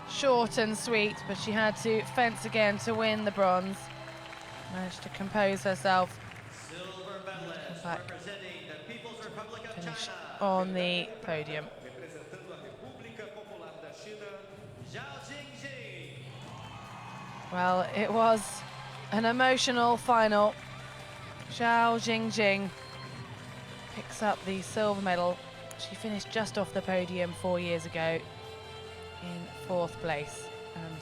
short and sweet, but she had to fence again to win the bronze. Managed to compose herself, Silver medalist back. representing the People's Republic of finish China, on the podium. Representando a República Popular da China. Zhao Jing. Well, it was an emotional final. Zhao Jing picks up the silver medal. She finished just off the podium 4 years ago in 4th place, and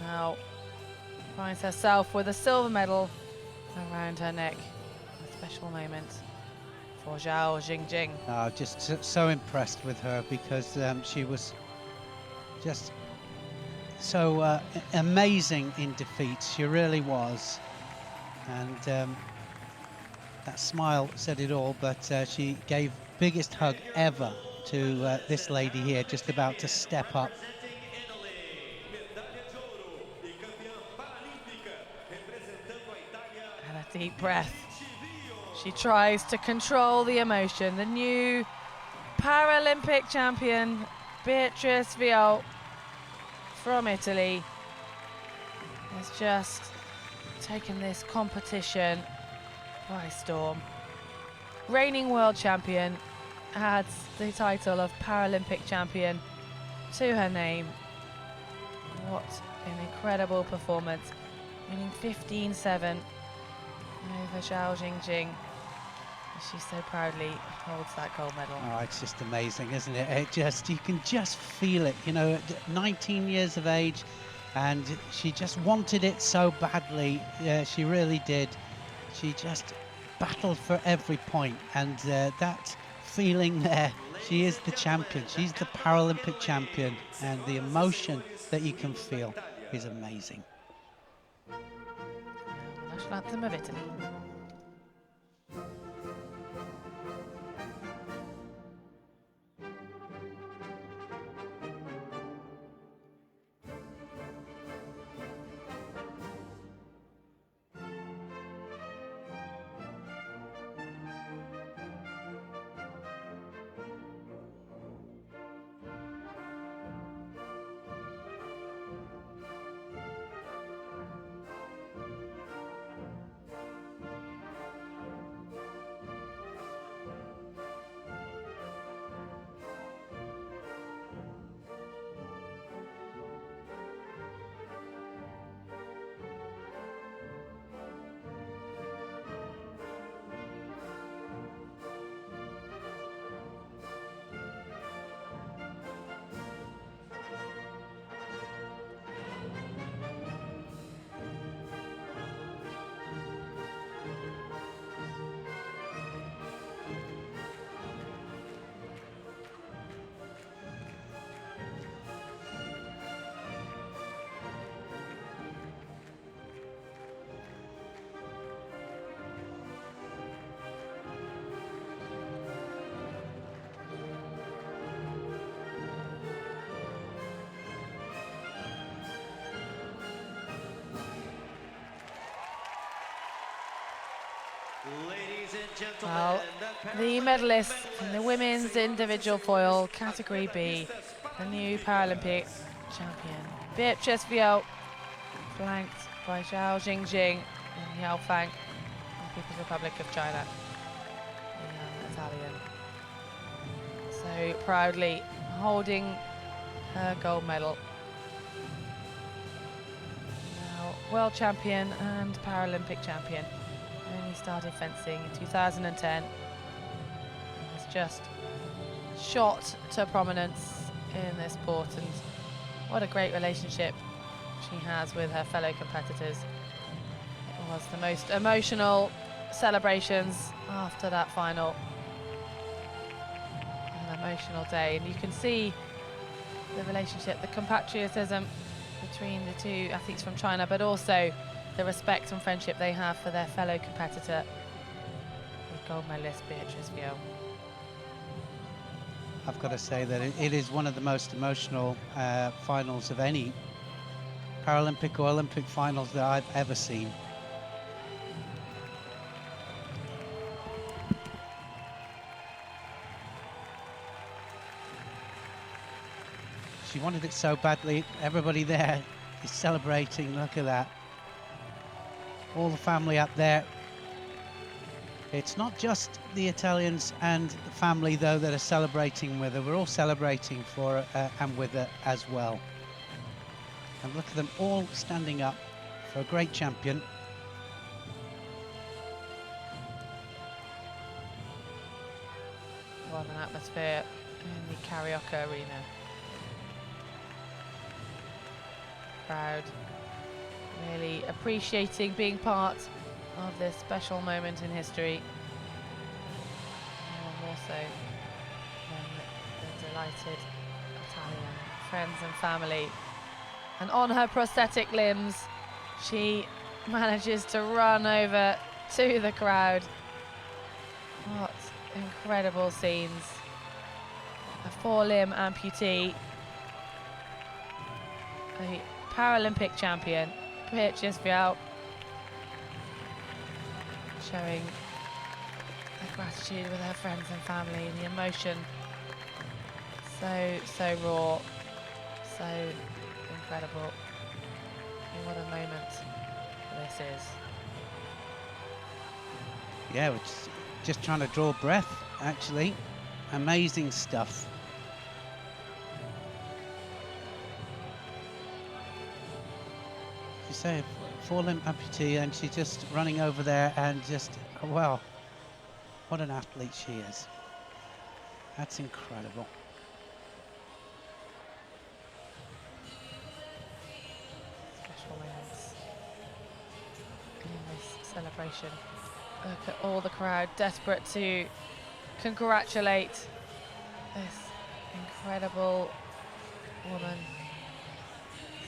now finds herself with a silver medal around her neck. A special moment for Zhao Jing. Just so impressed with her because she was just so amazing in defeat. She really was, and that smile said it all. But she gave biggest hug ever to this lady here, just about to step up. Medalha de ouro e campeã paralímpica, representando a Itália. And a deep breath. She tries to control the emotion. The new Paralympic champion, Beatriz Vio from Italy, has just taken this competition by storm. Reigning world champion, adds the title of Paralympic champion to her name. What an incredible performance, winning 15-7 over Zhao Jing. She so proudly holds that gold medal. Oh, it's just amazing, isn't it? You can just feel it, you know, at 19 years of age, and she just wanted it so badly. Yeah, she really did. She just battled for every point, and that feeling there She is the champion. She's the Paralympic champion, and the emotion that you can feel is amazing. National anthem of Italy. Ladies and gentlemen, Well, the medalists in the women's individual foil category B, the new Paralympic champion, Beatrice Viau, flanked by Zhao Jingjing and Yao Fang, the People's Republic of China, the young Italian. So proudly holding her gold medal. Now, world champion and Paralympic champion. Only started fencing in 2010 and has just shot to prominence in this sport, and what a great relationship she has with her fellow competitors. It was the most emotional celebrations after that final. An emotional day, and you can see the relationship, the compatriotism between the two athletes from China, but also the respect and friendship they have for their fellow competitor, the gold medalist Beatrice Viau. I've got to say that it is one of the most emotional finals of any Paralympic or Olympic finals that I've ever seen. She wanted it so badly. Everybody there is celebrating. Look at that. All the family up there. It's not just the Italians and the family, though, that are celebrating with her. We're all celebrating for her and with her as well. And look at them all standing up for a great champion. What an atmosphere in the Carioca Arena. Proud, really appreciating being part of this special moment in history. And more so than the delighted Italian friends and family. And on her prosthetic limbs, she manages to run over to the crowd. What incredible scenes. A four-limb amputee, a Paralympic champion, Beatrice Viau, showing her gratitude with her friends and family, and the emotion so raw, so incredible. And what a moment this is. Yeah, we're just trying to draw breath, actually. Amazing stuff. You say a four-limb amputee, and she's just running over there and just, wow, what an athlete she is. That's incredible. Special moments in this celebration. Look at all the crowd desperate to congratulate incredible woman,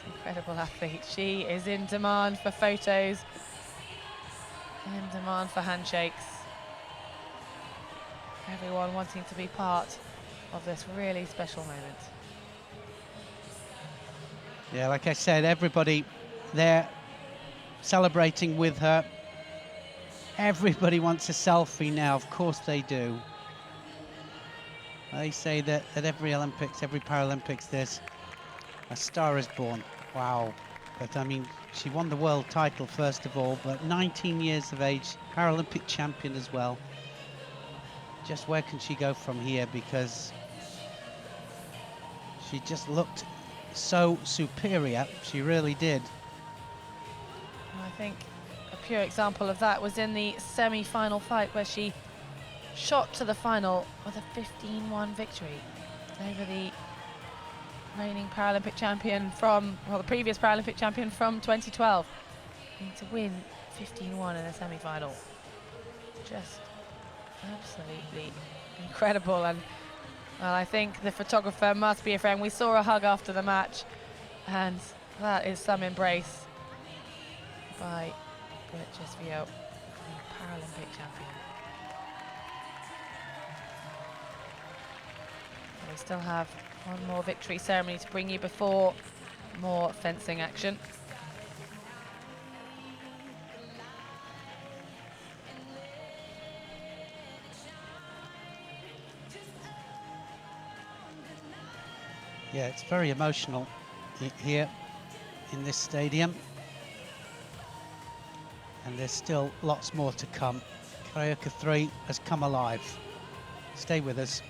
incredible athlete. She is in demand for photos, in demand for handshakes. Everyone wanting to be part of this really special moment. Yeah, like I said, everybody there celebrating with her. Everybody wants a selfie now, of course they do. They say that at every Olympics, every Paralympics, there's a star is born. Wow. But I mean, she won the world title first of all, but 19 years of age, Paralympic champion as well. Just where can she go from here? Because she just looked so superior. She really did. I think a pure example of that was in the semi-final fight where she shot to the final with a 15-1 victory over the reigning Paralympic champion from, well, the previous Paralympic champion from 2012. And to win 15-1 in a semi-final, just absolutely incredible. And well, I think the photographer must be a friend. We saw a hug after the match, and that is some embrace by Rio, the Paralympic champion. We still have one more victory ceremony to bring you before more fencing action. Yeah, it's very emotional here in this stadium. And there's still lots more to come. Karaoke 3 has come alive. Stay with us.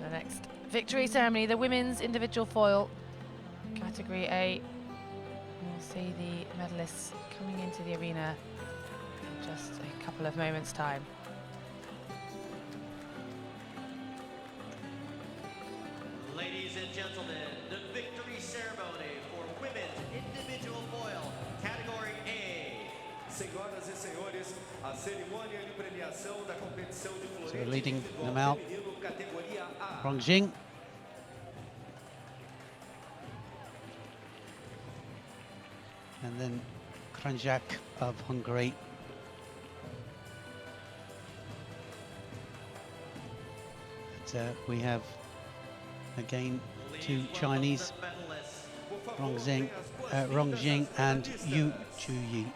The next victory ceremony, the women's individual foil, category A. We'll see the medalists coming into the arena in just a couple of moments' time. Ladies and gentlemen, the victory ceremony for women's individual foil, category A. Senhoras e senhores, a cerimônia de premiação da competição de So florete leading individual them out, feminino, categoria A. Rong Jing. And then Kranjak of Hungary. But, we have again two Chinese, Rong Jing and Yu Chuyi.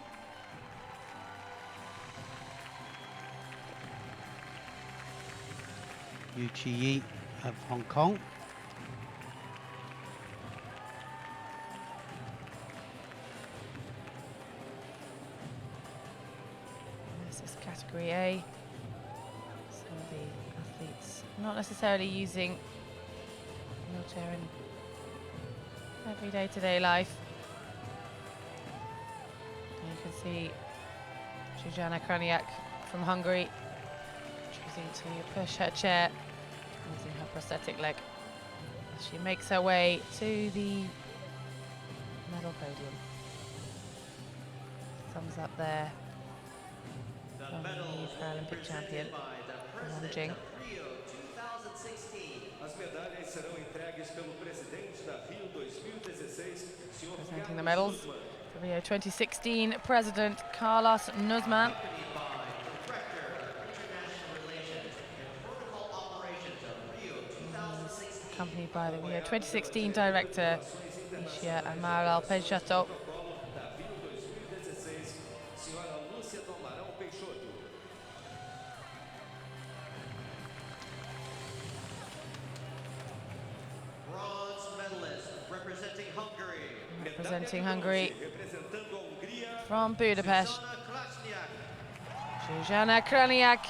Yu Chi-yi of Hong Kong. category A. Some of the athletes not necessarily using wheelchair in everyday to-day life. And you can see Zsuzsanna Kraniak from Hungary choosing to push her chair using her prosthetic leg as she makes her way to the medal podium. Thumbs up there from the Paralympic champion, Rong Jing. Presenting the medals, the Rio 2016 President Carlos Nuzman. He's accompanied by the Rio 2016 Director, Ishia Amaral Peixoto. Representing Hungary from Budapest, Zsuzsanna Kraniak,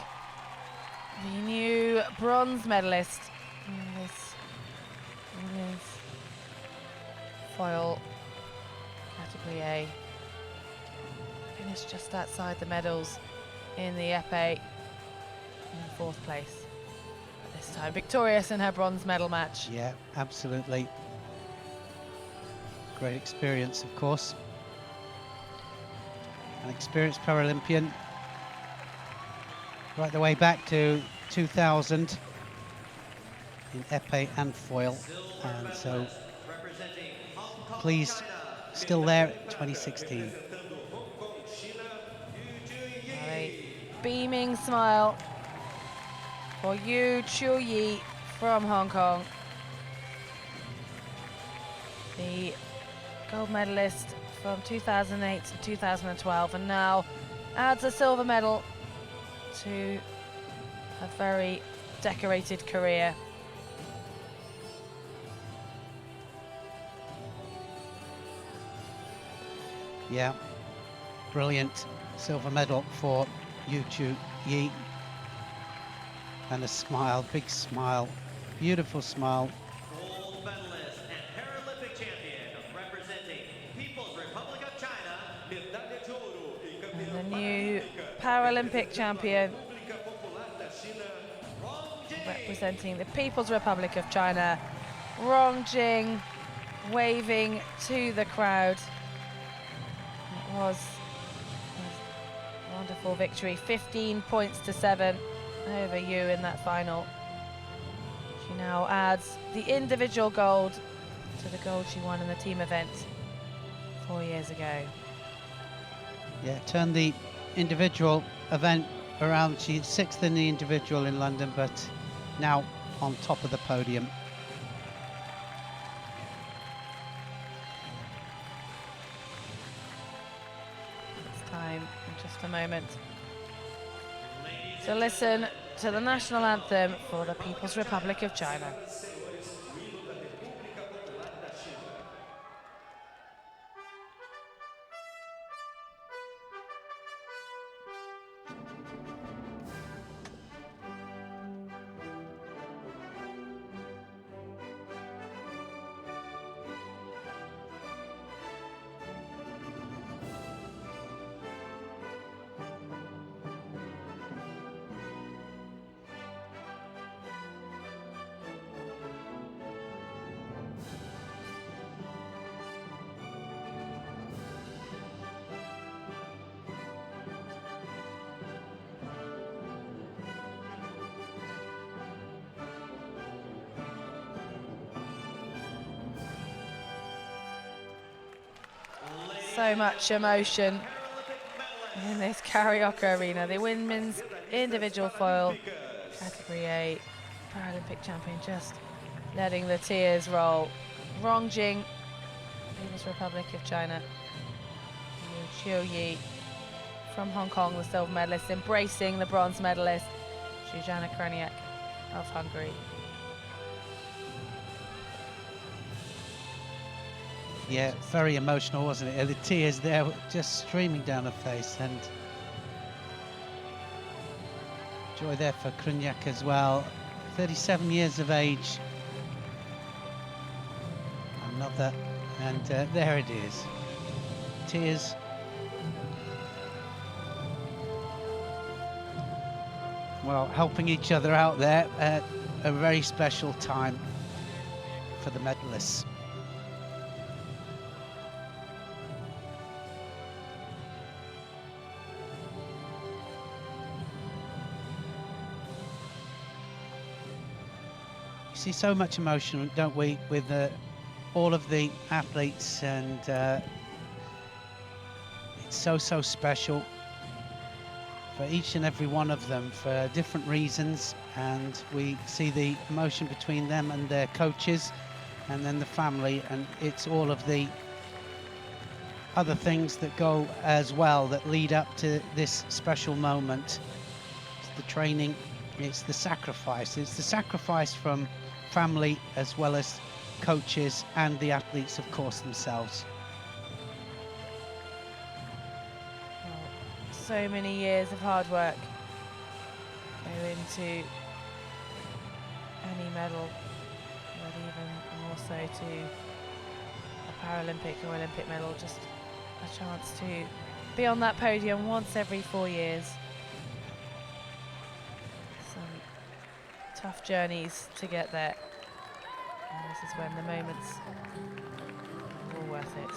the new bronze medalist in this women's foil category A. Finished just outside the medals in the épée in 4th place. But this time victorious in her bronze medal match. Yeah, absolutely. Great experience, of course. An experienced Paralympian. Right the way back to 2000 in épée and foil. And so pleased, still there at 2016. A beaming smile for Yu Chu-yi from Hong Kong. The gold medalist from 2008 to 2012, and now adds a silver medal to a very decorated career. Yeah, brilliant silver medal for Yu Chu-yi. And a smile, big smile, beautiful smile. Gold medalist and Paralympic champion representing People's Republic of China, medalla de ouro. And the new Paralympic champion representing the People's Republic of China, Rong Jing, waving to the crowd. It was a wonderful victory, 15 points to 7 over Yu in that final. She now adds the individual gold to the gold she won in the team event 4 years ago. Yeah, turned the individual event around. She's 6th in the individual in London, but now on top of the podium. It's time in just a moment to listen to the national anthem for the People's Republic of China. So much emotion in this karaoke arena. The women's individual foil category A Paralympic champion just letting the tears roll. Rong Jing, People's Republic of China. Yu Chu-yi from Hong Kong, the silver medalist, embracing the bronze medalist, Zsuzsanna Kraniak of Hungary. Yeah, very emotional, wasn't it? The tears there just streaming down her face, and Joy there for Krunyak as well. 37 years of age. Another, and there it is. Tears. Well, helping each other out there at a very special time for the medalists. We see so much emotion, don't we, with all of the athletes, and it's so special for each and every one of them for different reasons, and we see the emotion between them and their coaches and then the family, and it's all of the other things that go as well that lead up to this special moment. It's the training, it's the sacrifice from family as well as coaches and the athletes, of course, themselves. So many years of hard work go into any medal, but even more so to a Paralympic or Olympic medal, just a chance to be on that podium once every 4 years. Some tough journeys to get there, and this is when the moments are all worth it.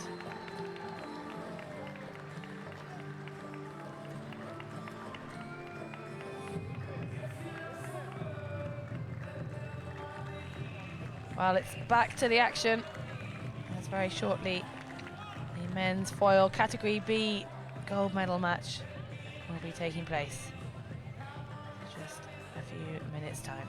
Well, it's back to the action, as very shortly the men's foil category B gold medal match will be taking place. Just a few minutes' time.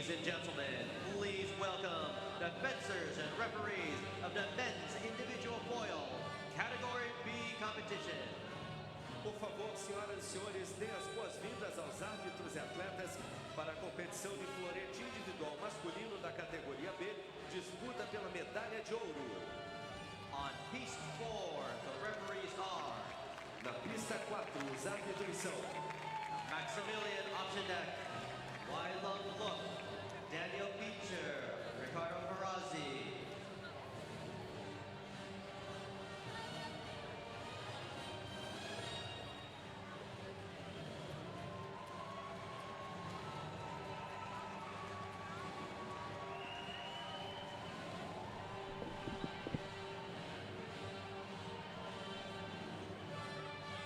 Ladies and gentlemen, please welcome the fencers and referees of the men's individual foil Category B competition. Por favor, senhoras e senhores, dê as boas-vindas aos árbitros e atletas para a competição de florete individual masculino da categoria B, disputa pela medalha de ouro. On piste 4, the referees are Na pista 4, os árbitros são Maximilian Optiondeck, Wylong Look, Daniel Beecher, Ricardo Ferrazzi.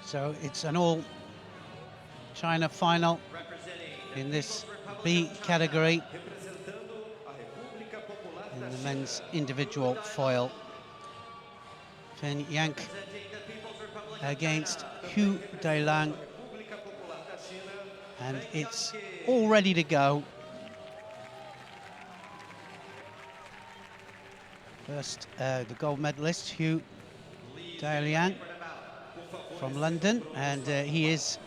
So it's an all China final in this B category representando a República Popular in da the China. men's individual foil. Fang Yan against Hu Dailang, República Popular da China. and it's all ready to go. First, the gold medalist Hu Dailang from London, and he is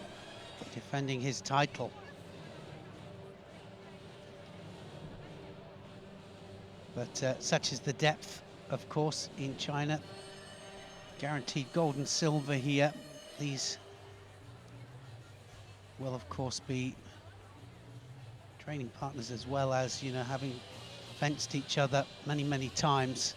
defending his title. But such is the depth, of course, in China. Guaranteed gold and silver here. These will, of course, be training partners as well as, you know, having fenced each other many, many times.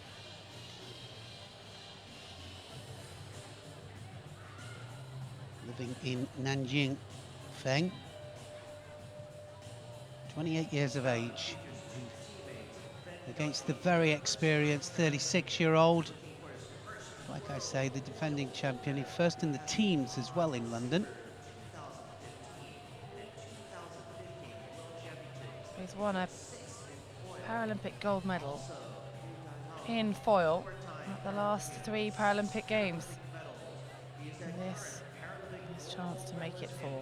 Living in Nanjing, Feng, 28 years of age, against the very experienced 36-year-old. Like I say, the defending champion, he first in the teams as well in London. He's won a Paralympic gold medal in foil at the last 3 Paralympic Games. And this his chance to make it 4.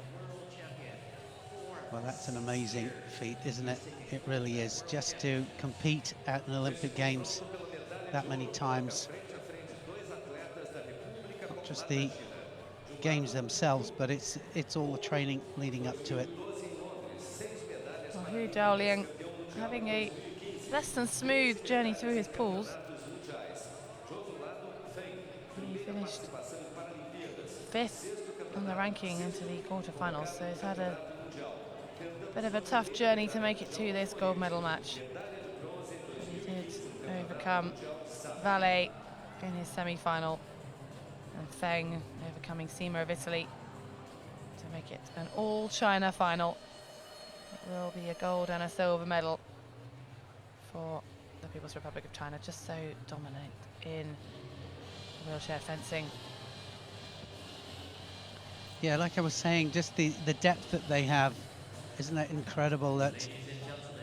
Well, that's an amazing feat, isn't it? It really is. Just to compete at an Olympic Games that many times. Not just the games themselves, but it's all the training leading up to it. Well, Hu Daoliang having a less than smooth journey through his pools. He finished 5th on the ranking into the quarterfinals, so he's had a bit of a tough journey to make it to this gold medal match. But he did overcome Valle in his semi-final, and Feng overcoming Sima of Italy to make it an all-China final. It will be a gold and a silver medal for the People's Republic of China, just so dominant in wheelchair fencing. Yeah, like I was saying, just the depth that they have, isn't it incredible that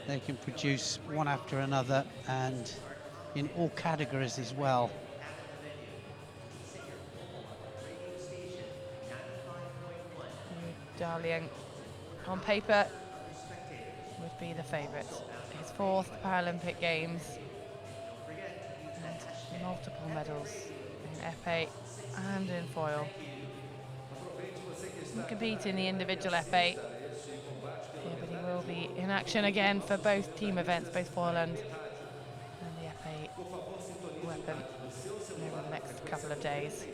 they can produce one after another and in all categories as well. Daoliang, on paper, would be the favourite. His 4th Paralympic Games and multiple medals in épée and in foil. He compete in the individual épée, but he will be in action again for both team events, both foil and the épée weapon over the next couple of days.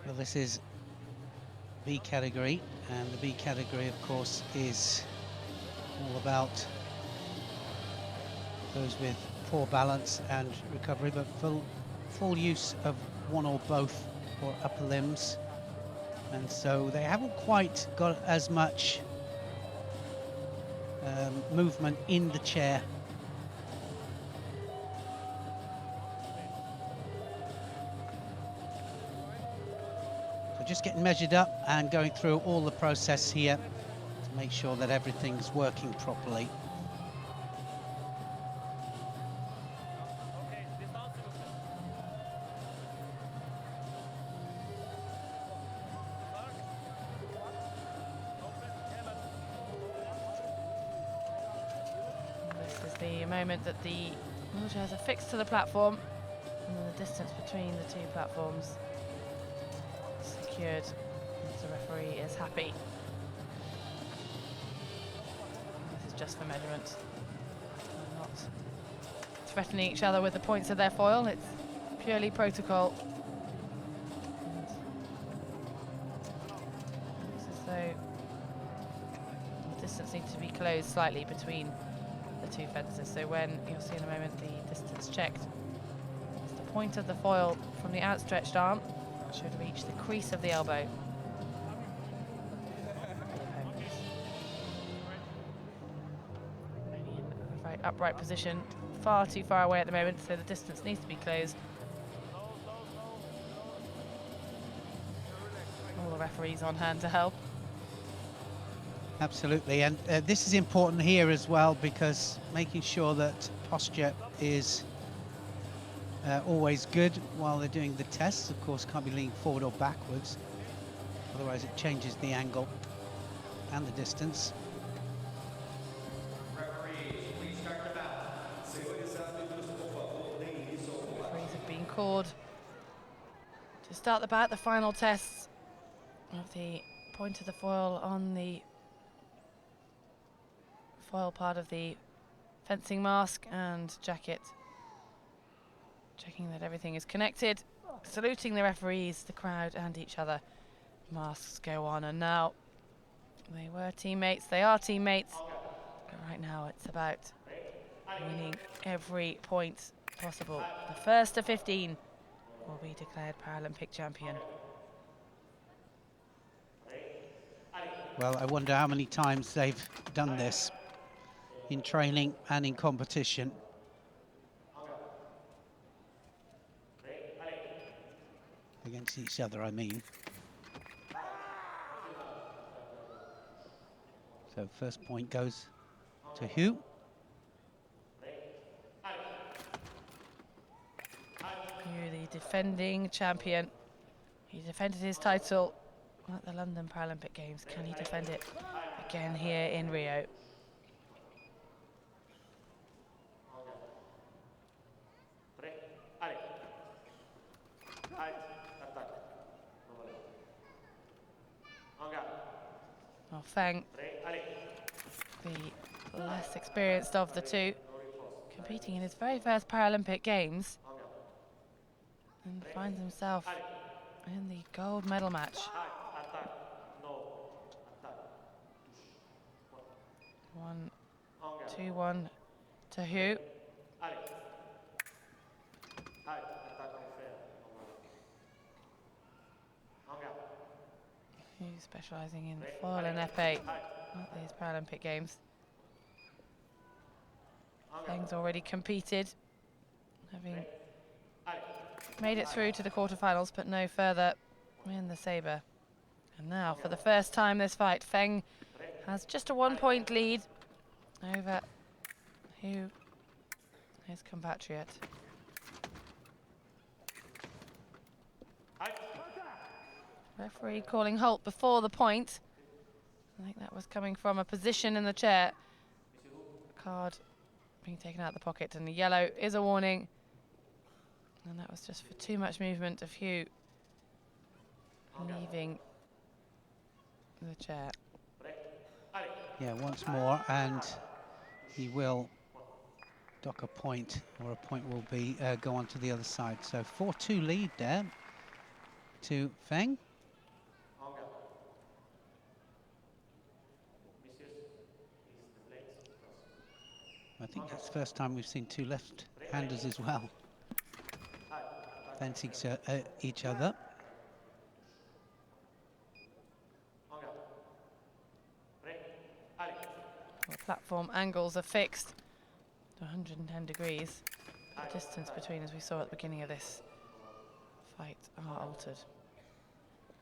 Well, this is B category, and the B category, of course, is all about those with poor balance and recovery, but full use of one or both for upper limbs, and so they haven't quite got as much movement in the chair. So just getting measured up and going through all the process here to make sure that everything's working properly. is the moment that the wheelchairs are fixed to the platform, and then the distance between the two platforms secured. The referee is happy. This is just for measurement. They're not threatening each other with the points of their foil. It's purely protocol. It's as though the distance needs to be closed slightly between the two fences. So when you'll see in a moment the distance checked, it's the point of the foil from the outstretched arm should reach the crease of the elbow. In a very upright position, far too far away at the moment, so the distance needs to be closed. All the referees on hand to help. Absolutely, and this is important here as well, because making sure that posture is always good while they're doing the tests. Of course, can't be leaning forward or backwards, otherwise it changes the angle and the distance. Referees have been called to start the bout, the final tests of the point of the foil on the foil part of the fencing mask and jacket. Checking that everything is connected, saluting the referees, the crowd and each other. Masks go on, and now they were teammates, they are teammates, but right now it's about winning every point possible. The first of 15 will be declared Paralympic champion. Well, I wonder how many times they've done this in training and in competition. Against each other, I mean. So first point goes to Hugh. Hugh, the defending champion. He defended his title at the London Paralympic Games. Can he defend it again here in Rio? Well, Fang, the less experienced of the two, competing in his very first Paralympic Games, and finds himself in the gold medal match. 1-2-1 to Hugh. Hugh specialising in foil and épée at these Paralympic Games. Fang's already competed, having made it through to the quarterfinals, but no further in the sabre. And now, for the first time this fight, Fang has just a 1-point lead over Hugh, his compatriot. Referee calling halt before the point. I think that was coming from a position in the chair. Card being taken out of the pocket, and the yellow is a warning. And that was just for too much movement of Hugh leaving the chair. Yeah, once more, and he will dock a point, or a point will be go on to the other side. So 4-2 lead there to Fang. I think that's the first time we've seen two left-handers as well fencing each other. The platform angles are fixed to 110 degrees. The distance between, as we saw at the beginning of this fight, are altered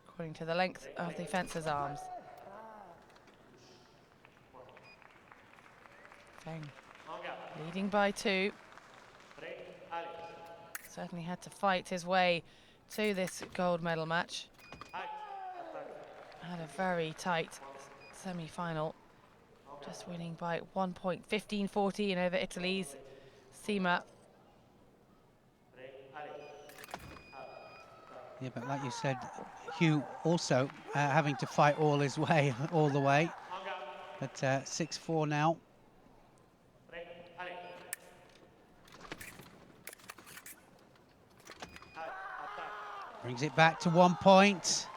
according to the length of the fencer's arms. Fang leading by 2. Certainly had to fight his way to this gold medal match. Had a very tight semi-final. just winning by 1 point, 15-14 over Italy's Sima. Yeah, but like you said, Hugh also having to fight all his way, all the way. But 6-4 now. Brings it back to 1 point.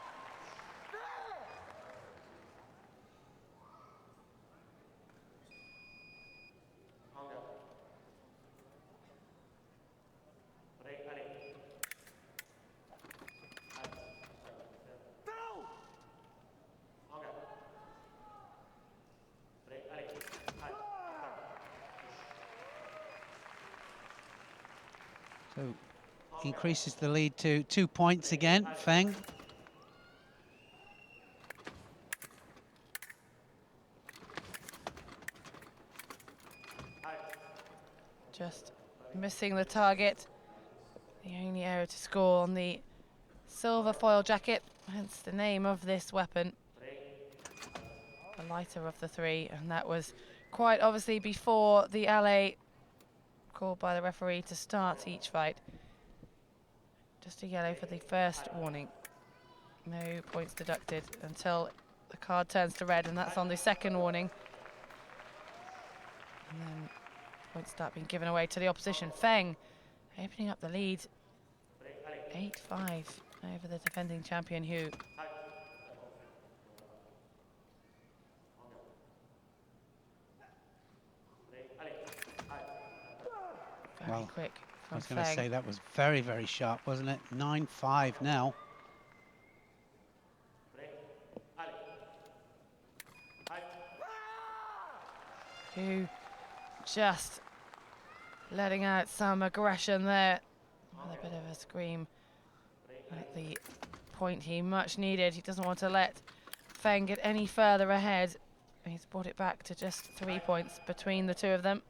So increases the lead to 2 points again, Fang. Just missing the target. The only area to score on the silver foil jacket, hence the name of this weapon. The lighter of the three, and that was quite obviously before the alley called by the referee to start each fight. Just a yellow for the first warning. No points deducted until the card turns to red, and that's on the second warning. And then points start being given away to the opposition. Fang opening up the lead, 8-5 over the defending champion Hu. Very quick from I was going to Fang. say that was very, very sharp, wasn't it? 9-5 now. Hu just letting out some aggression there with a bit of a scream at the point he much needed. He doesn't want to let Fang get any further ahead. He's brought it back to just 3 points between the two of them.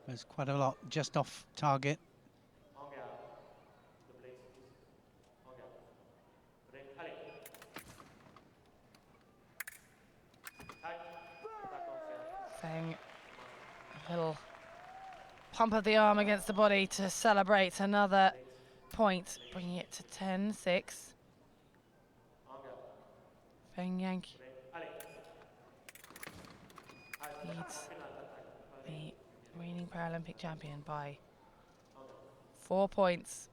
There's quite a lot just off target. Fang, a little pump of the arm against the body to celebrate another point, bringing it to 10-6. Fang Yan leads the reigning Paralympic champion by 4 points.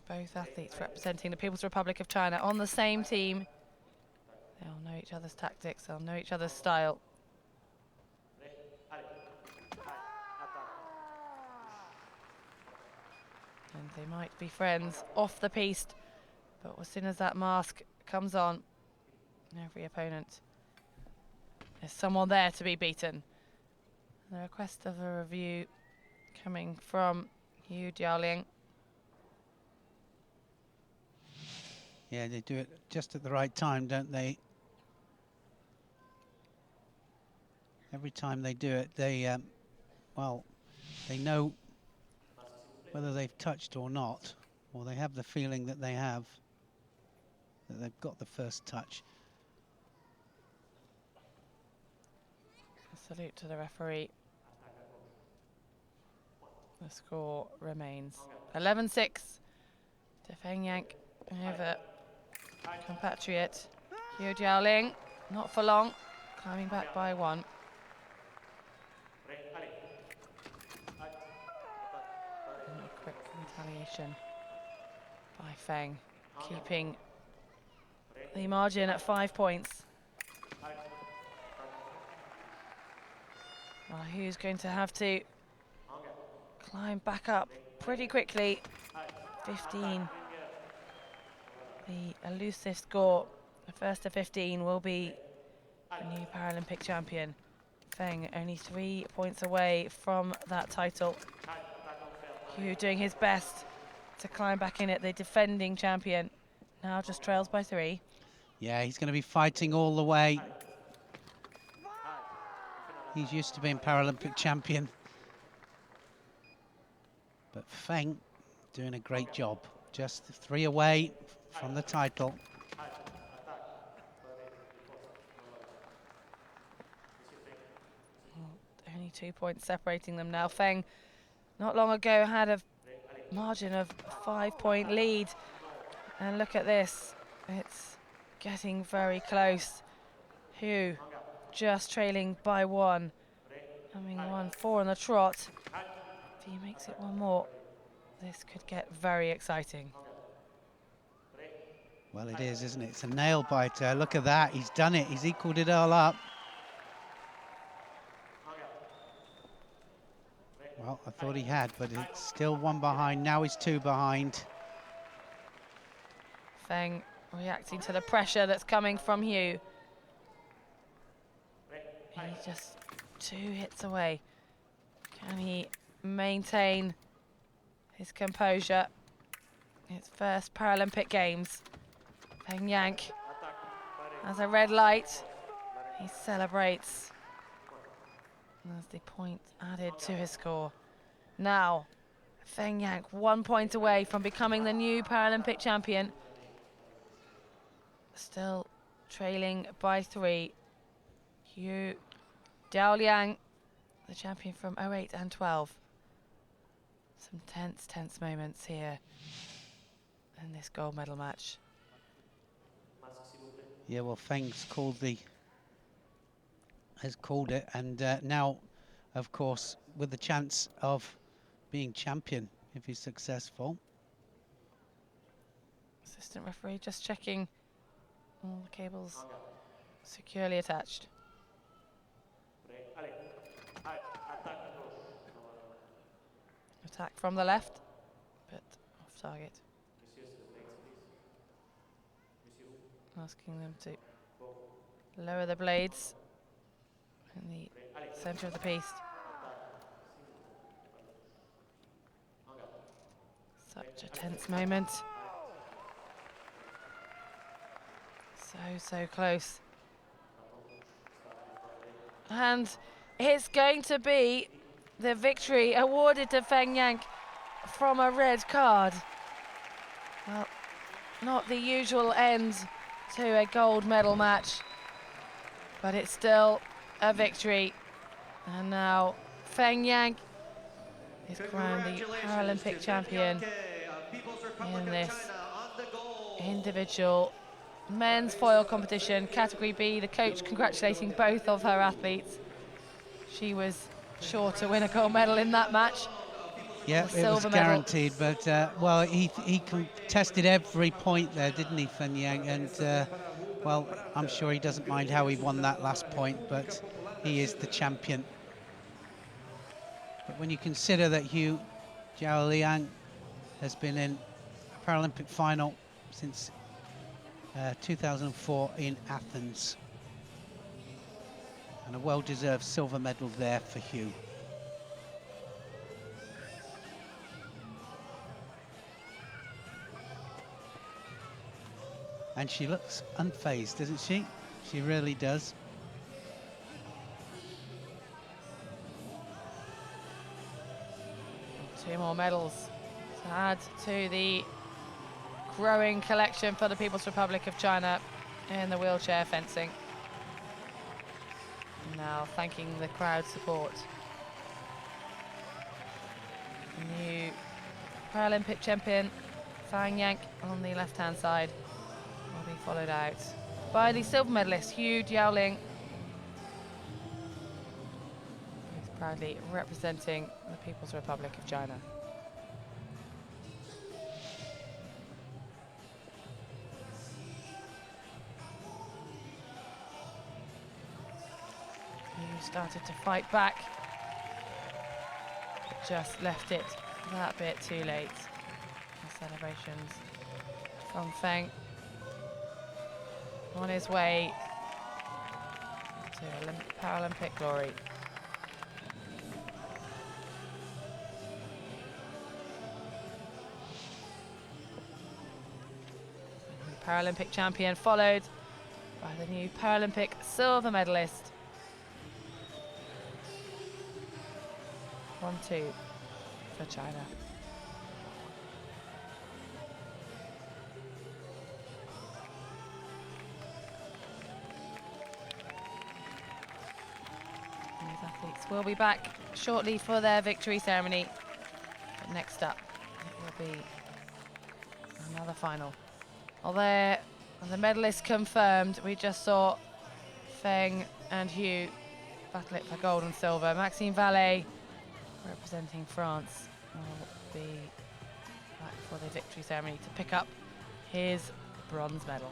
Both athletes representing the People's Republic of China on the same team. They'll know each other's tactics, they'll know each other's style. And they might be friends off the piste, but as soon as that mask comes on, every opponent, there's someone there to be beaten. The request of a review coming from Yu Jiaoling. Yeah, they do it just at the right time, don't they? Every time they do it, they, well, they know whether they've touched or not, or they have the feeling that they have, that they've got the first touch. A salute to the referee. The score remains 11-6 to Fang Yan over compatriot Yu Jiaoling. Not for long, climbing back by 1. And a quick retaliation by Fang, keeping the margin at 5 points. Well, Hu's going to have to climb back up pretty quickly. 15. The elusive score, the first to 15, will be the new Paralympic champion. Fang only 3 points away from that title. Hu doing his best to climb back in it. The defending champion now just trails by 3. Yeah, he's going to be fighting all the way. He's used to being Paralympic champion. But Fang doing a great job. just 3 away from the title. Only 2 points separating them now. Fang, not long ago, had a margin of 5-point lead. And look at this. It's getting very close. Hu just trailing by 1. Having won 4 on the trot. If he makes it 1 more, this could get very exciting. Well, it is, isn't it? It's a nail biter. Look at that. He's done it. He's equaled it all up. Well, I thought he had, but it's still 1 behind. Now he's 2 behind. Fang reacting to the pressure that's coming from Hu. He's just 2 hits away. Can he maintain his composure? His first Paralympic Games. Fang Yan has a red light. He celebrates. There's the point added to his score. Now, Fang Yan 1 point away from becoming the new Paralympic champion. Still trailing by 3. Hu Daoliang, the champion from 08 and 12. Some tense moments here in this gold medal match. Yeah, well, Fang's has called it, and now, of course, with the chance of being champion if he's successful. Assistant referee just checking all the cables securely attached. Attack from the left, but off target. Asking them to lower the blades in the center of the piece. Such a tense moment. So close. And it's going to be the victory awarded to Fang Yan from a red card. Well, not the usual end to a gold medal match, but it's still a victory. And now Fang Yan is crowned the Paralympic champion in this individual men's foil competition, category B. The coach congratulating both of her athletes. She was sure to win a gold medal in that match. Yeah, it was guaranteed, but well, he contested every point there, didn't he, Fang Yan? And well, I'm sure he doesn't mind how he won that last point, but he is the champion. But when you consider that Hu Daoliang has been in a Paralympic final since 2004 in Athens, and a well-deserved silver medal there for Hu. And she looks unfazed, doesn't she? She really does. Two more medals to add to the growing collection for the People's Republic of China in the wheelchair fencing. Now thanking the crowd support. The new Paralympic champion Fang Yan on the left-hand side will be followed out by the silver medalist Hu Daoliang. He's proudly representing the People's Republic of China. Hu started to fight back, but just left it that bit too late. The celebrations from Fang on his way to Paralympic glory. The Paralympic champion followed by the new Paralympic silver medalist. 1-2 for China. will be back shortly for their victory ceremony. But next up will be another final. Although the medalists confirmed, we just saw Feng and Hugh battle it for gold and silver. Maxime Vallée, representing France, will be back for the victory ceremony to pick up his bronze medal.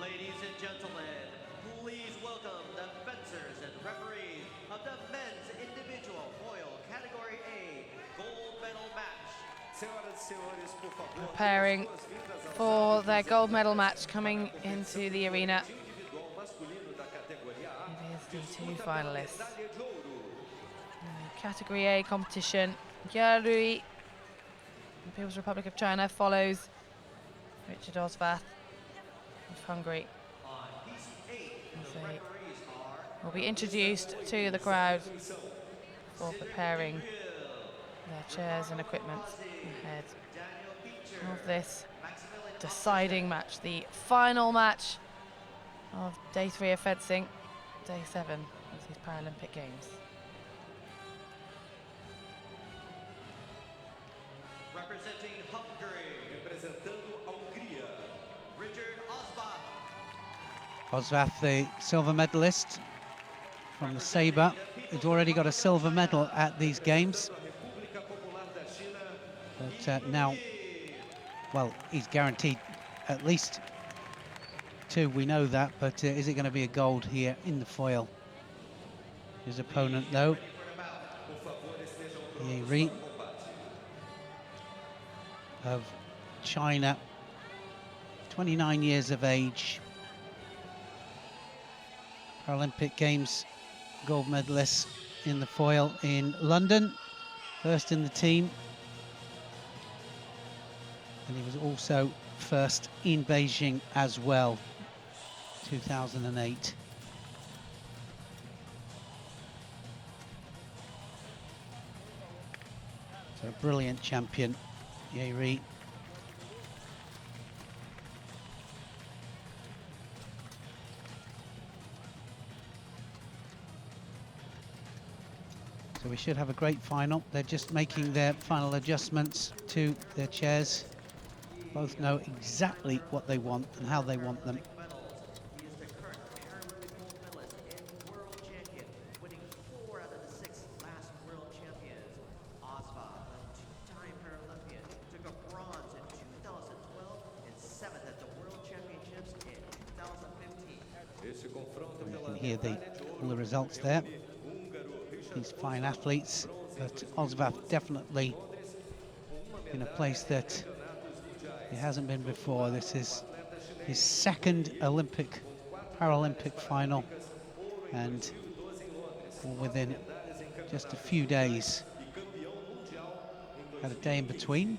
Ladies and gentlemen, please welcome the fencers and referees of the men's individual foil category A gold medal match. Preparing for their gold medal match coming into the arena. It is the two finalists. Category A competition. Yao Fang, the People's Republic of China, follows Richard Osvath of Hungary. They will be introduced to the crowd for preparing their chairs and equipment ahead of this deciding match, the final match of day 3 of fencing, day 7 of these Paralympic Games. Representing Hungary, Richard Osvath. Osvath, the silver medalist from the sabre, who's already got a silver medal at these games. But now, well, he's guaranteed at least 2, we know that, but is it going to be a gold here in the foil? His opponent, though, Yao of China, 29 years of age, Paralympic Games gold medalist in the foil in London, first in the team, and he was also first in Beijing as well, 2008. So a brilliant champion, Yao. So we should have a great final. They're just making their final adjustments to their chairs. Both know exactly what they want and how they want them. He is the current Paralympic gold medalist and world champion, winning 4 out of the 6 last world champions. Osvath, a 2-time Paralympian, took a bronze in 2012 and 7th at the World Championships in 2015. You can hear all the results there. These fine athletes, but Osvath definitely in a place that he hasn't been before. This is his second Paralympic final, and within just a few days. Had a day in between.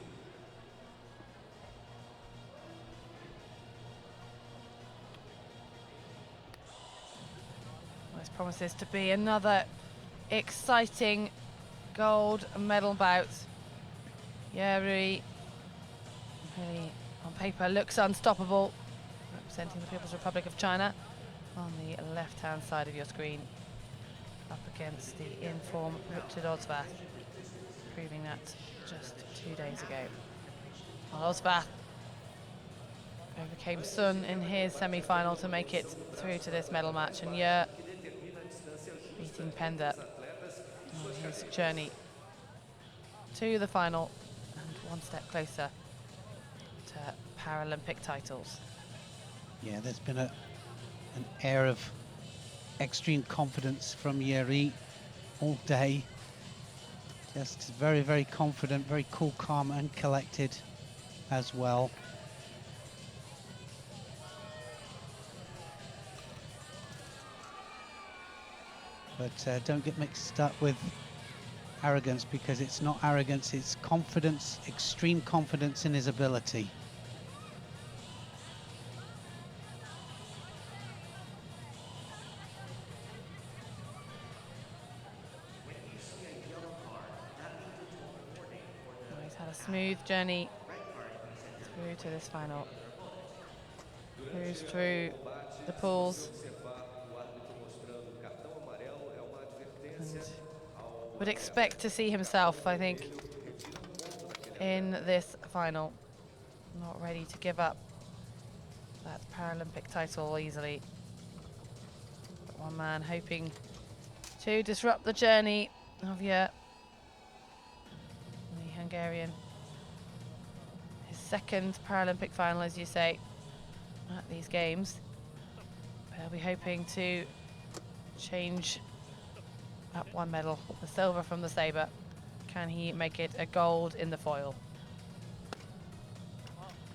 This promises to be another exciting gold medal bout. Yao really on paper looks unstoppable, representing the People's Republic of China on the left-hand side of your screen, up against the in-form Richard Osvath, proving that just 2 days ago. Well, Osvath overcame Sun in his semi-final to make it through to this medal match, and Ye beating Penda on his journey to the final and one step closer to Paralympic titles. Yeah, there's been an air of extreme confidence from Yeri all day. Just very, very confident, very cool, calm and collected as well. But don't get mixed up with arrogance, because it's not arrogance, it's confidence, extreme confidence in his ability. He's had a smooth journey through to this final. Moves through the pools. And would expect to see himself, I think, in this final. Not ready to give up that Paralympic title easily. But one man hoping to disrupt the journey of Ye, the Hungarian. His second Paralympic final, as you say, at these games. He'll be hoping to change up one medal, the silver from the sabre. Can he make it a gold in the foil?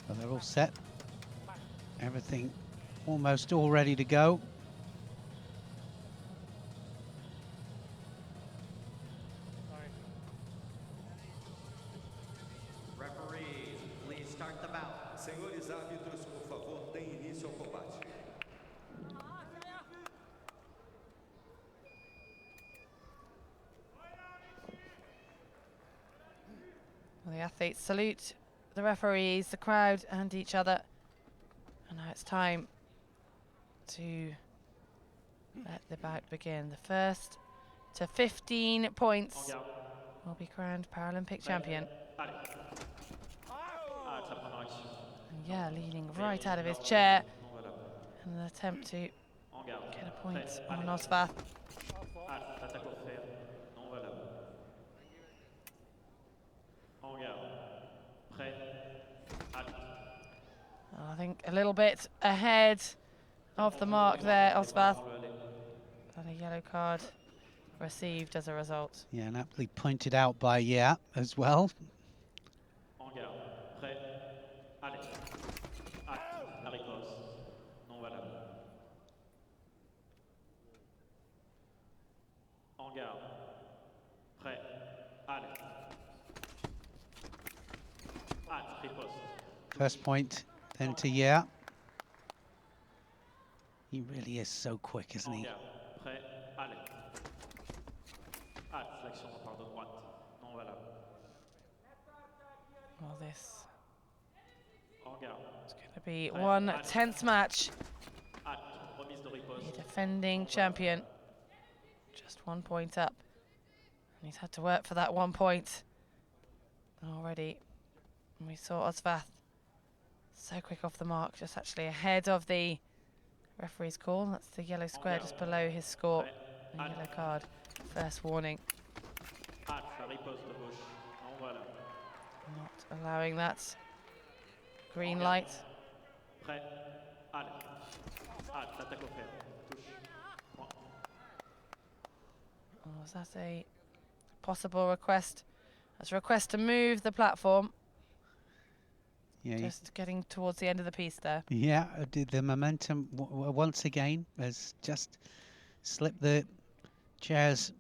Well, they're all set. Everything almost all ready to go. Referees, please start the bout. Senhores árbitros, por favor, deem início ao combate. Well, the athletes salute the referees, the crowd and each other. And now it's time to let the bout begin. The first to 15 points will be crowned Paralympic champion. And yeah, leading right out of his chair in an attempt to get a point on Osvath. I think a little bit ahead of the mark there, Osvath. And a yellow card received as a result. Yeah, and aptly pointed out by Yeah as well. First point, then to Yeah. He really is so quick, isn't he? Well, this is going to be one tense match. The defending champion, just 1 point up. And he's had to work for that 1 point already. And we saw Osvath so quick off the mark, just actually ahead of the referee's call. That's the yellow square just below his score. And yellow card, first warning. Not allowing that green light. Oh, is that a possible request? That's a request to move the platform. Yeah, Just getting towards the end of the piece there. yeah, the momentum once again has just slipped the chairs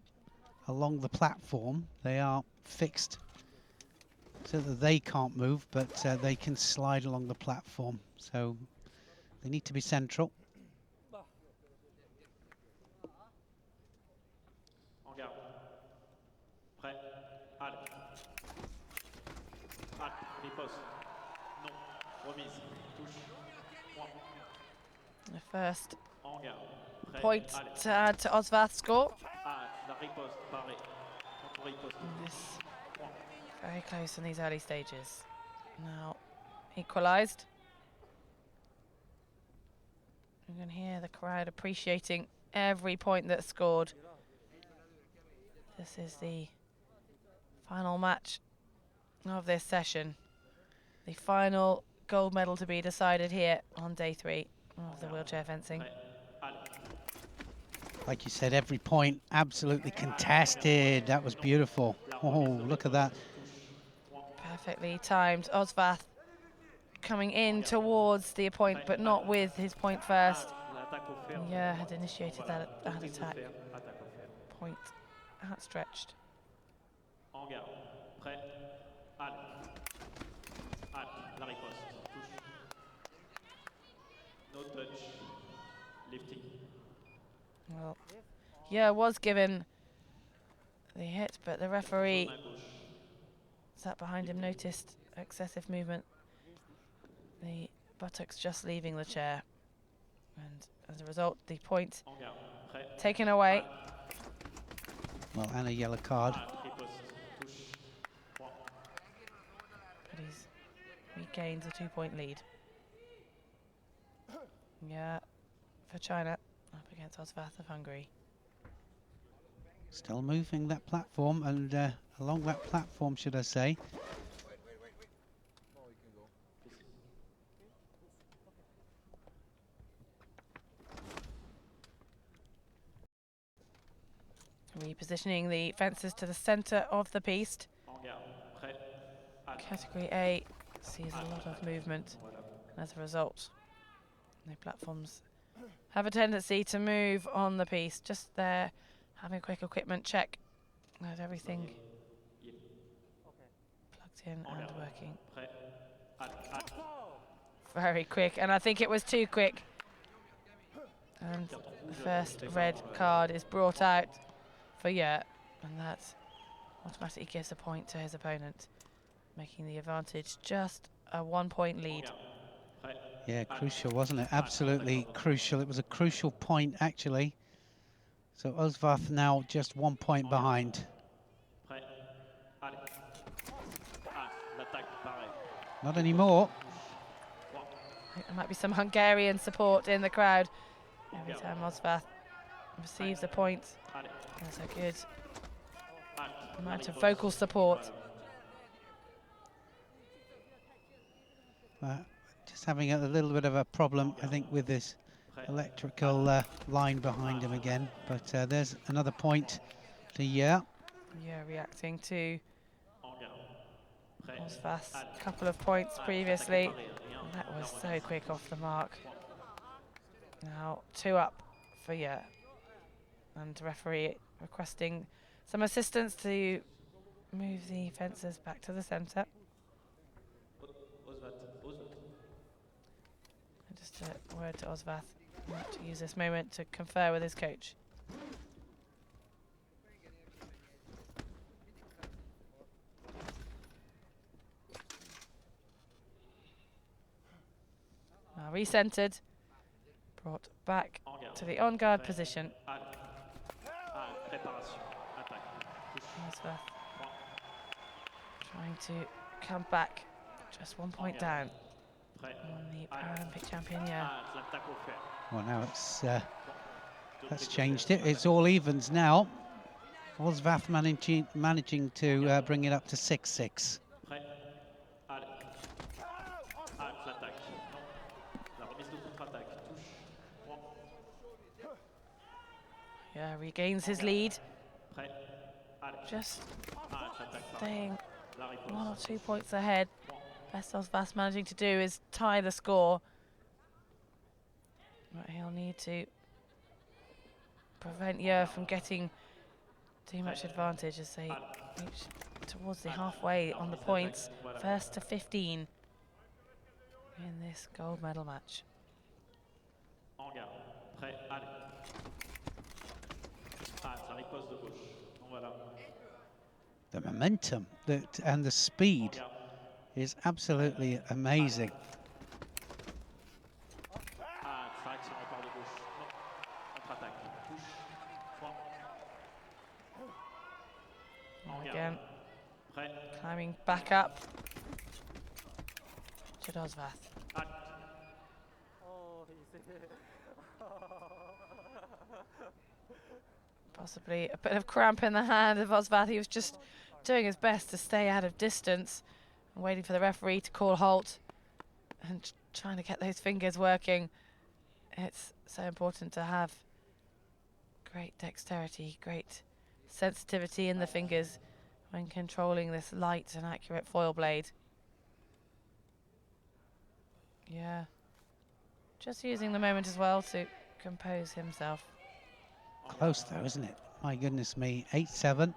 along the platform. They are fixed so that they can't move, but they can slide along the platform. So they need to be central. The first point to add to Osvath's score. And this very close in these early stages. Now equalised. You can hear the crowd appreciating every point that's scored. This is the final match of this session. The final gold medal to be decided here on day 3 of the wheelchair fencing. Like you said, every point absolutely contested. That was beautiful. Oh, look at that. Perfectly timed. Osvath coming in towards the point, but not with his point first. Yeah, had initiated that attack. Point outstretched. Well, yeah, was given the hit, but the referee sat behind him, noticed excessive movement. The buttocks just leaving the chair. And as a result, the point taken away. Well, and a yellow card. But he's regained a 2-point lead. Yeah, for China, up against Osvath of Hungary. Still moving that platform, and along that platform, should I say. Repositioning the fences to the centre of the piste. Category A sees a lot of movement, and as a result, the platforms have a tendency to move on the piste. Just there, having a quick equipment check that everything plugged in and working. Very quick, and I think it was too quick. And the first red card is brought out for Yao, and that automatically gives a point to his opponent, making the advantage just a 1-point lead. Yeah, crucial, wasn't it? Absolutely crucial. It was a crucial point, actually. So Osvath now just 1 point behind. Not anymore. I think there might be some Hungarian support in the crowd every time Osvath receives a point. There's a good amount of vocal support. Just having a little bit of a problem, I think, with this electrical line behind him again. But there's another point to Yao. Yeah, reacting to Osvath's couple of points previously. That was so quick off the mark. Now 2 up for Yao. And referee requesting some assistance to move the fences back to the centre. And just a word to Osvath to use this moment to confer with his coach. Now recentered, brought back to the on-guard position. Osvath trying to come back, just 1 point down on the Paralympic champion Yao. Well, now that's changed it. It's all evens now. Osvath managing to bring it up to 6-6. Yeah, regains his lead. Just staying 1 or 2 points ahead. Best Osvath managing to do is tie the score. But he'll need to prevent Yao from getting too much advantage as they reach towards the halfway on the points. First to 15 in this gold medal match. The momentum and the speed is absolutely amazing. Again, climbing back up to Osvath. Possibly a bit of cramp in the hand of Osvath. He was just doing his best to stay out of distance and waiting for the referee to call halt and trying to get those fingers working. It's so important to have great dexterity, great sensitivity in the fingers when controlling this light and accurate foil blade. Yeah, just using the moment as well to compose himself. Close though, isn't it? My goodness me, 8-7.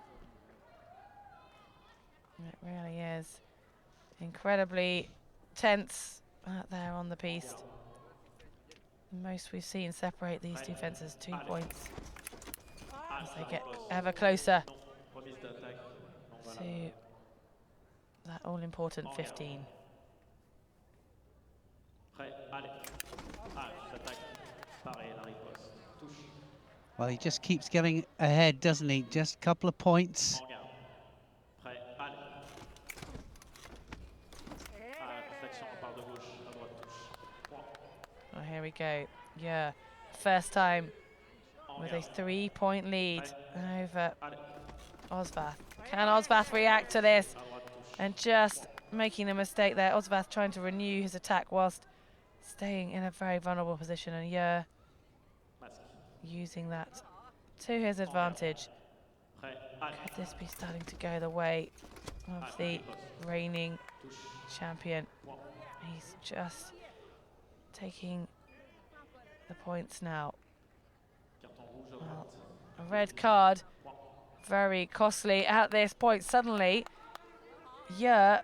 It really is incredibly tense out there on the piste. The most we've seen separate these two fences, 2 points, as they get ever closer to that all-important 15. Well, he just keeps getting ahead, doesn't he? Just a couple of points. Oh, here we go. Yeah, first time with a 3-point lead over Osvath. Can Osvath react to this? And just making a mistake there. Osvath trying to renew his attack whilst staying in a very vulnerable position, and yeah, using that to his advantage. Could this be starting to go the way of the reigning champion? He's just taking the points now. Well, a red card, very costly at this point. Suddenly, yeah,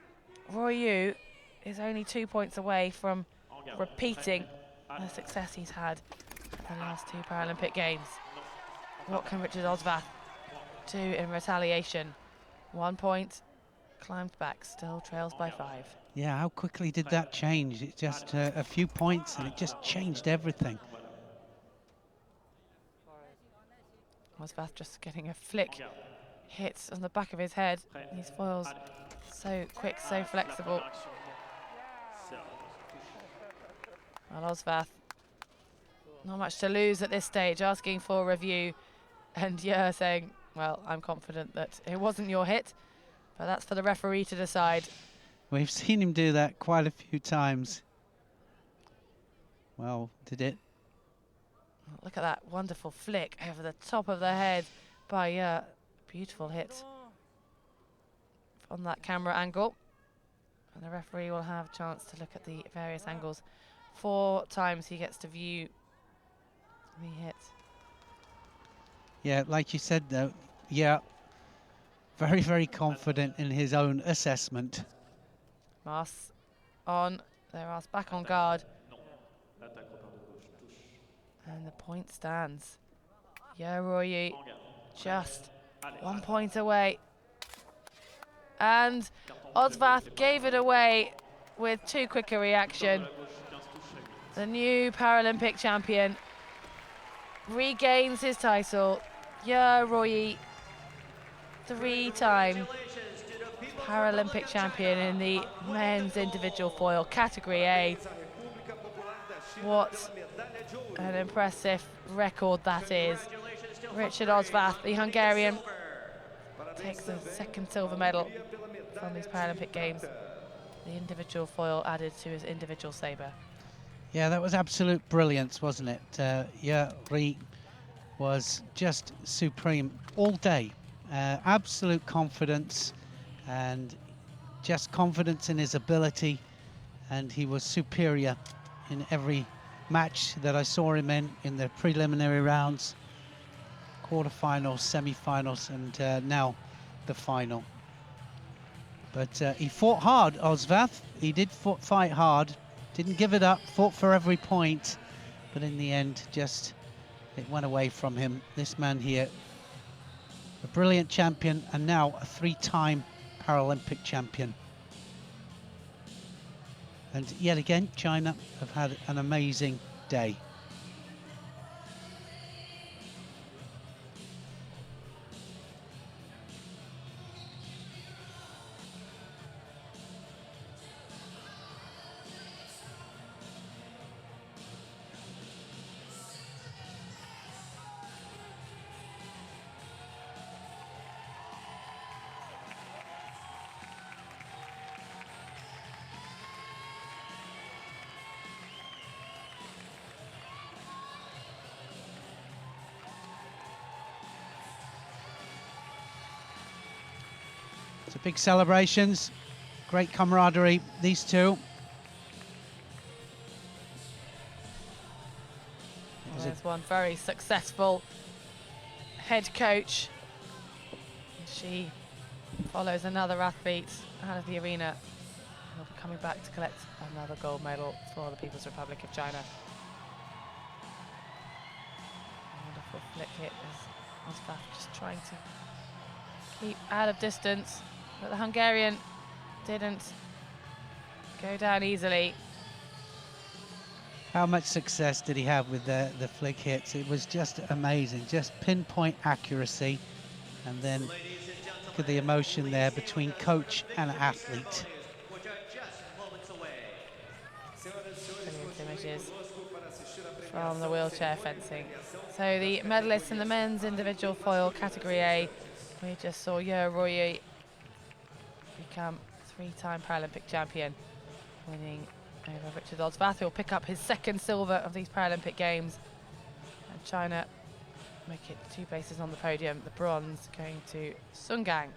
Roy Yu is only 2 points away from repeating the success he's had at the last 2 Paralympic Games. What can Richard Osvath do in retaliation? 1 point, climbed back, still trails by 5. Yeah, how quickly did that change? It's just a few points and it just changed everything. Osvath just getting a flick hit on the back of his head. These foils so quick, so flexible. Well, Osvath, not much to lose at this stage, asking for a review. And yeah, saying, well, I'm confident that it wasn't your hit, but that's for the referee to decide. We've seen him do that quite a few times. Well, did it? Look at that wonderful flick over the top of the head by beautiful hit on that camera angle. And the referee will have a chance to look at the various angles. 4 times he gets to view the hit. Yeah, like you said though, yeah, very, very confident in his own assessment. Mas on, they're asked back on guard. And the point stands. Yeah, Roy, just 1 point away. And Osvath gave it away with too quick a reaction. The new Paralympic champion regains his title. Yeah, Roy, 3-time Paralympic champion in the men's individual foil, category A. What an impressive record that is. Richard Osvath, the Hungarian, takes the 2nd silver medal from these Paralympic Games. The individual foil added to his individual sabre. Yeah, that was absolute brilliance, wasn't it? Yeah, Ri was just supreme all day. Absolute confidence and just confidence in his ability, and he was superior in every match that I saw him in the preliminary rounds, quarterfinals, semi-finals, and now the final. But he fought hard, Osvath. He did fight hard, didn't give it up, fought for every point, but in the end, just it went away from him. This man here, a brilliant champion, and now a 3-time Paralympic champion. And yet again, China have had an amazing day. So big celebrations, great camaraderie, these two. There's one very successful head coach. She follows another athlete out of the arena. He'll be coming back to collect another gold medal for the People's Republic of China. Wonderful flick hit as Osvath just trying to keep out of distance, but the Hungarian didn't go down easily. How much success did he have with the flick hits? It was just amazing, just pinpoint accuracy. And then look at the emotion there between coach and athlete. Brilliant images from the wheelchair fencing. So the medalists in the men's individual foil category A, we just saw Yao Fang become 3-time Paralympic champion, winning over Richard Osvath, who will pick up his second silver of these Paralympic Games. And China make it 2 places on the podium, the bronze going to Sun Gang.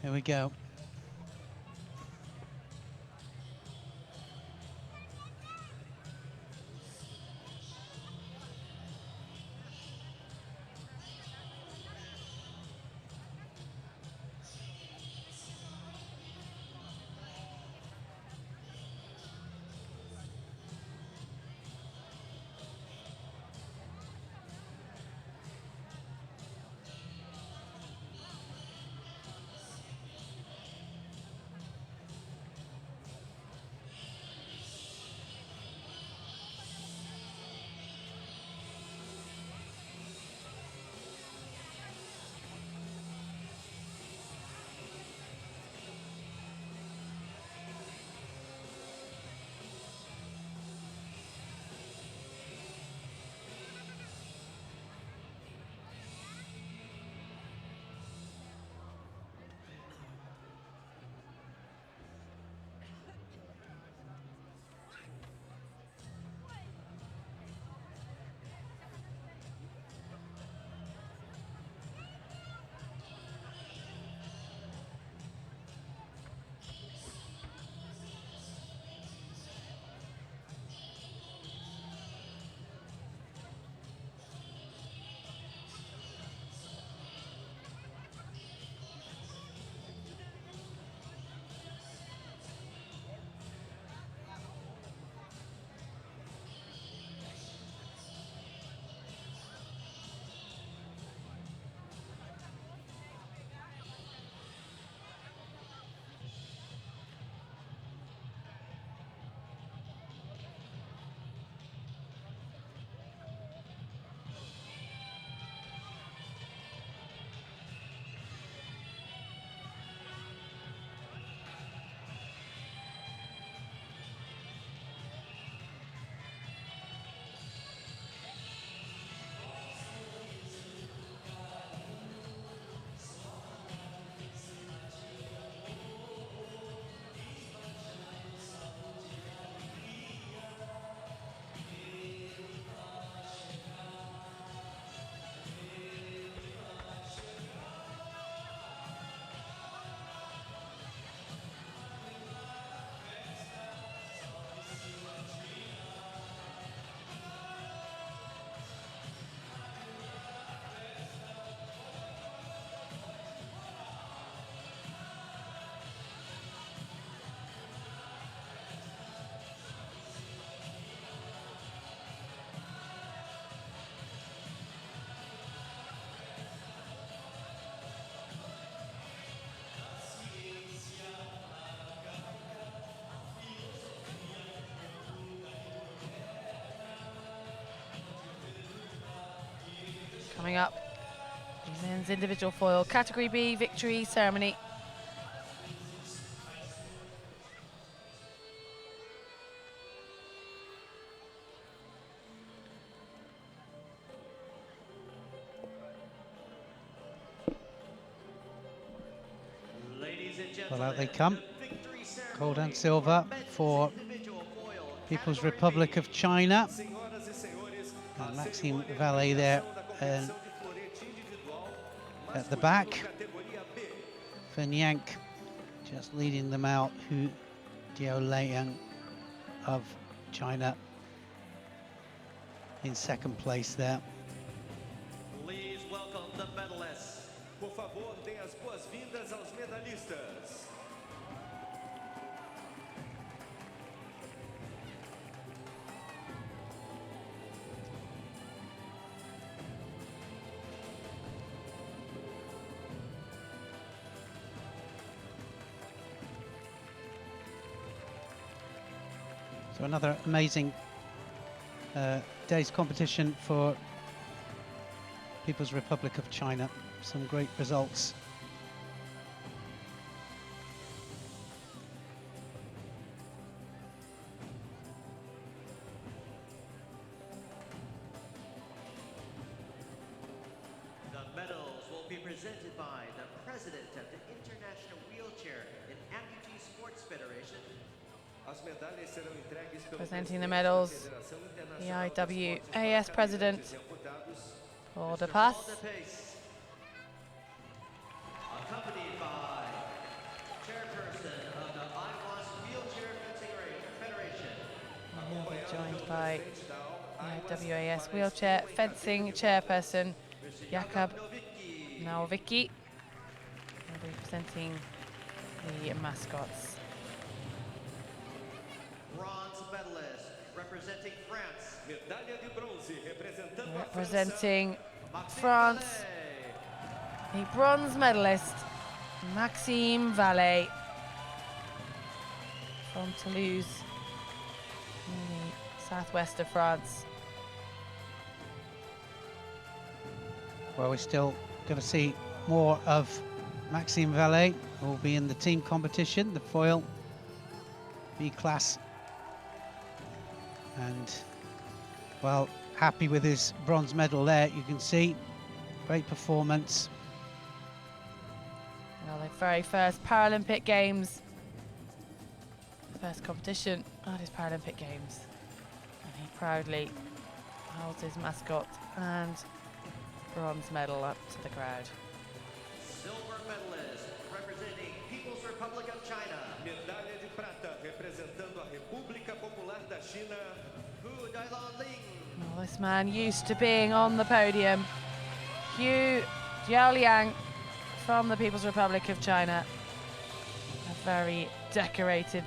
Here we go. Coming up, the men's individual foil category B victory ceremony. Well, out they come. Gold and silver for People's Republic of China. And Maxime Vallée there and at the back. Fang Yan just leading them out, who Jiao Liang of China in second place there. Please welcome the medalists. Por favor, dê as boas-vindas aos medalhistas. So another amazing day's competition for People's Republic of China. Some great results. The medals will be presented by the president of the International Wheelchair and Amputee Sports Federation. As medalhas serão entregues pelo Presenting the presidente da medals, Federação the Internacional de IWAS Esportes president Independentes e Amputados, for the Mr. pass. Paul DePace, accompanied by chairperson of the IWAS Wheelchair Fencing Federation. And he'll be joined by the WAS wheelchair fencing chairperson Jakub Nowicki. He'll be presenting the mascots. Bronze medalist representing France. medalha de bronze representando a França. Representing Maxime France, Vallée. the bronze medalist Maxime Vallée from Toulouse, in the southwest of France. Well, we're still going to see more of Maxime Vallée, who will be in the team competition, the foil B-class. And, well, happy with his bronze medal there, you can see. Great performance. Well, the very first Paralympic Games, first competition at his Paralympic Games. And he proudly holds his mascot and bronze medal up to the crowd. Silver medalist representing People's Republic of China. Medalha de prata representando a República Popular da China. Hu Dailan-ling. Well, this man used to being on the podium. Hu Jiaoliang from the People's Republic of China. A very decorated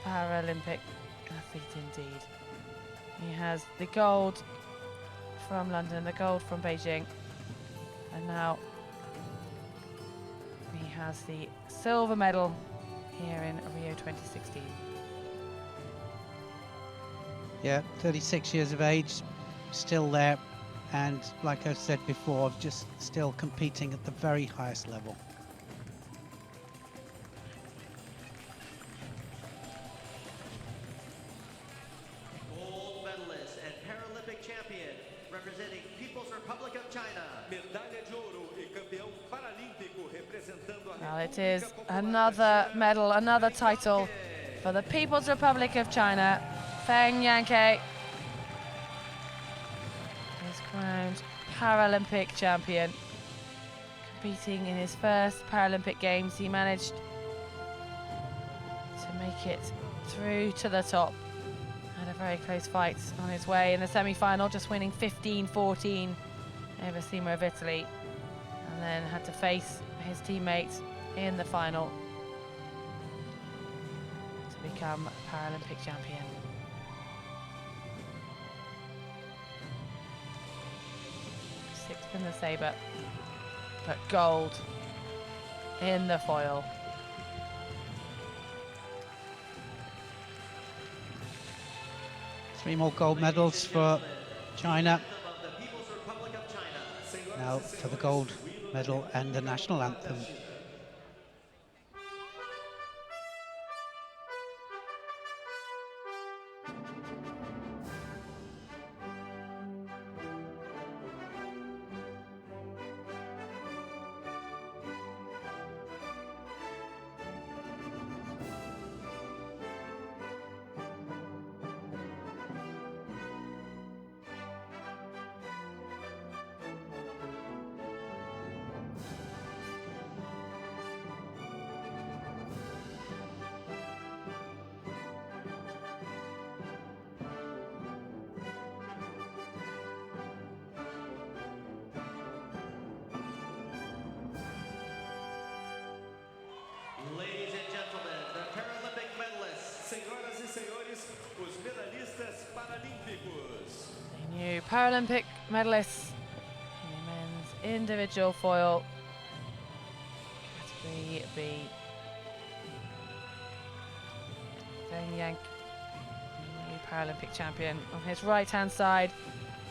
Paralympic athlete indeed. He has the gold from London, the gold from Beijing, and now he has the silver medal here in Rio 2016. Yeah, 36 years of age, still there. And like I said before, just still competing at the very highest level. Gold medalist and Paralympic champion representing People's Republic of China. Medalha de ouro e campeão paralímpico representando a Well, it República is Popular another da China. medal, another title for the People's Republic of China. Fang Yan is crowned Paralympic champion. Competing in his first Paralympic Games, he managed to make it through to the top. Had a very close fight on his way in the semi-final, just winning 15-14 over Sima of Italy, and then had to face his teammates in the final to become Paralympic champion. Sixth in the sabre, but gold in the foil. Three more gold medals for China. Now for the gold medal and the national anthem. Paralympic medalists in the men's individual foil category B. Fang Yan, new Paralympic champion. On his right-hand side,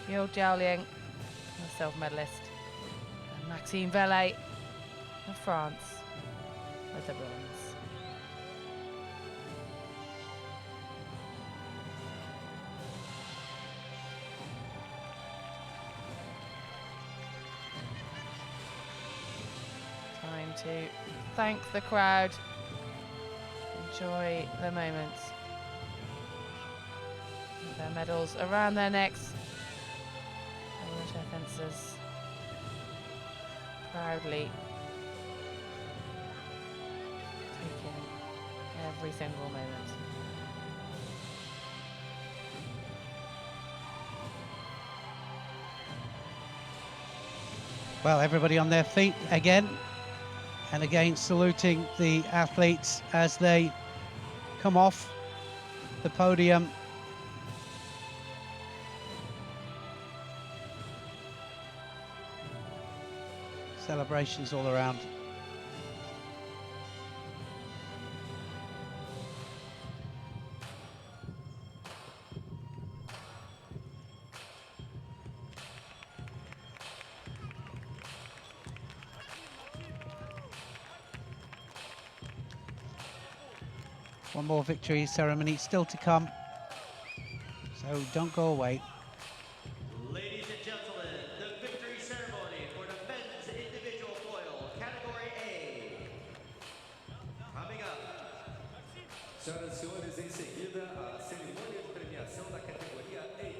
Yao Fang, the silver medalist, and Maxime Vellet of France with the bronze. Time to thank the crowd, enjoy the moments. With their medals around their necks, the wheelchair fencers proudly taking every single moment. Well, everybody on their feet again, and again saluting the athletes as they come off the podium. Celebrations all around. One more victory ceremony still to come, so don't go away. Ladies and gentlemen, the victory ceremony for the men's individual foil, category A. Coming up. Senhoras e senhores, em seguida, a cerimônia de premiação da categoria A.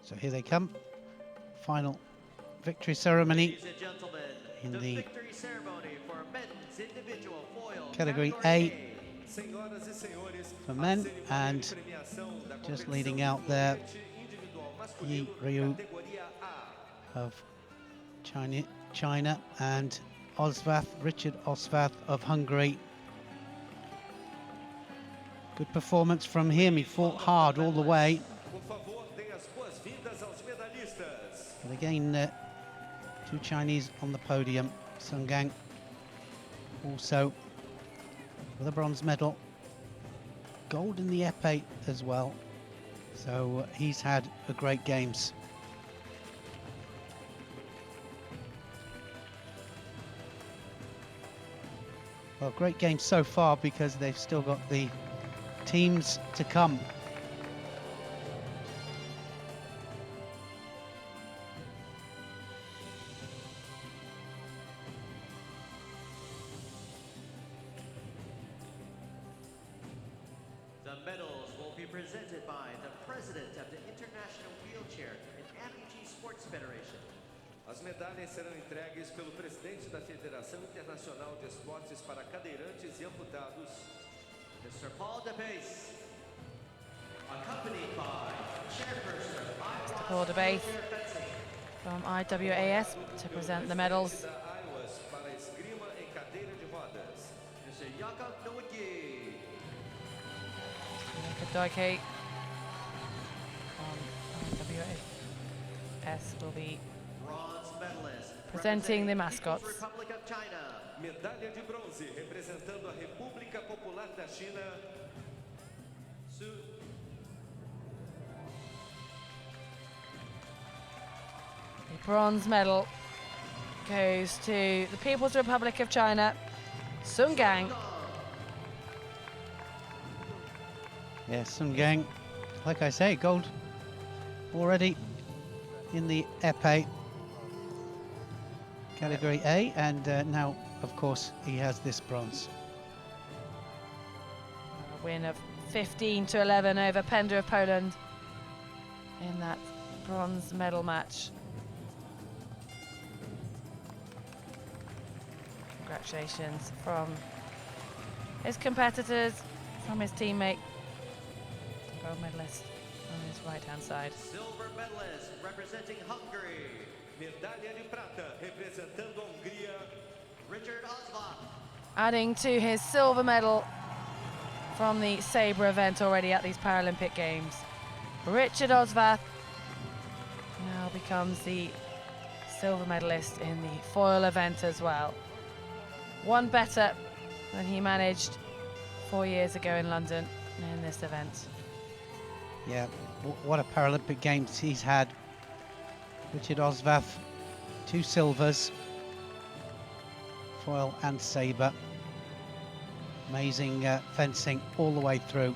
So here they come. Final victory ceremony Ladies and gentlemen, in the the victory ceremony for men's individual foil, category category A Senhoras e senhores, for a men, cerimônia and de premiação da just competição leading de out there, florete individual Yi masculino, Ryu categoria A. of China and Osvath, Richard Osvath of Hungary. Good performance from him. He fought hard all the way. Por favor, deem as boas-vindas aos medalhistas. But again, two Chinese on the podium. Sung Gang also with a bronze medal. Gold in the épée as well. So he's had a great games. Well, great games so far because they've still got the teams to come. The medals will be presented by the president of the International Wheelchair and Amputee Sports Federation. As medalhas serão entregues pelo presidente da Federação Internacional de Esportes para Cadeirantes e Amputados, Mr. Paul DeBase, accompanied by Chairperson Mr. Paul DeBase from IWAS to present the medals. da IWAS para esgrima em cadeira de rodas, Mr. Jakob Nowicki, Doike from IWAS will be bronze medalist, presenting the representing mascots. People's Republic of China, medalha de bronze representando a República Popular da China, Su. The bronze medal goes to the People's Republic of China, Sun Gang. Yeah, Sun Gang, like I say, gold already in the épée category A, and now, of course, he has this bronze. A win of 15-11 over Pender of Poland in that bronze medal match. Congratulations from his competitors, from his teammate, gold medalist on his right-hand side. silver medalist representing Hungary, Medalha de prata representando a Hungria, Richard Osvath. Adding to his silver medal from the sabre event already at these Paralympic Games. Richard Osvath now becomes the silver medalist in the foil event as well. One better than he managed 4 years ago in London in this event. Yeah, what a Paralympic Games he's had. Richard Osvath, 2 silvers, foil and sabre. Amazing fencing all the way through.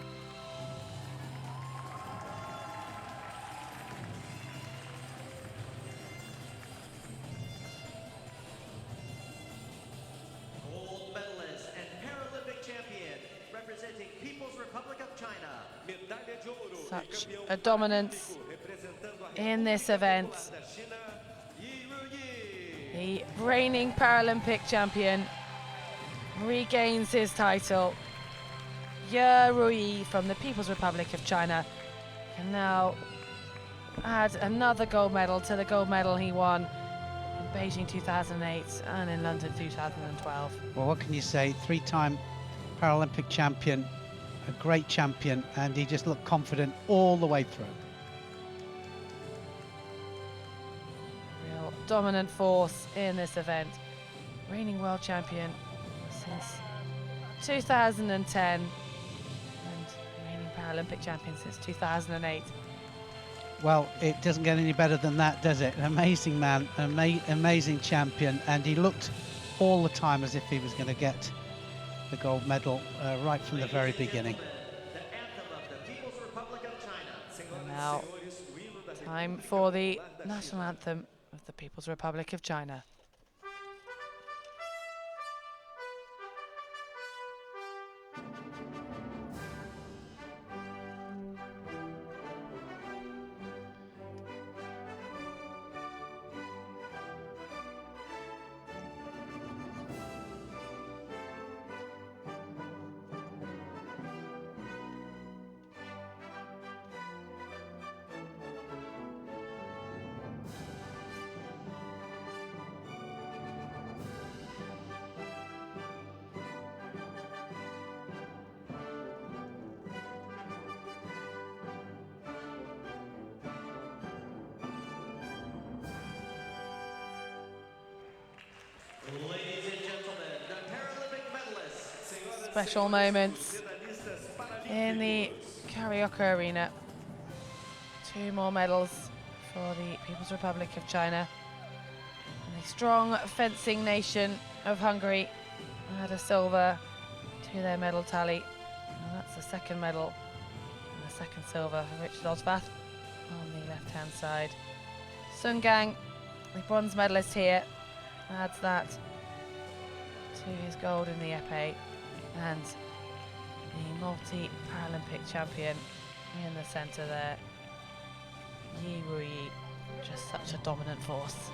Gold medalist and Paralympic champion representing People's Republic of China, medalha de ouro e Such campeão a dominance paralímpico representando a in this República event. Popular da China, Yi. The reigning Paralympic champion regains his title. Ye from the People's Republic of China can now add another gold medal to the gold medal he won in Beijing 2008 and in London 2012. Well, what can you say? 3-time Paralympic champion, a great champion, and he just looked confident all the way through. Real dominant force in this event. Reigning world champion since 2010 and reigning Paralympic champion since 2008. Well, it doesn't get any better than that, does it? An amazing man, an amazing champion, and he looked all the time as if he was going to get the gold medal right from the very beginning. the anthem of the People's Republic of China. And now, time for the national anthem of the People's Republic of China. Ladies and gentlemen, the Paralympic medalists. Special moments in the Carioca Arena. 2 more medals for the People's Republic of China. And the strong fencing nation of Hungary had a silver to their medal tally. And that's the second medal and the second silver for Richard Osvath on the left-hand side. Sun Gang, the bronze medalist here, adds that to his gold in the épée, and the multi-Paralympic champion in the centre there, Yi, just such a dominant force.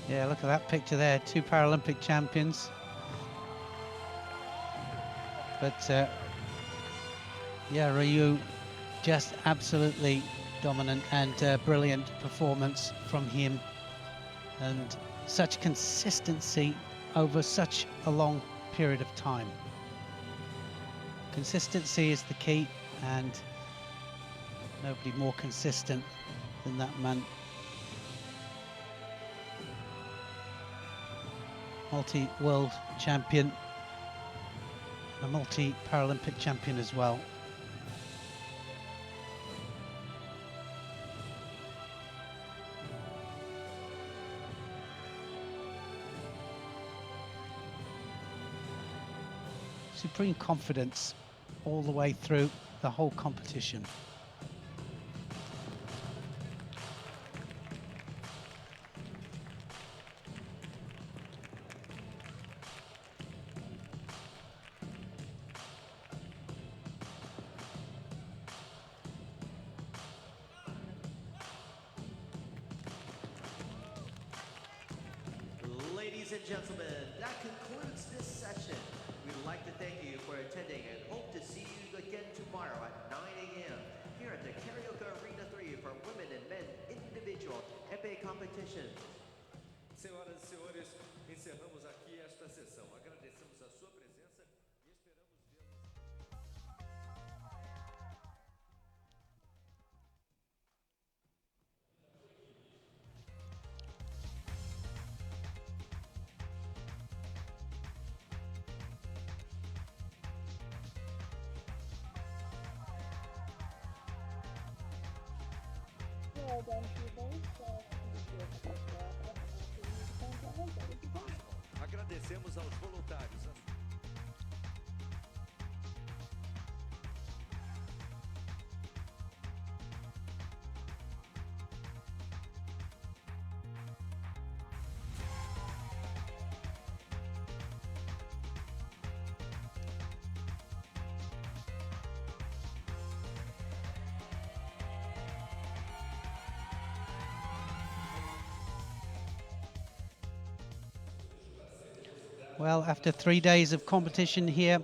Yeah, look at that picture there, 2 Paralympic champions. But yeah, Ryu, just absolutely dominant, and brilliant performance from him, and such consistency over such a long period of time. Consistency is the key, and nobody more consistent than that man. Multi-world champion, a multi-Paralympic champion as well. Supreme confidence all the way through the whole competition. Ladies and gentlemen, that concludes this session. We'd like to thank you for attending and hope to see you again tomorrow at 9 a.m. here at the Karaoke Arena 3 for women and men individual épée competition. Senhoras e senhores, encerramos aqui esta sessão. Agradecemos a sua presença e esperamos vê-los. Agradecemos aos voluntários. Well, after 3 days of competition here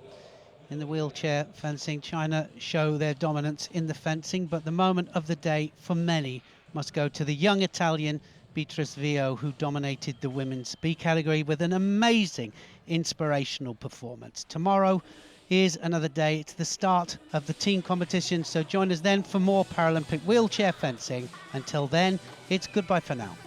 in the wheelchair fencing, China show their dominance in the fencing, but the moment of the day for many must go to the young Italian Beatrice Vio, who dominated the women's B category with an amazing inspirational performance. Tomorrow is another day. It's the start of the team competition, so join us then for more Paralympic wheelchair fencing. Until then, it's goodbye for now.